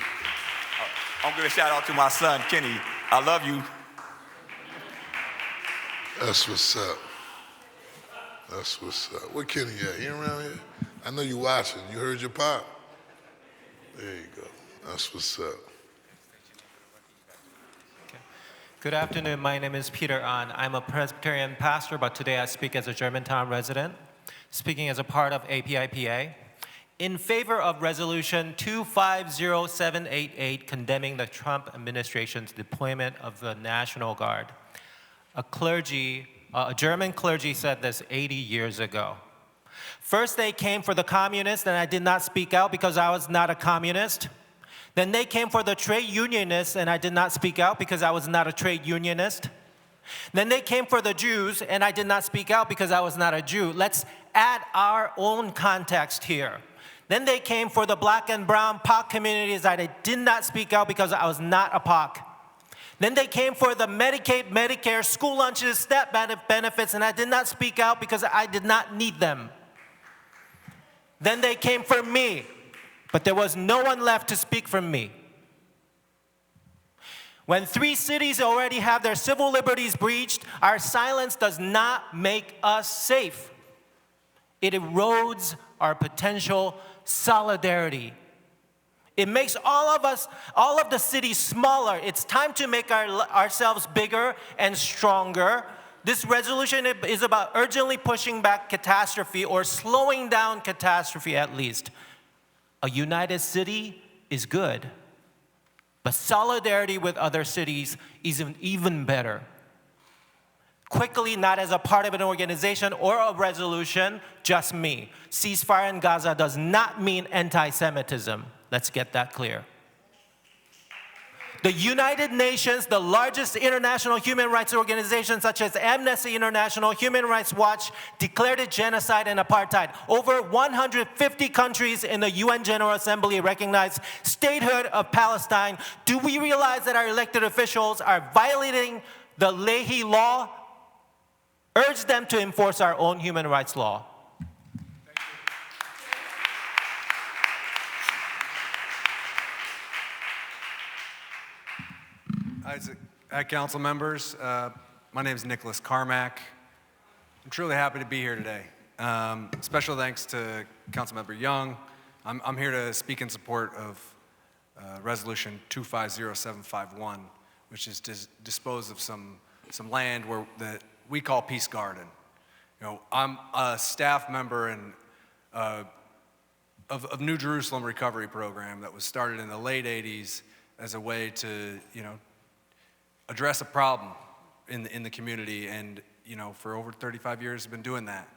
I'm going to shout out to my son, Kenny. I love you. That's what's up. That's what's up. Where Kenny at? He around here? I know you watching. You heard your pop? There you go. That's what's up. Good afternoon. My name is Peter An. I'm a Presbyterian pastor, but today I speak as a Germantown resident, speaking as a part of APIPA. In favor of Resolution 250788, condemning the Trump administration's deployment of the National Guard. A German clergy said this 80 years ago. First, they came for the communists, and I did not speak out because I was not a communist. Then they came for the trade unionists, and I did not speak out because I was not a trade unionist. Then they came for the Jews, and I did not speak out because I was not a Jew. Let's add our own context here. Then they came for the black and brown POC communities, and I did not speak out because I was not a POC. Then they came for the Medicaid, Medicare, school lunches, STEP benefits, and I did not speak out because I did not need them. Then they came for me, but there was no one left to speak for me. When 3 cities already have their civil liberties breached, our silence does not make us safe. It erodes our potential solidarity. It makes all of the cities smaller. It's time to make ourselves bigger and stronger. This resolution is about urgently pushing back catastrophe or slowing down catastrophe at least. A united city is good, but solidarity with other cities is even better. Quickly, not as a part of an organization or a resolution, just me. Ceasefire in Gaza does not mean anti-Semitism. Let's get that clear. The United Nations, the largest international human rights organization such as Amnesty International, Human Rights Watch, declared it genocide and apartheid. Over 150 countries in the UN General Assembly recognize statehood of Palestine. Do we realize that our elected officials are violating the Leahy Law? Urge them to enforce our own human rights law. Hi, council members. My name is Nicholas Carmack. I'm truly happy to be here today. Special thanks to Councilmember Young. I'm here to speak in support of Resolution 250751, which is to dispose of some land that we call Peace Garden. You know, I'm a staff member of New Jerusalem Recovery Program that was started in the late 80s as a way to, address a problem in the community, and for over 35 years have been doing that.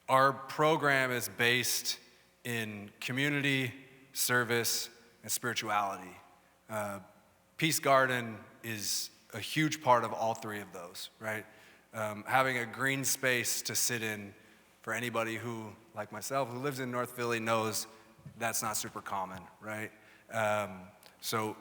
Our program is based in community, service, and spirituality. Peace Garden is a huge part of all 3 of those, right? Having a green space to sit in for anybody who, like myself, who lives in North Philly knows that's not super common, right? So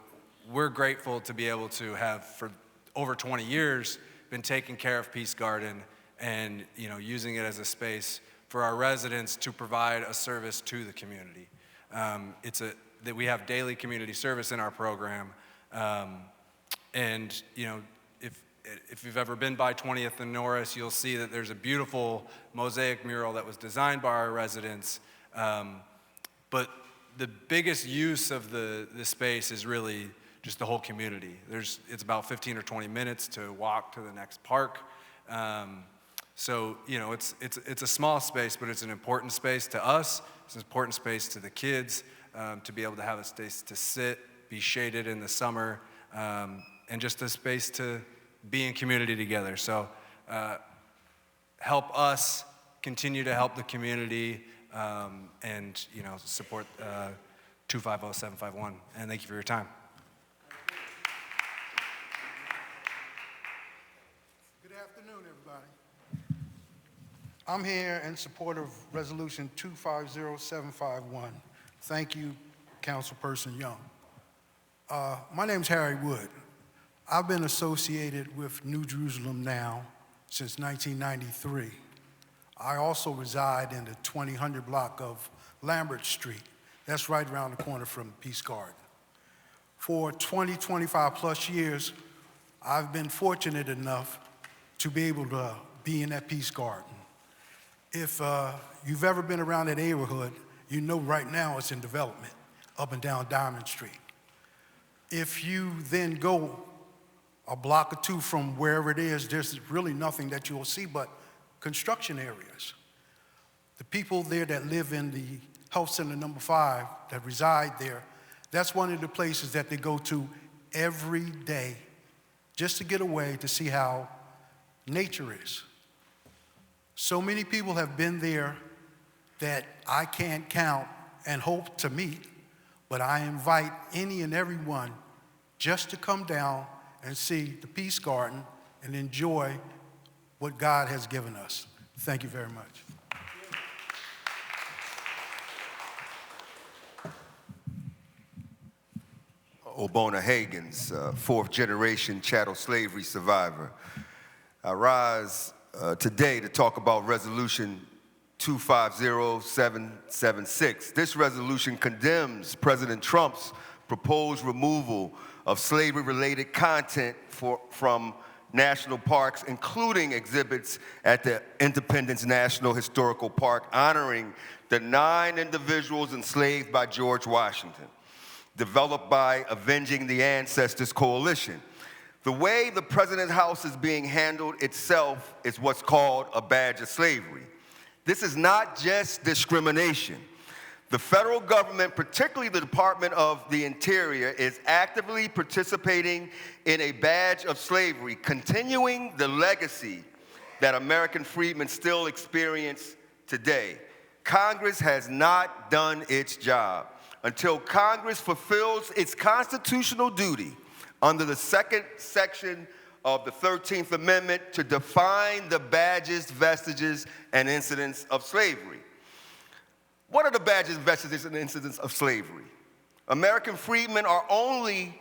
we're grateful to be able to have, for over 20 years, been taking care of Peace Garden and using it as a space for our residents to provide a service to the community. That we have daily community service in our program, and if if you've ever been by 20th and Norris, you'll see that there's a beautiful mosaic mural that was designed by our residents. But the biggest use of the space is really just the whole community. It's about 15 or 20 minutes to walk to the next park. So, you know, it's a small space, but it's an important space to us. It's an important space to the kids, to be able to have a space to sit, be shaded in the summer, and just a space to be in community together. So help us continue to help the community, and, you know, support 250-751. And thank you for your time. Good afternoon, everybody. I'm here in support of Resolution 250751. Thank you, Councilperson Young. My name's Harry Wood. I've been associated with New Jerusalem now since 1993. I also reside in the 2000 block of Lambert Street. That's right around the corner from Peace Garden. For 20, 25 plus years, I've been fortunate enough to be able to be in that Peace Garden. If you've ever been around that neighborhood, you know right now it's in development, up and down Diamond Street. If you then go a block or two from wherever it is, there's really nothing that you'll see but construction areas. The people there that live in the Health Center number 5 that reside there, that's one of the places that they go to every day just to get away to see how nature is. So many people have been there that I can't count and hope to meet, but I invite any and everyone just to come down and see the Peace Garden and enjoy what God has given us. Thank you very much. Obona Hagins, fourth generation chattel slavery survivor. I rise today to talk about Resolution 250776. This resolution condemns President Trump's proposed removal of slavery-related content from national parks, including exhibits at the Independence National Historical Park honoring the 9 individuals enslaved by George Washington, developed by Avenging the Ancestors Coalition. The way the President's house is being handled itself is what's called a badge of slavery. This is not just discrimination. The federal government, particularly the Department of the Interior, is actively participating in a badge of slavery, continuing the legacy that American freedmen still experience today. Congress has not done its job. Until Congress fulfills its constitutional duty under the second section of the 13th Amendment to define the badges, vestiges, and incidents of slavery. What are the badges, vestiges, and incidents of slavery? American freedmen are only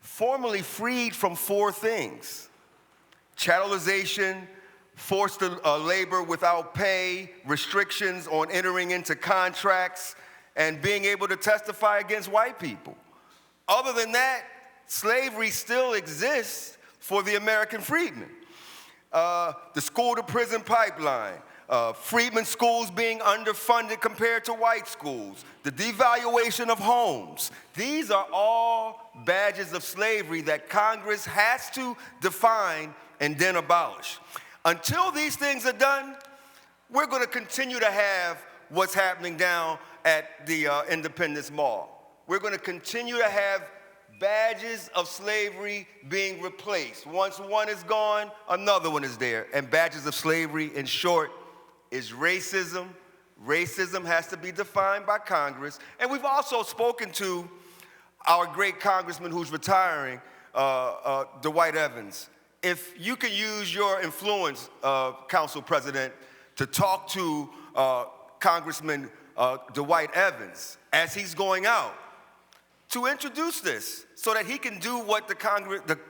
formally freed from 4 things: chattelization, forced labor without pay, restrictions on entering into contracts, and being able to testify against white people. Other than that, slavery still exists for the American freedmen. The school-to-prison pipeline, freedmen schools being underfunded compared to white schools, the devaluation of homes. These are all badges of slavery that Congress has to define and then abolish. Until these things are done, we're going to continue to have what's happening down at the Independence Mall. We're going to continue to have badges of slavery being replaced. Once one is gone, another one is there. And badges of slavery, in short, is racism. Racism has to be defined by Congress. And we've also spoken to our great congressman who's retiring, Dwight Evans. If you can use your influence, Council President, to talk to Congressman Dwight Evans as he's going out, to introduce this so that he can do what the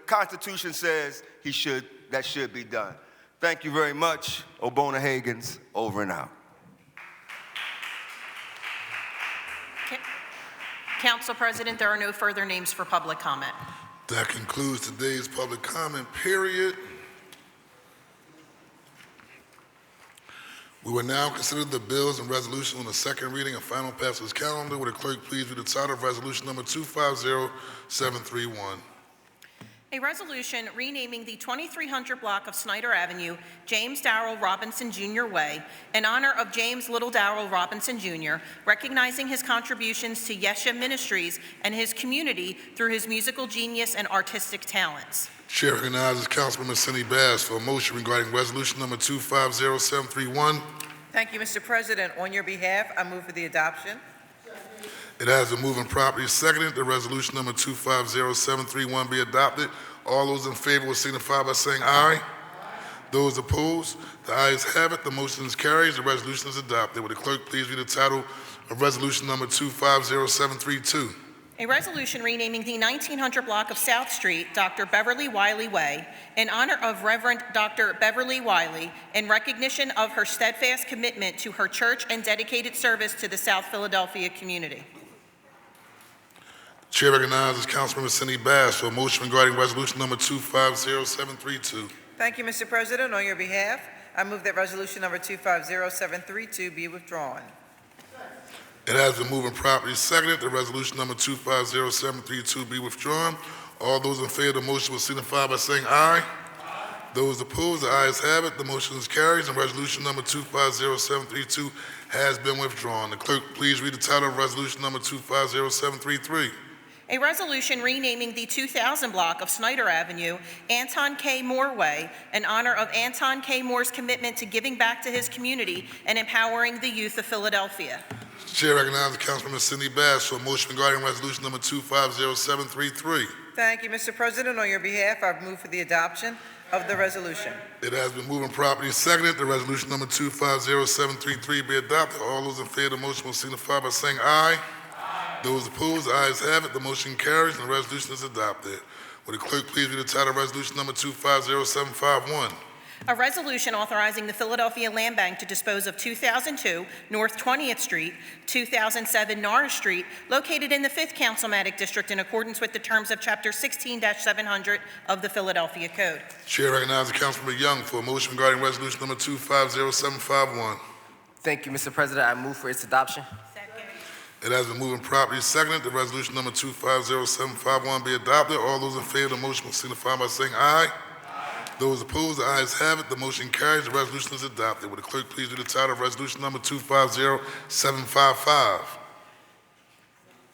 Constitution says that should be done. Thank you very much. Obona Hagins, over and out. Council President, there are no further names for public comment. That concludes today's public comment period. We will now consider the bills and resolutions on the second reading and final passage of this calendar. Would the clerk please read the title of resolution number 250731? A resolution renaming the 2300 block of Snyder Avenue James Darrell Robinson Jr. Way in honor of James Little Darrell Robinson Jr., recognizing his contributions to Yesha Ministries and his community through his musical genius and artistic talents. Chair recognizes Councilmember Cindy Bass for a motion regarding resolution number 250731. Thank you, Mr. President. On your behalf, I move for the adoption. It has been moved and properly seconded that resolution number 250731 be adopted. All those in favor will signify by saying aye. Those opposed, the ayes have it. The motion is carried. The resolution is adopted. Would the clerk please read the title of resolution number 250732? A resolution renaming the 1900 block of South Street Dr. Beverly Wiley Way in honor of Reverend Dr. Beverly Wiley in recognition of her steadfast commitment to her church and dedicated service to the South Philadelphia community. Chair recognizes Councilmember Cindy Bass for a motion regarding resolution number 250732. Thank you, Mr. President. On your behalf, I move that resolution number 250732 be withdrawn. It has been moved and properly seconded that resolution number 250732 be withdrawn. All those in favor of the motion will signify by saying aye. Those opposed, the ayes have it. The motion is carried, and resolution number 250732 has been withdrawn. The clerk please read the title of resolution number 250733. A resolution renaming the 2000 block of Snyder Avenue Anton K. Moore Way in honor of Anton K. Moore's commitment to giving back to his community and empowering the youth of Philadelphia. Chair recognizes Councilmember Cindy Bass for a motion regarding resolution number 250733. Thank you, Mr. President. On your behalf, I move for the adoption of the resolution. It has been moved and properly seconded that resolution number 250733 be adopted. All those in favor of the motion will signify by saying aye. Those opposed, the ayes have it. The motion carries and the resolution is adopted. Would the clerk please read the title of resolution number 250751? A resolution authorizing the Philadelphia Land Bank to dispose of 2002 North 20th Street, 2007 Norris Street, located in the 5th Councilmanic District in accordance with the terms of Chapter 16-700 of the Philadelphia Code. Chair recognizes Councilmember Young for a motion regarding resolution number 250751. Thank you, Mr. President. I move for its adoption. It has been moved and properly seconded that resolution number 250751 be adopted. All those in favor of the motion will signify by saying aye. Those opposed, the ayes have it. The motion carries. The resolution is adopted. Would the clerk please read the title of resolution number 250755?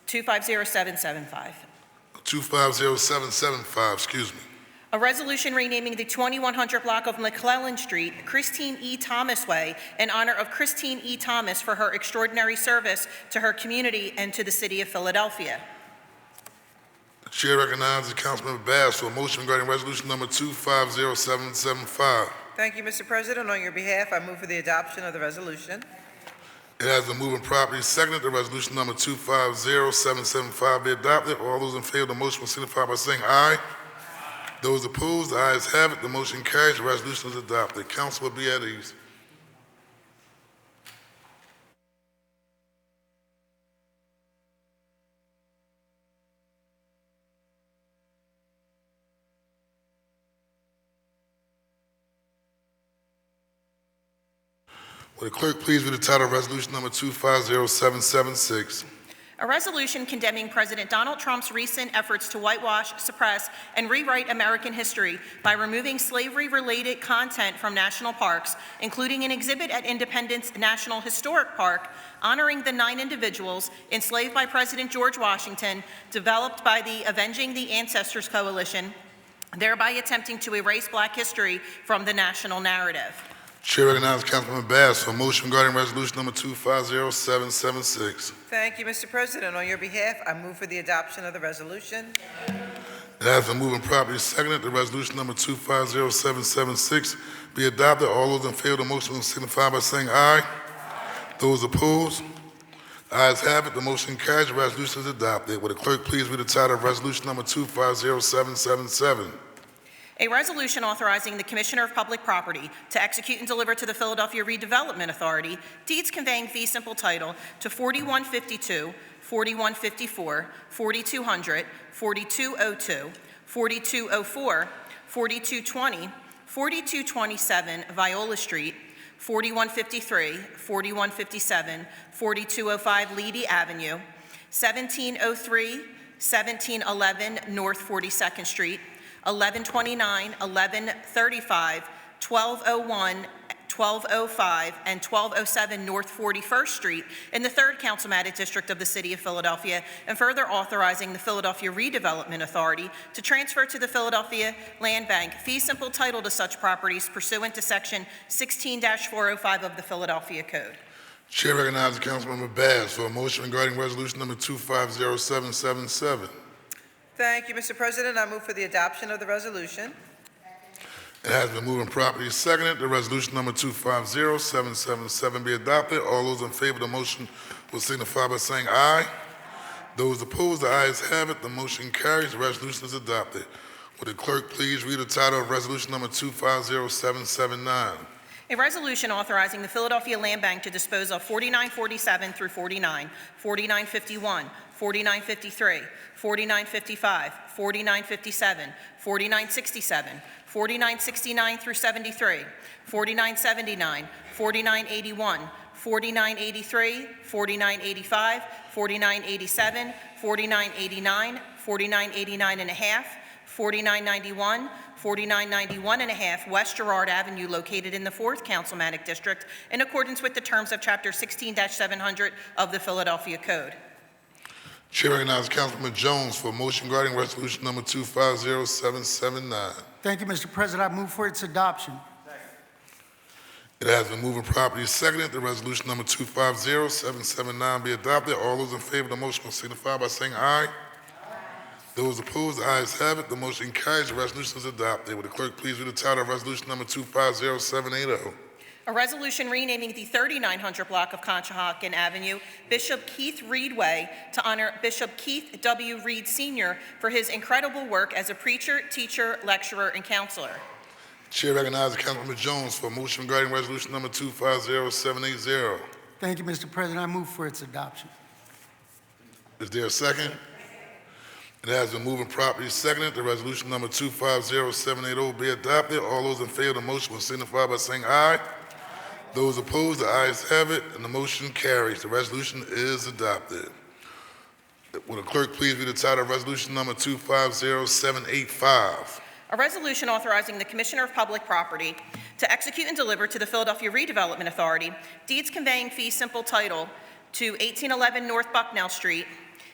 250775. 250775, excuse me. A resolution renaming the 2100 block of McClellan Street, Christine E. Thomas Way, in honor of Christine E. Thomas for her extraordinary service to her community and to the city of Philadelphia. The chair recognizes Councilmember Bass for a motion regarding resolution number 250775. Thank you, Mr. President. On your behalf, I move for the adoption of the resolution. It has been moved and properly seconded that resolution number 250775 be adopted. All those in favor of the motion will signify by saying aye. Those opposed, the ayes have it. The motion carries. The resolution is adopted. Council will be at ease. Will the clerk please read the title of resolution number 250776? A resolution condemning President Donald Trump's recent efforts to whitewash, suppress, and rewrite American history by removing slavery-related content from national parks, including an exhibit at Independence National Historic Park honoring the 9 individuals enslaved by President George Washington, developed by the Avenging the Ancestors Coalition, thereby attempting to erase Black history from the national narrative. Chair recognizes Councilman Bass for a motion regarding resolution number 250776. Thank you, Mr. President. On your behalf, I move for the adoption of the resolution. It has been moved and properly seconded that resolution number 250776 be adopted. All those in favor of the motion will signify by saying aye. Those opposed, the ayes have it. The motion carries. The resolution is adopted. Will the clerk please read the title of resolution number 250777? A resolution authorizing the Commissioner of Public Property to execute and deliver to the Philadelphia Redevelopment Authority deeds conveying fee simple title to 4152, 4154, 4200, 4202, 4204, 4220, 4227 Viola Street, 4153, 4157, 4205 Leedy Avenue, 1703, 1711 North 42nd Street, 1129, 1135, 1201, 1205, and 1207 North 41st Street in the 3rd Councilmatic District of the City of Philadelphia, and further authorizing the Philadelphia Redevelopment Authority to transfer to the Philadelphia Land Bank fee simple title to such properties pursuant to Section 16-405 of the Philadelphia Code. Chair recognizes Councilmember Bass for a motion regarding resolution number 250777. Thank you, Mr. President. I move for the adoption of the resolution. It has been moved and properly seconded that resolution number 250777 be adopted. All those in favor of the motion will signify by saying aye. Those opposed, the ayes have it. The motion carries. The resolution is adopted. Would the clerk please read the title of resolution number 250779? A resolution authorizing the Philadelphia Land Bank to dispose of 4947 through 49, 4951, 4953, 4955, 4957, 4967, 4969 through 73, 4979, 4981, 4983, 4985, 4987, 4989, 4989 and a half, 4991, 4991 and a half West Girard Avenue located in the 4th Councilmatic District in accordance with the terms of Chapter 16-700 of the Philadelphia Code. Chair recognizes Councilman Jones for a motion regarding resolution number 250779. Thank you, Mr. President. I move for its adoption. It has been moved and properly seconded that resolution number 250779 be adopted. All those in favor of the motion will signify by saying aye. Those opposed, the ayes have it. The motion carries. The resolution is adopted. Would the clerk please read the title of resolution number 250780? A resolution renaming the 3900 block of Conshohocken Avenue Bishop Keith Reed Way to honor Bishop Keith W. Reed Sr. for his incredible work as a preacher, teacher, lecturer, and counselor. Chair recognizes Councilman Jones for a motion regarding resolution number 250780. Thank you, Mr. President. I move for its adoption. Is there a second? It has been moved and properly seconded that resolution number 250780 be adopted. All those in favor of the motion will signify by saying aye. Those opposed, the ayes have it, and the motion carries. The resolution is adopted. Will the clerk please read the title of resolution number 250785? A resolution authorizing the Commissioner of Public Property to execute and deliver to the Philadelphia Redevelopment Authority deeds conveying fee simple title to 1811 North Bucknell Street,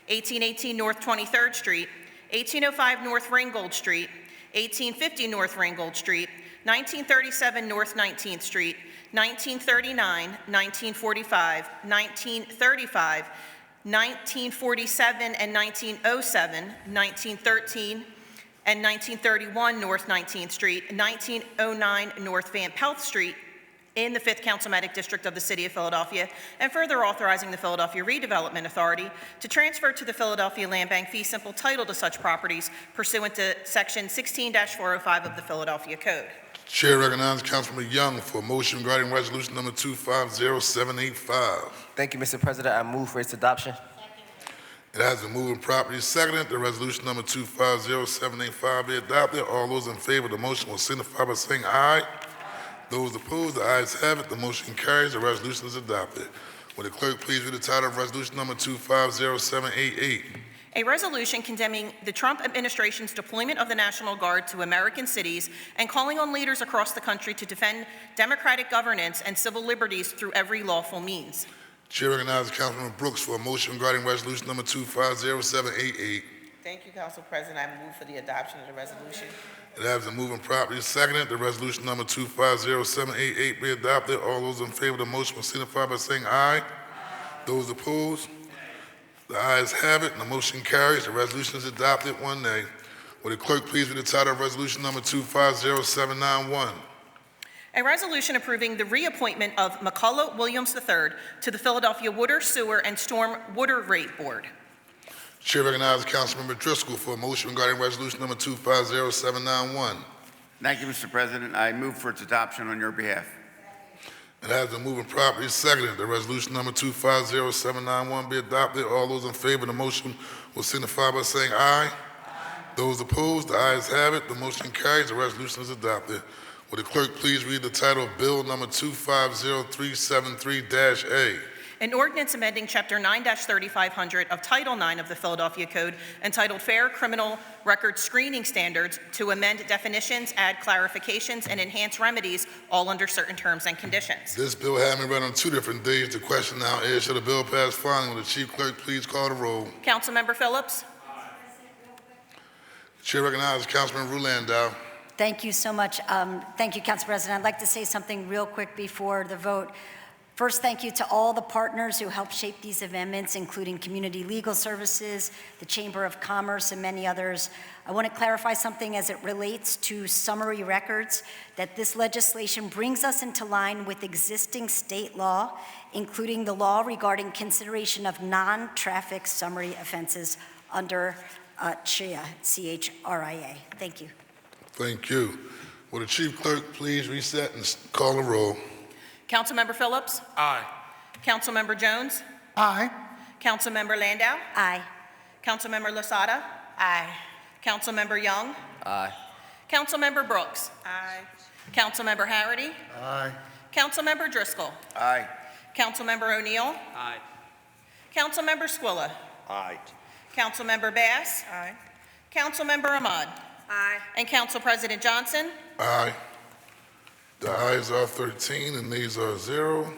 1818 North 23rd Street, 1805 North Ringgold Street, 1850 North Ringgold Street, 1937 North 19th Street, 1939, 1945, 1935, 1947 and 1907, 1913, and 1931 North 19th Street, 1909 North Van Pelt Street in the 5th Councilmatic District of the City of Philadelphia, and further authorizing the Philadelphia Redevelopment Authority to transfer to the Philadelphia Land Bank fee simple title to such properties pursuant to Section 16-405 of the Philadelphia Code. Chair recognizes Councilman Young for a motion regarding resolution number 250785. Thank you, Mr. President. I move for its adoption. It has been moved and properly seconded that resolution number 250785 be adopted. All those in favor of the motion will signify by saying aye. Those opposed, the ayes have it. The motion carries. The resolution is adopted. Will the clerk please read the title of resolution number 250788? A resolution condemning the Trump administration's deployment of the National Guard to American cities and calling on leaders across the country to defend democratic governance and civil liberties through every lawful means. Chair recognizes Councilman Brooks for a motion regarding resolution number 250788. Thank you, Council President. I move for the adoption of the resolution. It has been moved and properly seconded that resolution number 250788 be adopted. All those in favor of the motion will signify by saying aye. Those opposed, the ayes have it, and the motion carries. The resolution is adopted, one nay. Will the clerk please read the title of resolution number 250791? A resolution approving the reappointment of McCullough Williams III to the Philadelphia Water, Sewer, and Storm Water Rate Board. Chair recognizes Councilmember Driscoll for a motion regarding resolution number 250791. Thank you, Mr. President. I move for its adoption on your behalf. It has been moved and properly seconded that resolution number 250791 be adopted. All those in favor of the motion will signify by saying aye. Those opposed, the ayes have it. The motion carries. The resolution is adopted. Will the clerk please read the title of Bill number 250373-A? An ordinance amending Chapter 9-3500 of Title 9 of the Philadelphia Code entitled Fair Criminal Record Screening Standards to amend definitions, add clarifications, and enhance remedies, all under certain terms and conditions. This bill having been read on 2 different days, the question now is, shall the bill pass finally? Will the chief clerk please call the roll? Councilmember Phillips. The chair recognizes Councilman Rulandow. Thank you so much. Thank you, Council President. I'd like to say something real quick before the vote. First, thank you to all the partners who helped shape these amendments, including Community Legal Services, the Chamber of Commerce, and many others. I want to clarify something as it relates to summary records, that this legislation brings us into line with existing state law, including the law regarding consideration of non-traffic summary offenses under CHRIA, C-H-R-I-A. Thank you. Thank you. Will the chief clerk please reset and call the roll? Councilmember Phillips. Aye. Councilmember Jones. Aye. Councilmember Landau. Aye. Councilmember Lasada. Aye. Councilmember Young. Aye. Councilmember Brooks. Aye. Councilmember Harity. Aye. Councilmember Driscoll. Aye. Councilmember O'Neill. Aye. Councilmember Squilla. Aye. Councilmember Bass. Aye. Councilmember Ahmad. Aye. And Council President Johnson. Aye. The ayes are 13 and nays are 0.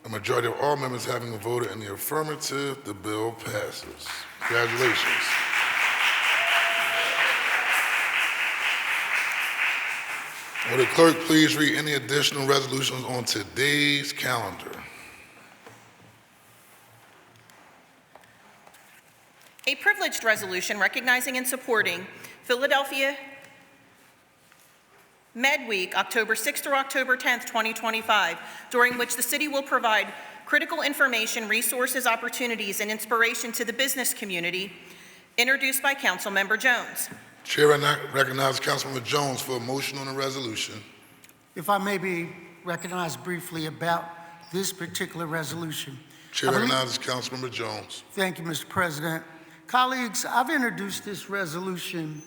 A majority of all members having voted in the affirmative, the bill passes. Congratulations. Will the clerk please read any additional resolutions on today's calendar? A privileged resolution recognizing and supporting Philadelphia Med Week, October 6th through October 10th, 2025, during which the city will provide critical information, resources, opportunities, and inspiration to the business community, introduced by Councilmember Jones. Chair recognizes Councilmember Jones for a motion on the resolution. If I may be recognized briefly about this particular resolution. Chair recognizes Councilmember Jones. Thank you, Mr. President. Colleagues, I've introduced this resolution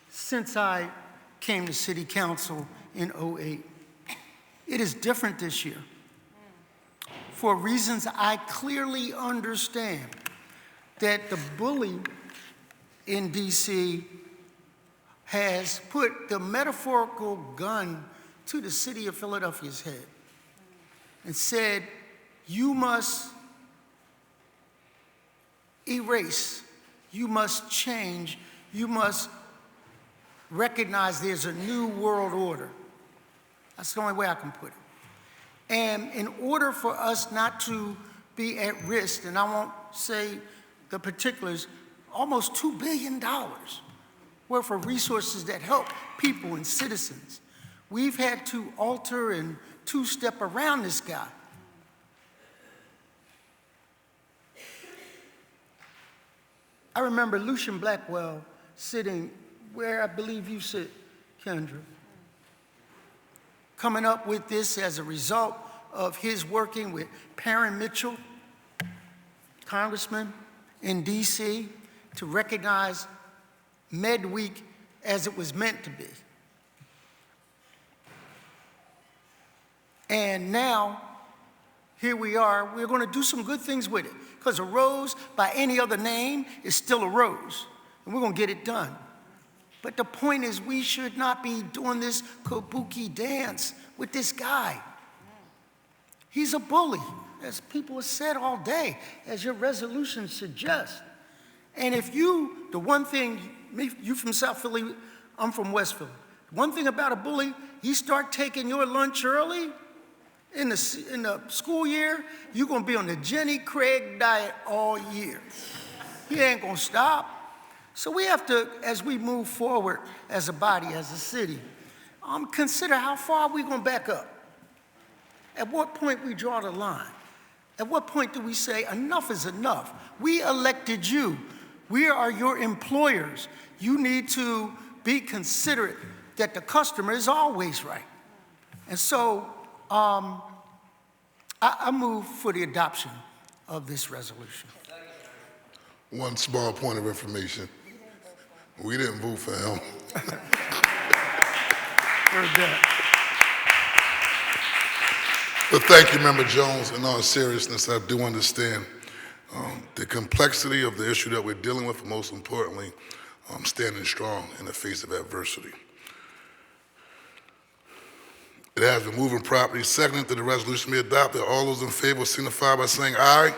since I came to City Council in '08. It is different this year for reasons I clearly understand, that the bully in DC has put the metaphorical gun to the city of Philadelphia's head and said, you must erase, you must change, you must recognize there's a new world order. That's the only way I can put it. And in order for us not to be at risk, and I won't say the particulars, almost $2 billion worth of resources that help people and citizens, we've had to alter and two-step around this guy. I remember Lucian Blackwell sitting where I believe you sit, Kendra, coming up with this as a result of his working with Perrin Mitchell, congressman in DC, to recognize Med Week as it was meant to be. And now, here we are, we're going to do some good things with it, because a rose by any other name is still a rose, and we're going to get it done. But the point is, we should not be doing this kabuki dance with this guy. He's a bully, as people have said all day, as your resolution suggests. And if you, the one thing, you from South Philly, I'm from West Philly. One thing about a bully, he start taking your lunch early in the school year, you're gonna be on the Jenny Craig diet all year. He ain't gonna stop. So we have to, as we move forward as a body, as a city, consider how far are we gonna back up? At what point we draw the line? At what point do we say enough is enough? We elected you. We are your employers. You need to be considerate that the customer is always right. And so I move for the adoption of this resolution. One small point of information. We didn't vote for him. Heard that. But thank you, Member Jones. In all seriousness, I do understand the complexity of the issue that we're dealing with, and most importantly, standing strong in the face of adversity. It has been moved and properly seconded that the resolution be adopted. All those in favor signify by saying aye.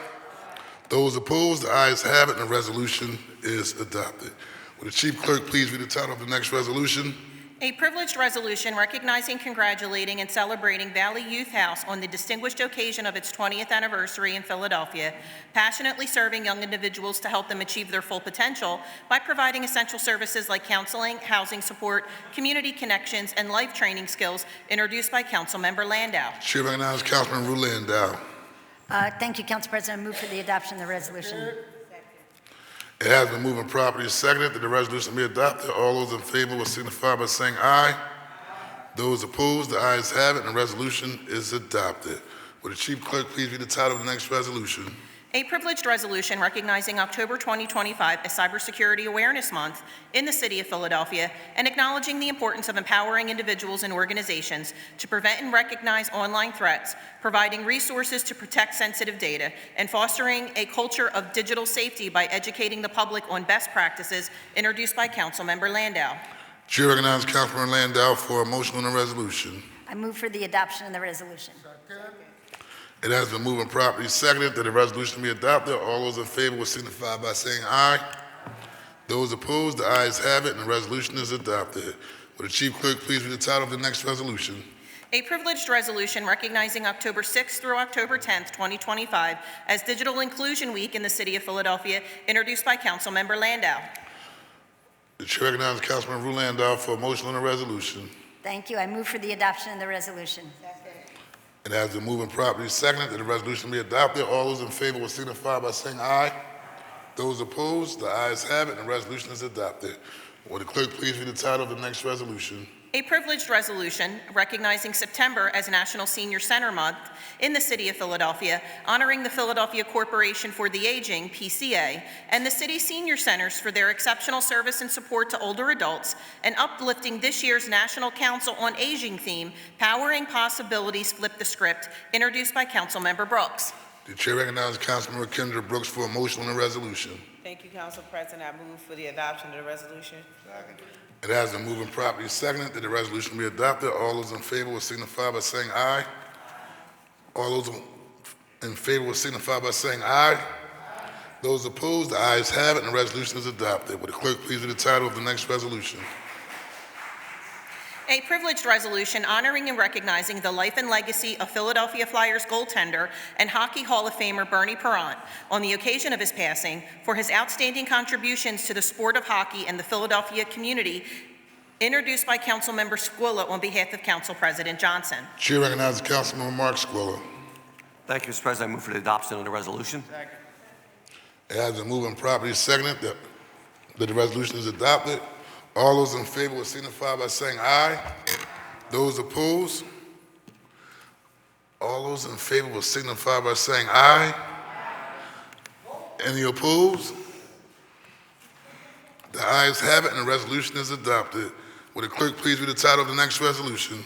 Those opposed, the ayes have it, and the resolution is adopted. Will the Chief Clerk please read the title of the next resolution? A privileged resolution recognizing, congratulating, and celebrating Valley Youth House on the distinguished occasion of its 20th anniversary in Philadelphia, passionately serving young individuals to help them achieve their full potential by providing essential services like counseling, housing support, community connections, and life training skills, introduced by Councilmember Landau. Chair recognizes Councilman Ru Landau. Thank you, Council President. I move for the adoption of the resolution. It has been moved and properly seconded that the resolution be adopted. All those in favor will signify by saying aye. Those opposed, the ayes have it, and the resolution is adopted. Will the Chief Clerk please read the title of the next resolution? A privileged resolution recognizing October 2025 as Cybersecurity Awareness Month in the City of Philadelphia and acknowledging the importance of empowering individuals and organizations to prevent and recognize online threats, providing resources to protect sensitive data, and fostering a culture of digital safety by educating the public on best practices, introduced by Councilmember Landau. Chair recognizes Councilman Landau for a motion on the resolution. I move for the adoption of the resolution. It has been moved and properly seconded that the resolution be adopted. All those in favor will signify by saying aye. Those opposed, the ayes have it, and the resolution is adopted. Will the Chief Clerk please read the title of the next resolution? A privileged resolution recognizing October 6th through October 10th, 2025 as Digital Inclusion Week in the City of Philadelphia, introduced by Councilmember Landau. The Chair recognizes Councilman Ru Landau for a motion on the resolution. Thank you. I move for the adoption of the resolution. It has been moved and properly seconded that the resolution be adopted. All those in favor will signify by saying aye. Those opposed, the ayes have it, and the resolution is adopted. Will the clerk please read the title of the next resolution? A privileged resolution recognizing September as National Senior Center Month in the City of Philadelphia, honoring the Philadelphia Corporation for the Aging, PCA, and the city senior centers for their exceptional service and support to older adults, and uplifting this year's National Council on Aging theme, Powering Possibilities, Flip the Script, introduced by Councilmember Brooks. The Chair recognizes Councilmember Kendra Brooks for a motion on the resolution. Thank you, Council President. I move for the adoption of the resolution. It has been moved and properly seconded that the resolution be adopted. All those in favor will signify by saying aye. All those in favor will signify by saying aye. Those opposed, the ayes have it, and the resolution is adopted. Will the clerk please read the title of the next resolution? A privileged resolution honoring and recognizing the life and legacy of Philadelphia Flyers goaltender and Hockey Hall of Famer Bernie Parent on the occasion of his passing for his outstanding contributions to the sport of hockey and the Philadelphia community, introduced by Councilmember Squilla on behalf of Council President Johnson. Chair recognizes Councilmember Mark Squilla. Thank you, Mr. President. I move for the adoption of the resolution. It has been moved and properly seconded that the resolution is adopted. All those in favor will signify by saying aye. Those opposed? All those in favor will signify by saying aye. Any opposed? The ayes have it, and the resolution is adopted. Will the clerk please read the title of the next resolution?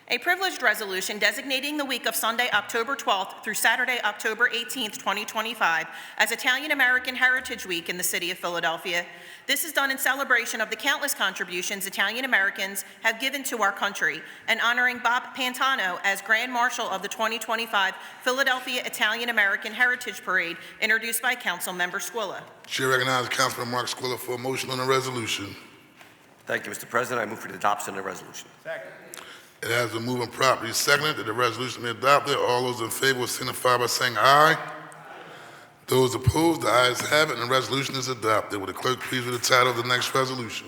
A privileged resolution designating the week of Sunday, October 12th through Saturday, October 18th, 2025 as Italian American Heritage Week in the City of Philadelphia. This is done in celebration of the countless contributions Italian Americans have given to our country and honoring Bob Pantano as Grand Marshal of the 2025 Philadelphia Italian American Heritage Parade, introduced by Councilmember Squilla. Chair recognizes Councilman Mark Squilla for a motion on the resolution. Thank you, Mr. President. I move for the adoption of the resolution. It has been moved and properly seconded that the resolution be adopted. All those in favor will signify by saying aye. Those opposed, the ayes have it, and the resolution is adopted. Will the clerk please read the title of the next resolution?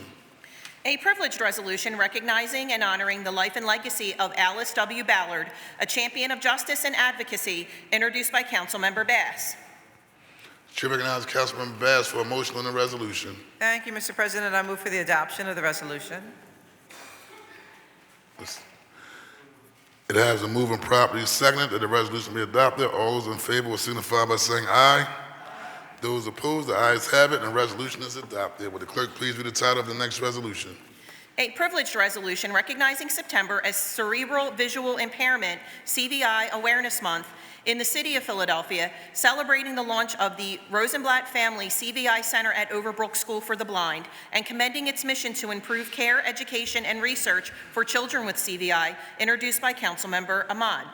A privileged resolution recognizing and honoring the life and legacy of Alice W. Ballard, a champion of justice and advocacy, introduced by Councilmember Bass. Chair recognizes Councilman Bass for a motion on the resolution. Thank you, Mr. President. I move for the adoption of the resolution. It has been moved and properly seconded that the resolution be adopted. All those in favor will signify by saying aye. Those opposed, the ayes have it, and the resolution is adopted. Will the clerk please read the title of the next resolution? A privileged resolution recognizing September as Cerebral Visual Impairment CVI Awareness Month in the city of Philadelphia, celebrating the launch of the Rosenblatt Family CVI Center at Overbrook School for the Blind, and commending its mission to improve care, education, and research for children with CVI, introduced by Councilmember Ahmad.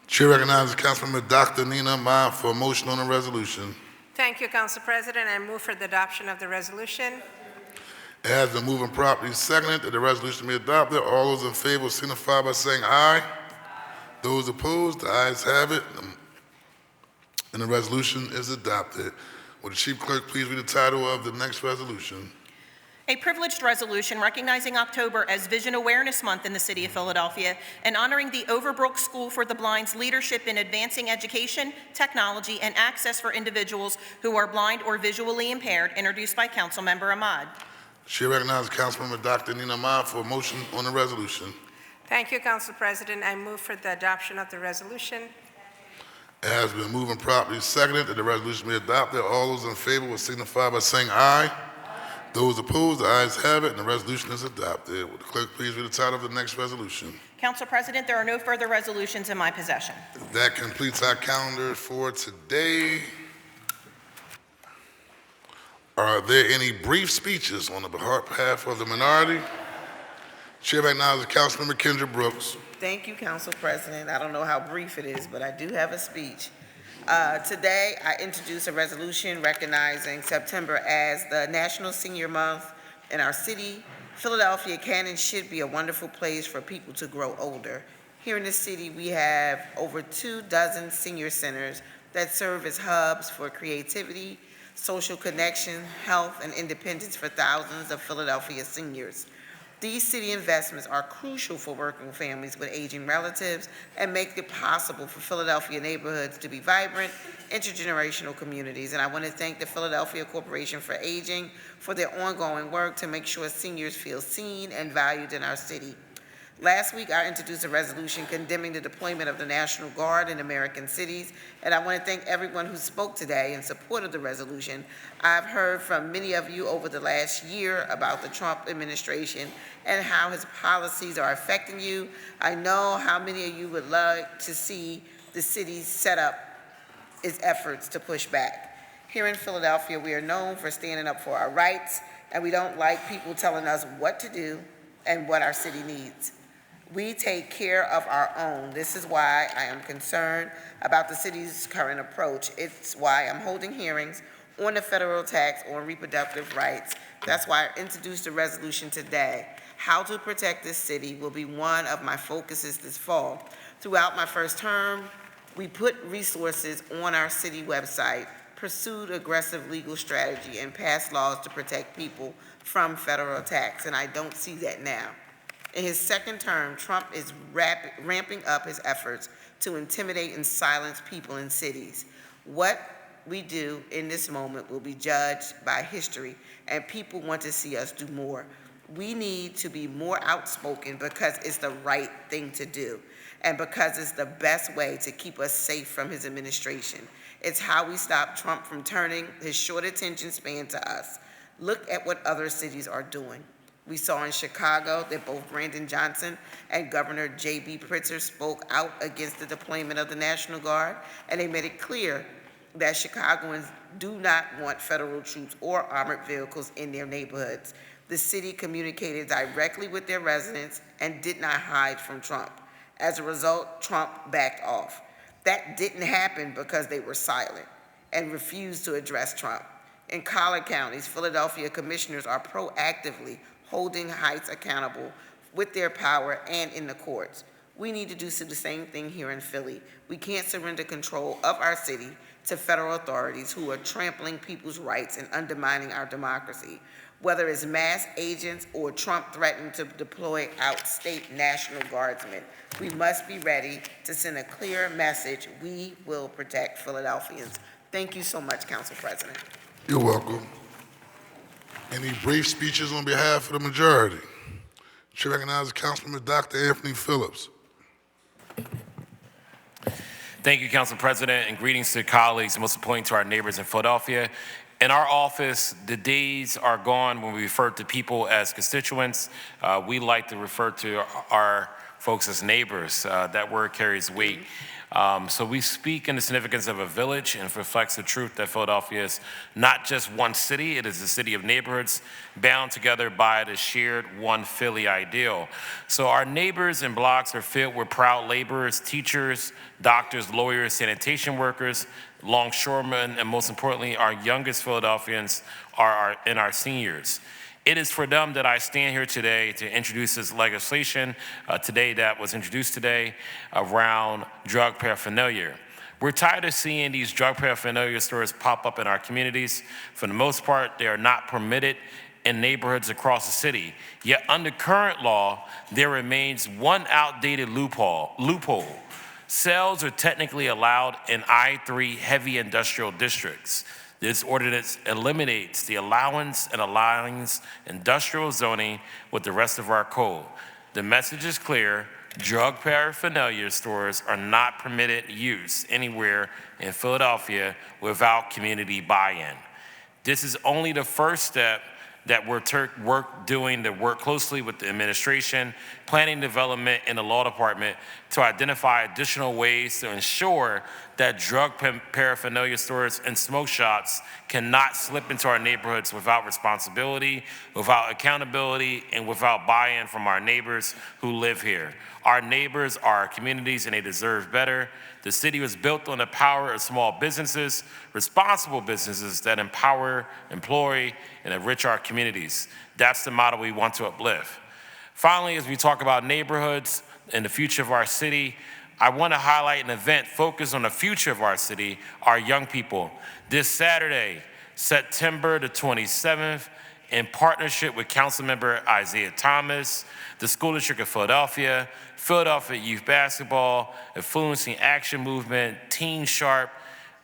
Chair recognizes Councilmember Dr. Nina Ahmad for a motion on the resolution. Thank you, Council President. I move for the adoption of the resolution. It has been moved and properly seconded that the resolution be adopted. All those in favor signify by saying aye. Those opposed, the ayes have it, and the resolution is adopted. Will the Chief Clerk please read the title of the next resolution? A privileged resolution recognizing October as Vision Awareness Month in the city of Philadelphia and honoring the Overbrook School for the Blind's leadership in advancing education, technology, and access for individuals who are blind or visually impaired, introduced by Councilmember Ahmad. Chair recognizes Councilmember Dr. Nina Ahmad for a motion on the resolution. Thank you, Council President. I move for the adoption of the resolution. It has been moved and properly seconded that the resolution be adopted. All those in favor will signify by saying aye. Those opposed, the ayes have it, and the resolution is adopted. Will the clerk please read the title of the next resolution? Council President, there are no further resolutions in my possession. That completes our calendar for today. Are there any brief speeches on the behalf of the minority? Chair recognizes Councilmember Kendra Brooks. Thank you, Council President. I don't know how brief it is, but I do have a speech. Today, I introduce a resolution recognizing September as the National Senior Month in our city. Philadelphia can and should be a wonderful place for people to grow older. Here in the city, we have over 24 senior centers that serve as hubs for creativity, social connection, health, and independence for thousands of Philadelphia seniors. These city investments are crucial for working families with aging relatives and make it possible for Philadelphia neighborhoods to be vibrant, intergenerational communities. And I want to thank the Philadelphia Corporation for Aging for their ongoing work to make sure seniors feel seen and valued in our city. Last week, I introduced a resolution condemning the deployment of the National Guard in American cities, and I want to thank everyone who spoke today in support of the resolution. I've heard from many of you over the last year about the Trump administration and how his policies are affecting you. I know how many of you would like to see the city set up its efforts to push back. Here in Philadelphia, we are known for standing up for our rights, and we don't like people telling us what to do and what our city needs. We take care of our own. This is why I am concerned about the city's current approach. It's why I'm holding hearings on the federal tax on reproductive rights. That's why I introduced a resolution today. How to protect this city will be one of my focuses this fall. Throughout my first term, we put resources on our city website, pursued aggressive legal strategy, and passed laws to protect people from federal tax, and I don't see that now. In his second term, Trump is ramping up his efforts to intimidate and silence people in cities. What we do in this moment will be judged by history, and people want to see us do more. We need to be more outspoken because it's the right thing to do, and because it's the best way to keep us safe from his administration. It's how we stop Trump from turning his short attention span to us. Look at what other cities are doing. We saw in Chicago that both Brandon Johnson and Governor J.B. Pritzker spoke out against the deployment of the National Guard, and they made it clear that Chicagoans do not want federal troops or armored vehicles in their neighborhoods. The city communicated directly with their residents and did not hide from Trump. As a result, Trump backed off. That didn't happen because they were silent and refused to address Trump. In Collin counties, Philadelphia commissioners are proactively holding Heights accountable with their power and in the courts. We need to do the same thing here in Philly. We can't surrender control of our city to federal authorities who are trampling people's rights and undermining our democracy. Whether it's mass agents or Trump threatening to deploy out-state National Guardsmen, we must be ready to send a clear message. We will protect Philadelphians. Thank you so much, Council President. You're welcome. Any brief speeches on behalf of the majority? Chair recognizes Councilman Dr. Anthony Phillips. Thank you, Council President, and greetings to colleagues, most importantly to our neighbors in Philadelphia. In our office, the days are gone when we refer to people as constituents. We like to refer to our folks as neighbors. That word carries weight. So we speak in the significance of a village and reflects the truth that Philadelphia is not just one city, it is a city of neighborhoods bound together by the shared one Philly ideal. So our neighbors and blocks are filled with proud laborers, teachers, doctors, lawyers, sanitation workers, longshoremen, and most importantly, our youngest Philadelphians are our seniors. It is for them that I stand here today to introduce this legislation that was introduced today around drug paraphernalia. We're tired of seeing these drug paraphernalia stores pop up in our communities. For the most part, they are not permitted in neighborhoods across the city. Yet under current law, there remains one outdated loophole. Sales are technically allowed in I-3 heavy industrial districts. This ordinance eliminates the allowance and aligns industrial zoning with the rest of our code. The message is clear. Drug paraphernalia stores are not permitted use anywhere in Philadelphia without community buy-in. This is only the first step that we're doing to work closely with the administration, planning development, and the law department to identify additional ways to ensure that drug paraphernalia stores and smoke shops cannot slip into our neighborhoods without responsibility, without accountability, and without buy-in from our neighbors who live here. Our neighbors are our communities, and they deserve better. The city was built on the power of small businesses, responsible businesses that empower, employ, and enrich our communities. That's the model we want to uplift. Finally, as we talk about neighborhoods and the future of our city, I want to highlight an event focused on the future of our city, our young people. This Saturday, September the 27th, in partnership with Councilmember Isaiah Thomas, the School District of Philadelphia, Philadelphia Youth Basketball, Influencing Action Movement, Teen Sharp,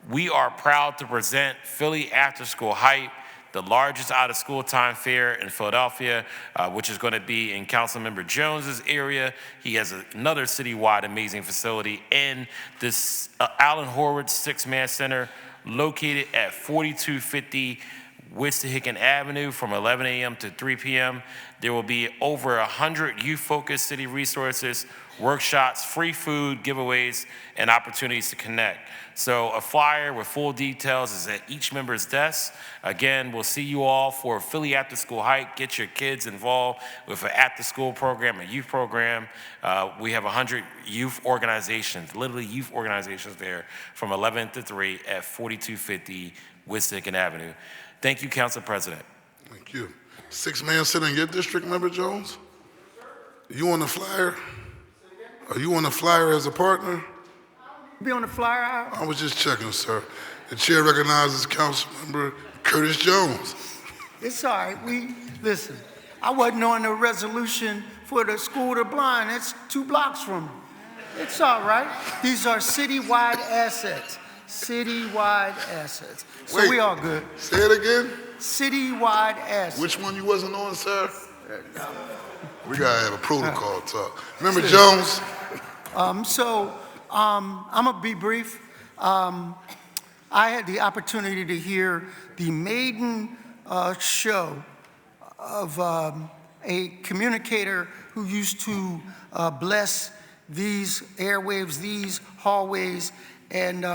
we are proud to present Philly After School Hype, the largest out-of-school time fair in Philadelphia, which is going to be in Councilmember Jones's area. He has another citywide amazing facility in this Allen Horwitz Six-Man Center located at 4250 Wissahickon Avenue from 11 a.m. to 3 p.m. There will be over 100 youth-focused city resources, workshops, free food, giveaways, and opportunities to connect. So a flyer with full details is at each member's desk. Again, we'll see you all for Philly After School Hike. Get your kids involved with an after-school program, a youth program. We have 100 youth organizations, literally youth organizations there from 11 to 3 at 4250 Wissahickon Avenue. Thank you, Council President. Thank you. Six-man center in your district, Member Jones? You on the flyer? Are you on the flyer as a partner? Be on the flyer out? I was just checking, sir. The chair recognizes Councilmember Curtis Jones. It's all right. Listen, I wasn't on the resolution for the School to Blind. It's 2 blocks from me. It's all right. These are citywide assets. Citywide assets. So Wait, we all good. Say it again. Citywide assets. Which one you wasn't on, sir? We gotta have a protocol talk. Member Jones. I'm gonna be brief. I had the opportunity to hear the maiden show of a communicator who used to bless these airwaves, these hallways, and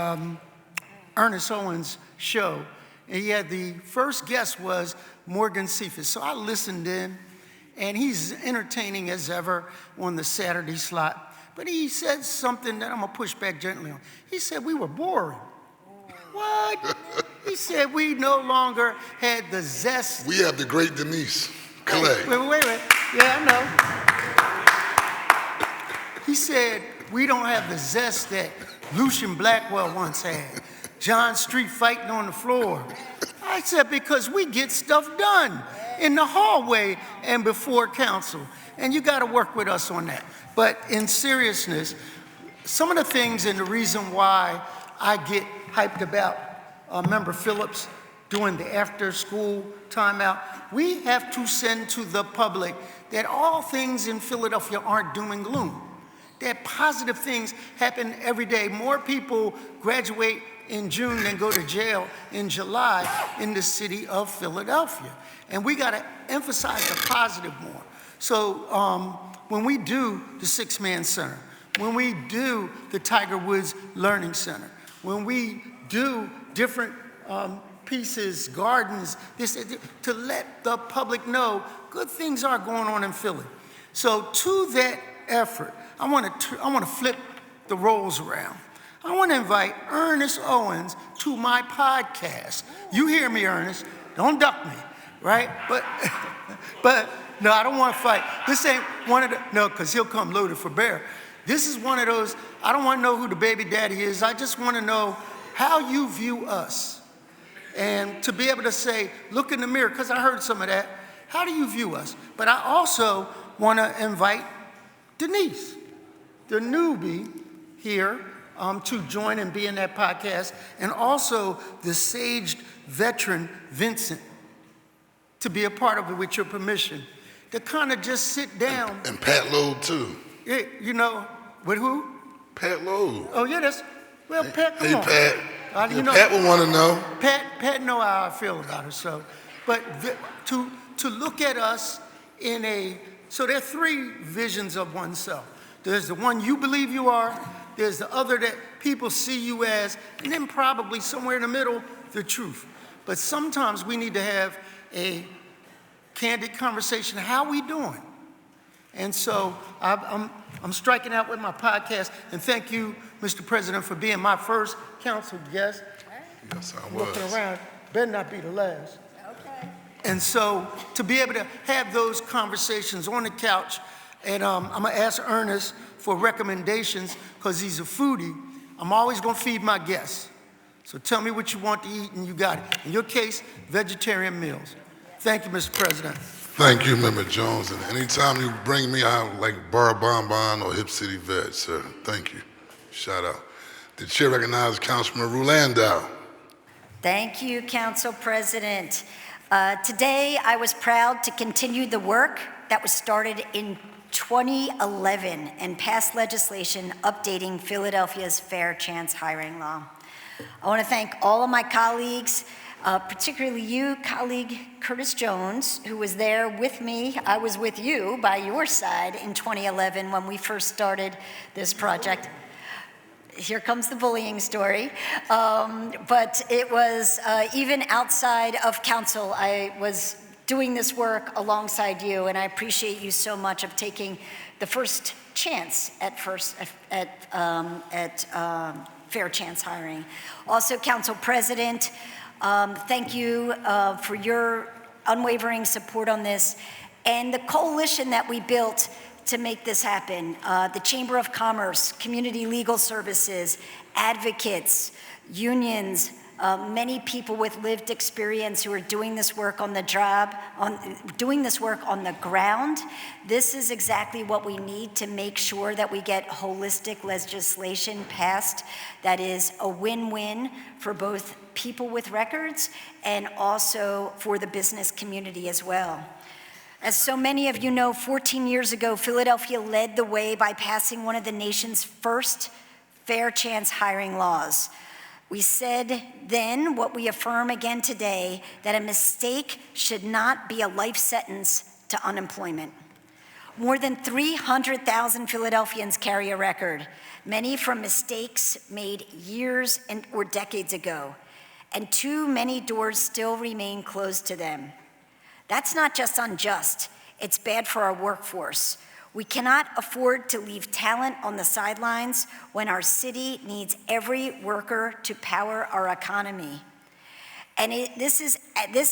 Ernest Owens' show. And he had the first guest was Morgan Cephas. So I listened in, and he's entertaining as ever on the Saturday slot. But he said something that I'm gonna push back gently on. He said we were boring. What? He said we no longer had the zest. We have the great Denise Clay. Wait. Yeah, I know. He said we don't have the zest that Lucian Blackwell once had. John Street fighting on the floor. I said because we get stuff done in the hallway and before council. And you gotta work with us on that. But in seriousness, some of the things and the reason why I get hyped about Member Phillips doing the after school timeout, we have to send to the public that all things in Philadelphia aren't doom and gloom. that positive things happen every day. More people graduate in June than go to jail in July in the city of Philadelphia. And we got to emphasize the positive more. So when we do the Six-Man Center, when we do the Tiger Woods Learning Center, when we do different pieces, gardens, to let the public know good things are going on in Philly. So to that effort, I want to flip the roles around. I want to invite Ernest Owens to my podcast. You hear me, Ernest. Don't duck me, right? But no, I don't want to fight. This ain't one of the, no, because he'll come loaded for bear. This is one of those, I don't want to know who the baby daddy is. I just want to know how you view us. And to be able to say, look in the mirror, because I heard some of that. How do you view us? But I also want to invite Denise, the newbie here, to join and be in that podcast, and also the saged veteran Vincent to be a part of it with your permission, to kind of just sit down. And Pat Lowe too. Yeah, you know, with who? Pat Lowe. Oh yeah, that's, well, Pat, come Hey, on. Pat. You know, Pat would want to know. Pat know how I feel about her, so. But to look at us in a, so there are three visions of oneself. There's the one you believe you are, there's the other that people see you as, and then probably somewhere in the middle, the truth. But sometimes we need to have a candid conversation. How we doing? And so I'm striking out with my podcast, and thank you, Mr. President, for being my first council guest. Yes, I was. Looking around, better not be the last. Okay. And so to be able to have those conversations on the couch, and I'm gonna ask Ernest for recommendations, because he's a foodie. I'm always gonna feed my guests. So tell me what you want to eat, and you got it. In your case, vegetarian meals. Thank you, Mr. President. Thank you, Member Jones. And anytime you bring me out like Bar Bonbon or Hip City Vet, sir, thank you. Shout out. The chair recognizes Councilman Rulandau. Thank you, Council President. Today, I was proud to continue the work that was started in 2011 and pass legislation updating Philadelphia's fair chance hiring law. I want to thank all of my colleagues, particularly you, colleague Curtis Jones, who was there with me. I was with you by your side in 2011 when we first started this project. Here comes the bullying story. But it was, even outside of council, I was doing this work alongside you, and I appreciate you so much of taking the first chance at fair chance hiring. Also, Council President, thank you for your unwavering support on this, and the coalition that we built to make this happen. The Chamber of Commerce, Community Legal Services, advocates, unions, many people with lived experience who are doing this work on the job, doing this work on the ground. This is exactly what we need to make sure that we get holistic legislation passed that is a win-win for both people with records and also for the business community as well. As so many of you know, 14 years ago, Philadelphia led the way by passing one of the nation's first fair chance hiring laws. We said then what we affirm again today, that a mistake should not be a life sentence to unemployment. More than 300,000 Philadelphians carry a record, many from mistakes made years or decades ago, and too many doors still remain closed to them. That's not just unjust, it's bad for our workforce. We cannot afford to leave talent on the sidelines when our city needs every worker to power our economy. And this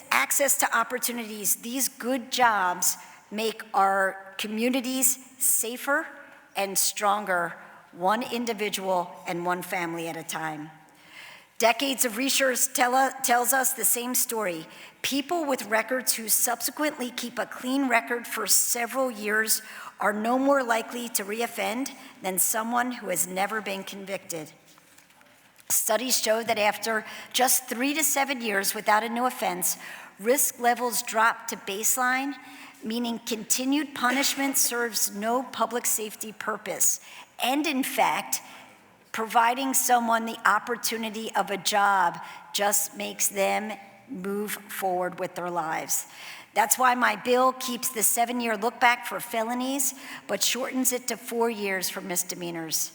access to opportunities, these good jobs make our communities safer and stronger, one individual and one family at a time. Decades of research tells us the same story. People with records who subsequently keep a clean record for several years are no more likely to reoffend than someone who has never been convicted. Studies show that after just 3 to 7 years without a new offense, risk levels drop to baseline meaning continued punishment serves no public safety purpose. And in fact, providing someone the opportunity of a job just makes them move forward with their lives. That's why my bill keeps the 7-year look back for felonies, but shortens it to 4 years for misdemeanors.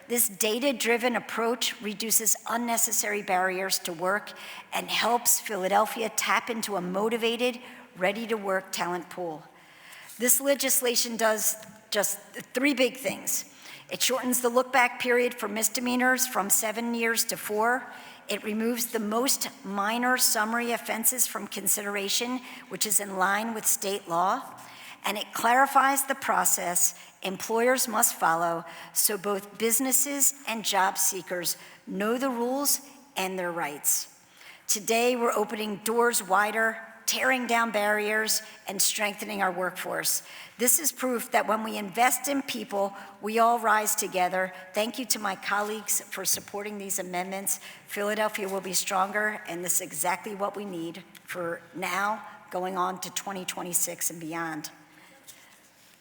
This data-driven approach reduces unnecessary barriers to work and helps Philadelphia tap into a motivated, ready-to-work talent pool. This legislation does just 3 big things. It shortens the look-back period for misdemeanors from 7 years to 4. It removes the most minor summary offenses from consideration, which is in line with state law. And it clarifies the process employers must follow so both businesses and job seekers know the rules and their rights. Today, we're opening doors wider, tearing down barriers, and strengthening our workforce. This is proof that when we invest in people, we all rise together. Thank you to my colleagues for supporting these amendments. Philadelphia will be stronger, and this is exactly what we need for now, going on to 2026 and beyond.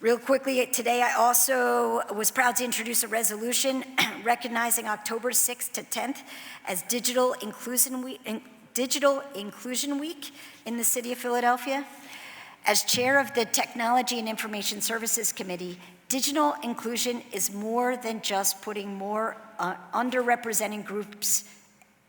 Real quickly, today I also was proud to introduce a resolution recognizing October 6th to 10th as Digital Inclusion Week in the city of Philadelphia. As chair of the Technology and Information Services Committee, digital inclusion is more than just putting more underrepresented groups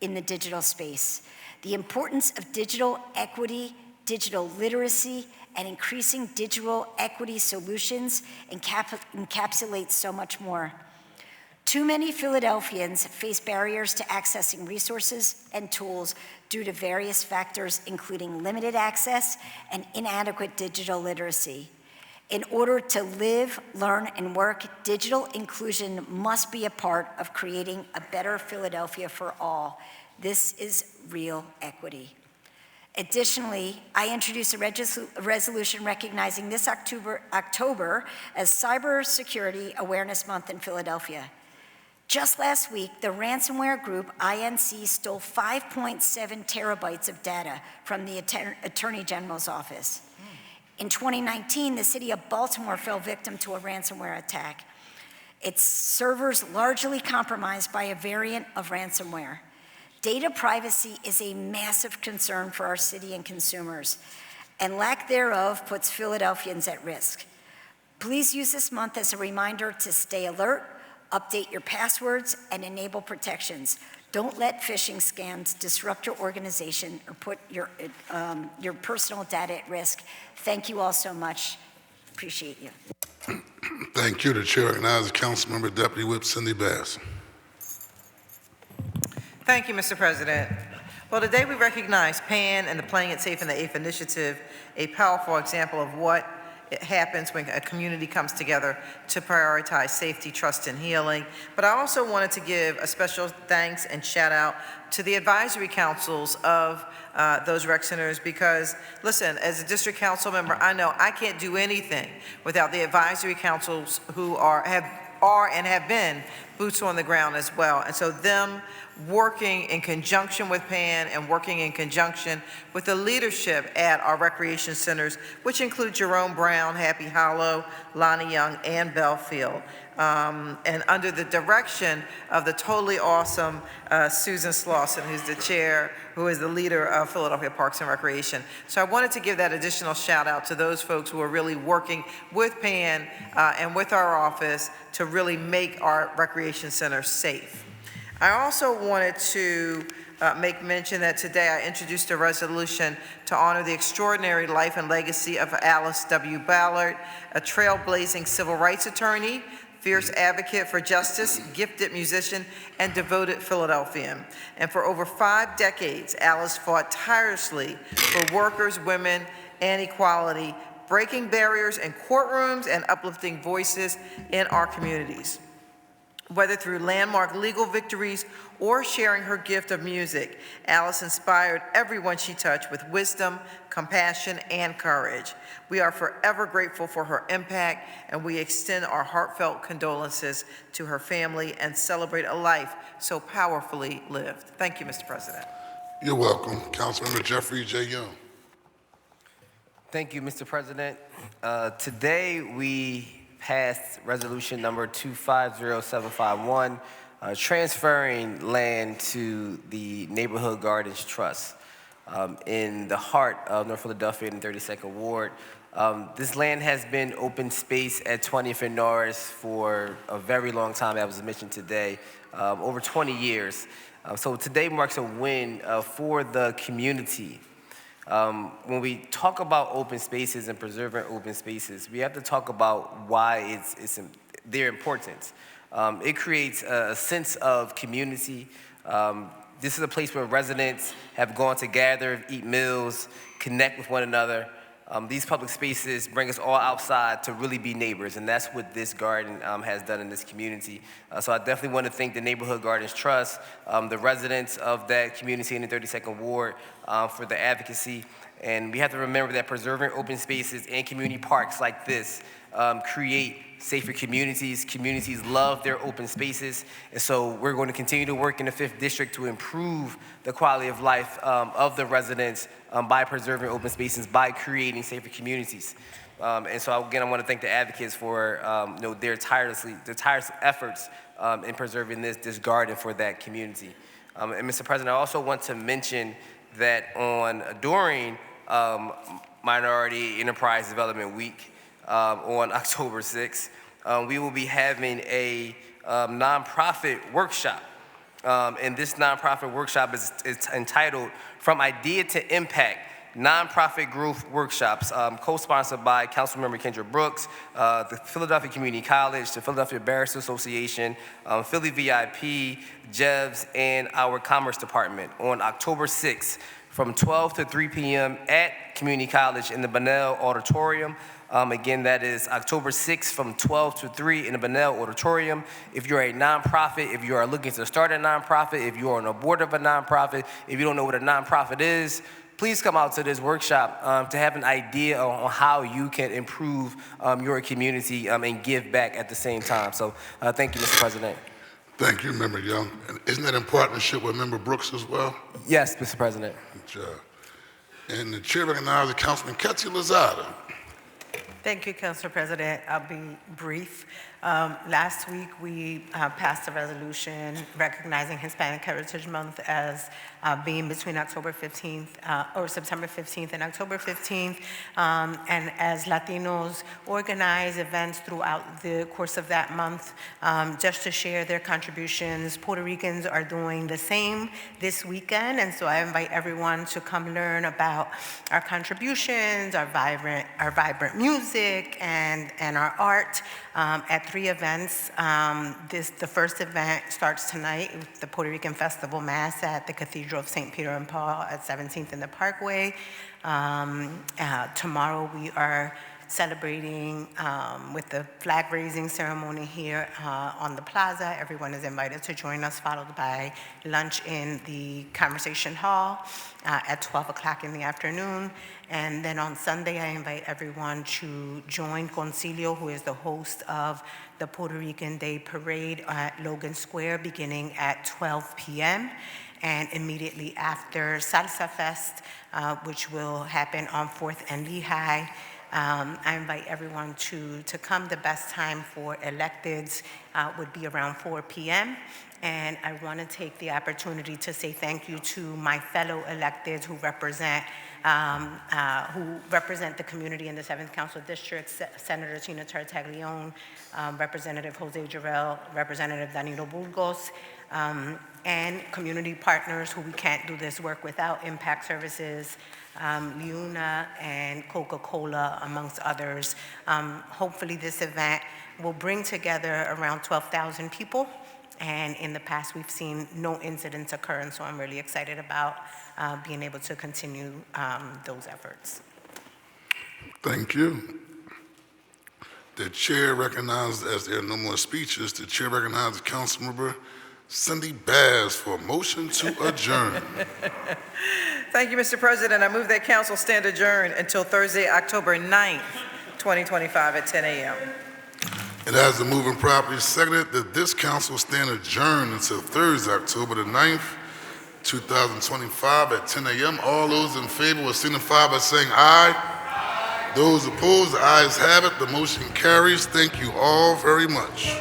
in the digital space. The importance of digital equity, digital literacy, and increasing digital equity solutions encapsulates so much more. Too many Philadelphians face barriers to accessing resources and tools due to various factors, including limited access and inadequate digital literacy. In order to live, learn, and work, digital inclusion must be a part of creating a better Philadelphia for all. This is real equity. Additionally, I introduced a resolution recognizing this October as Cybersecurity Awareness Month in Philadelphia. Just last week, the ransomware group INC stole 5.7 terabytes of data from the Attorney General's office. In 2019, the city of Baltimore fell victim to a ransomware attack. Its servers largely compromised by a variant of ransomware. Data privacy is a massive concern for our city and consumers, and lack thereof puts Philadelphians at risk. Please use this month as a reminder to stay alert, update your passwords, and enable protections. Don't let phishing scams disrupt your organization or put your personal data at risk. Thank you all so much. Appreciate you. Thank you. The chair recognizes Councilmember Deputy Whip Cindy Bass. Thank you, Mr. President. Well, today we recognize PAN and the Playing It Safe in the AIF initiative, a powerful example of what happens when a community comes together to prioritize safety, trust, and healing. But I also wanted to give a special thanks and shout out to the advisory councils of those rec centers because, listen, as a district council member, I know I can't do anything without the advisory councils who are and have been boots on the ground as well. And so them working in conjunction with PAN and working in conjunction with the leadership at our recreation centers, which include Jerome Brown, Happy Hollow, Lonnie Young, and Belfield. And under the direction of the totally awesome Susan Slauson, who's the chair, who is the leader of Philadelphia Parks and Recreation. So I wanted to give that additional shout out to those folks who are really working with PAN and with our office to really make our recreation centers safe. I also wanted to make mention that today I introduced a resolution to honor the extraordinary life and legacy of Alice W. Ballard, a trailblazing civil rights attorney, fierce advocate for justice, gifted musician, and devoted Philadelphian. And for over 5 decades, Alice fought tirelessly for workers, women, and equality, breaking barriers in courtrooms and uplifting voices in our communities. Whether through landmark legal victories or sharing her gift of music, Alice inspired everyone she touched with wisdom, compassion, and courage. We are forever grateful for her impact, and we extend our heartfelt condolences to her family and celebrate a life so powerfully lived. Thank you, Mr. President. You're welcome. Councilmember Jeffrey J. Young. Thank you, Mr. President. Today, we passed resolution number 250751, transferring land to the Neighborhood Gardens Trust in the heart of North Philadelphia in the 32nd Ward. This land has been open space at 20th and Norris for a very long time, as was mentioned today, over 20 years. So today marks a win for the community. When we talk about open spaces and preserving open spaces, we have to talk about why it's their importance. It creates a sense of community. This is a place where residents have gone to gather, eat meals, connect with one another. These public spaces bring us all outside to really be neighbors, and that's what this garden has done in this community. So I definitely want to thank the Neighborhood Gardens Trust, the residents of that community in the 32nd Ward for the advocacy. And we have to remember that preserving open spaces and community parks like this create safer communities. Communities love their open spaces, and so we're going to continue to work in the 5th District to improve the quality of life of the residents by preserving open spaces, by creating safer communities. And so again, I want to thank the advocates for their tireless efforts in preserving this garden for that community. And Mr. President, I also want to mention that during Minority Enterprise Development Week, on October 6th, we will be having a nonprofit workshop. And this nonprofit workshop is entitled From Idea to Impact, Nonprofit Growth Workshops, co-sponsored by Councilmember Kendra Brooks, the Philadelphia Community College, the Philadelphia Barrister Association, Philly VIP, JEVS, and our Commerce Department on October 6th from 12 to 3 p.m. at Community College in the Bunnell Auditorium. Again, that is October 6th from 12 to 3 in the Bunnell Auditorium. If you're a nonprofit, if you are looking to start a nonprofit, if you are on a board of a nonprofit, if you don't know what a nonprofit is, please come out to this workshop to have an idea on how you can improve your community and give back at the same time. So thank you, Mr. President. Thank you, Member Young. And isn't that in partnership with Member Brooks as well? Yes, Mr. President. Good job. And the chair recognizes Councilman Ketty Lozada. Thank you, Council President. I'll be brief. Last week, we passed a resolution recognizing Hispanic Heritage Month as being between October 15th or September 15th and October 15th. And as Latinos organize events throughout the course of that month, just to share their contributions, Puerto Ricans are doing the same this weekend. And so I invite everyone to come learn about our contributions, our vibrant music, and our art at 3 events. The first event starts tonight with the Puerto Rican Festival Mass at the Cathedral of St. Peter and Paul at 17th and the Parkway. Tomorrow we are celebrating with the flag raising ceremony here on the plaza. Everyone is invited to join us, followed by lunch in the Conversation Hall at 12 o'clock in the afternoon. And then on Sunday, I invite everyone to join Concilio, who is the host of the Puerto Rican Day Parade at Logan Square, beginning at 12 p.m. and immediately after Salsa Fest, which will happen on 4th and Lehigh. I invite everyone to come. The best time for electeds would be around 4 p.m. And I want to take the opportunity to say thank you to my fellow electeds who represent the community in the 7th Council District, Senator Tina Tartaglione, Representative Jose Jarrell, Representative Danilo Burgos, and community partners who we can't do this work without, Impact Services, Liuna, and Coca-Cola, amongst others. Hopefully this event will bring together around 12,000 people, and in the past we've seen no incidents occur, and so I'm really excited about being able to continue those efforts. Thank you. The chair recognizes, as there are no more speeches, the chair recognizes Councilmember Cindy Bass for a motion to adjourn. Thank you, Mr. President. I move that council stand adjourned until Thursday, October 9th, 2025 at 10 a.m. It has been moved and properly seconded that this council stand adjourned until Thursday, October the 9th, 2025 at 10 a.m. All those in favor will signify by saying aye. Those opposed, the ayes have it. The motion carries. Thank you all very much.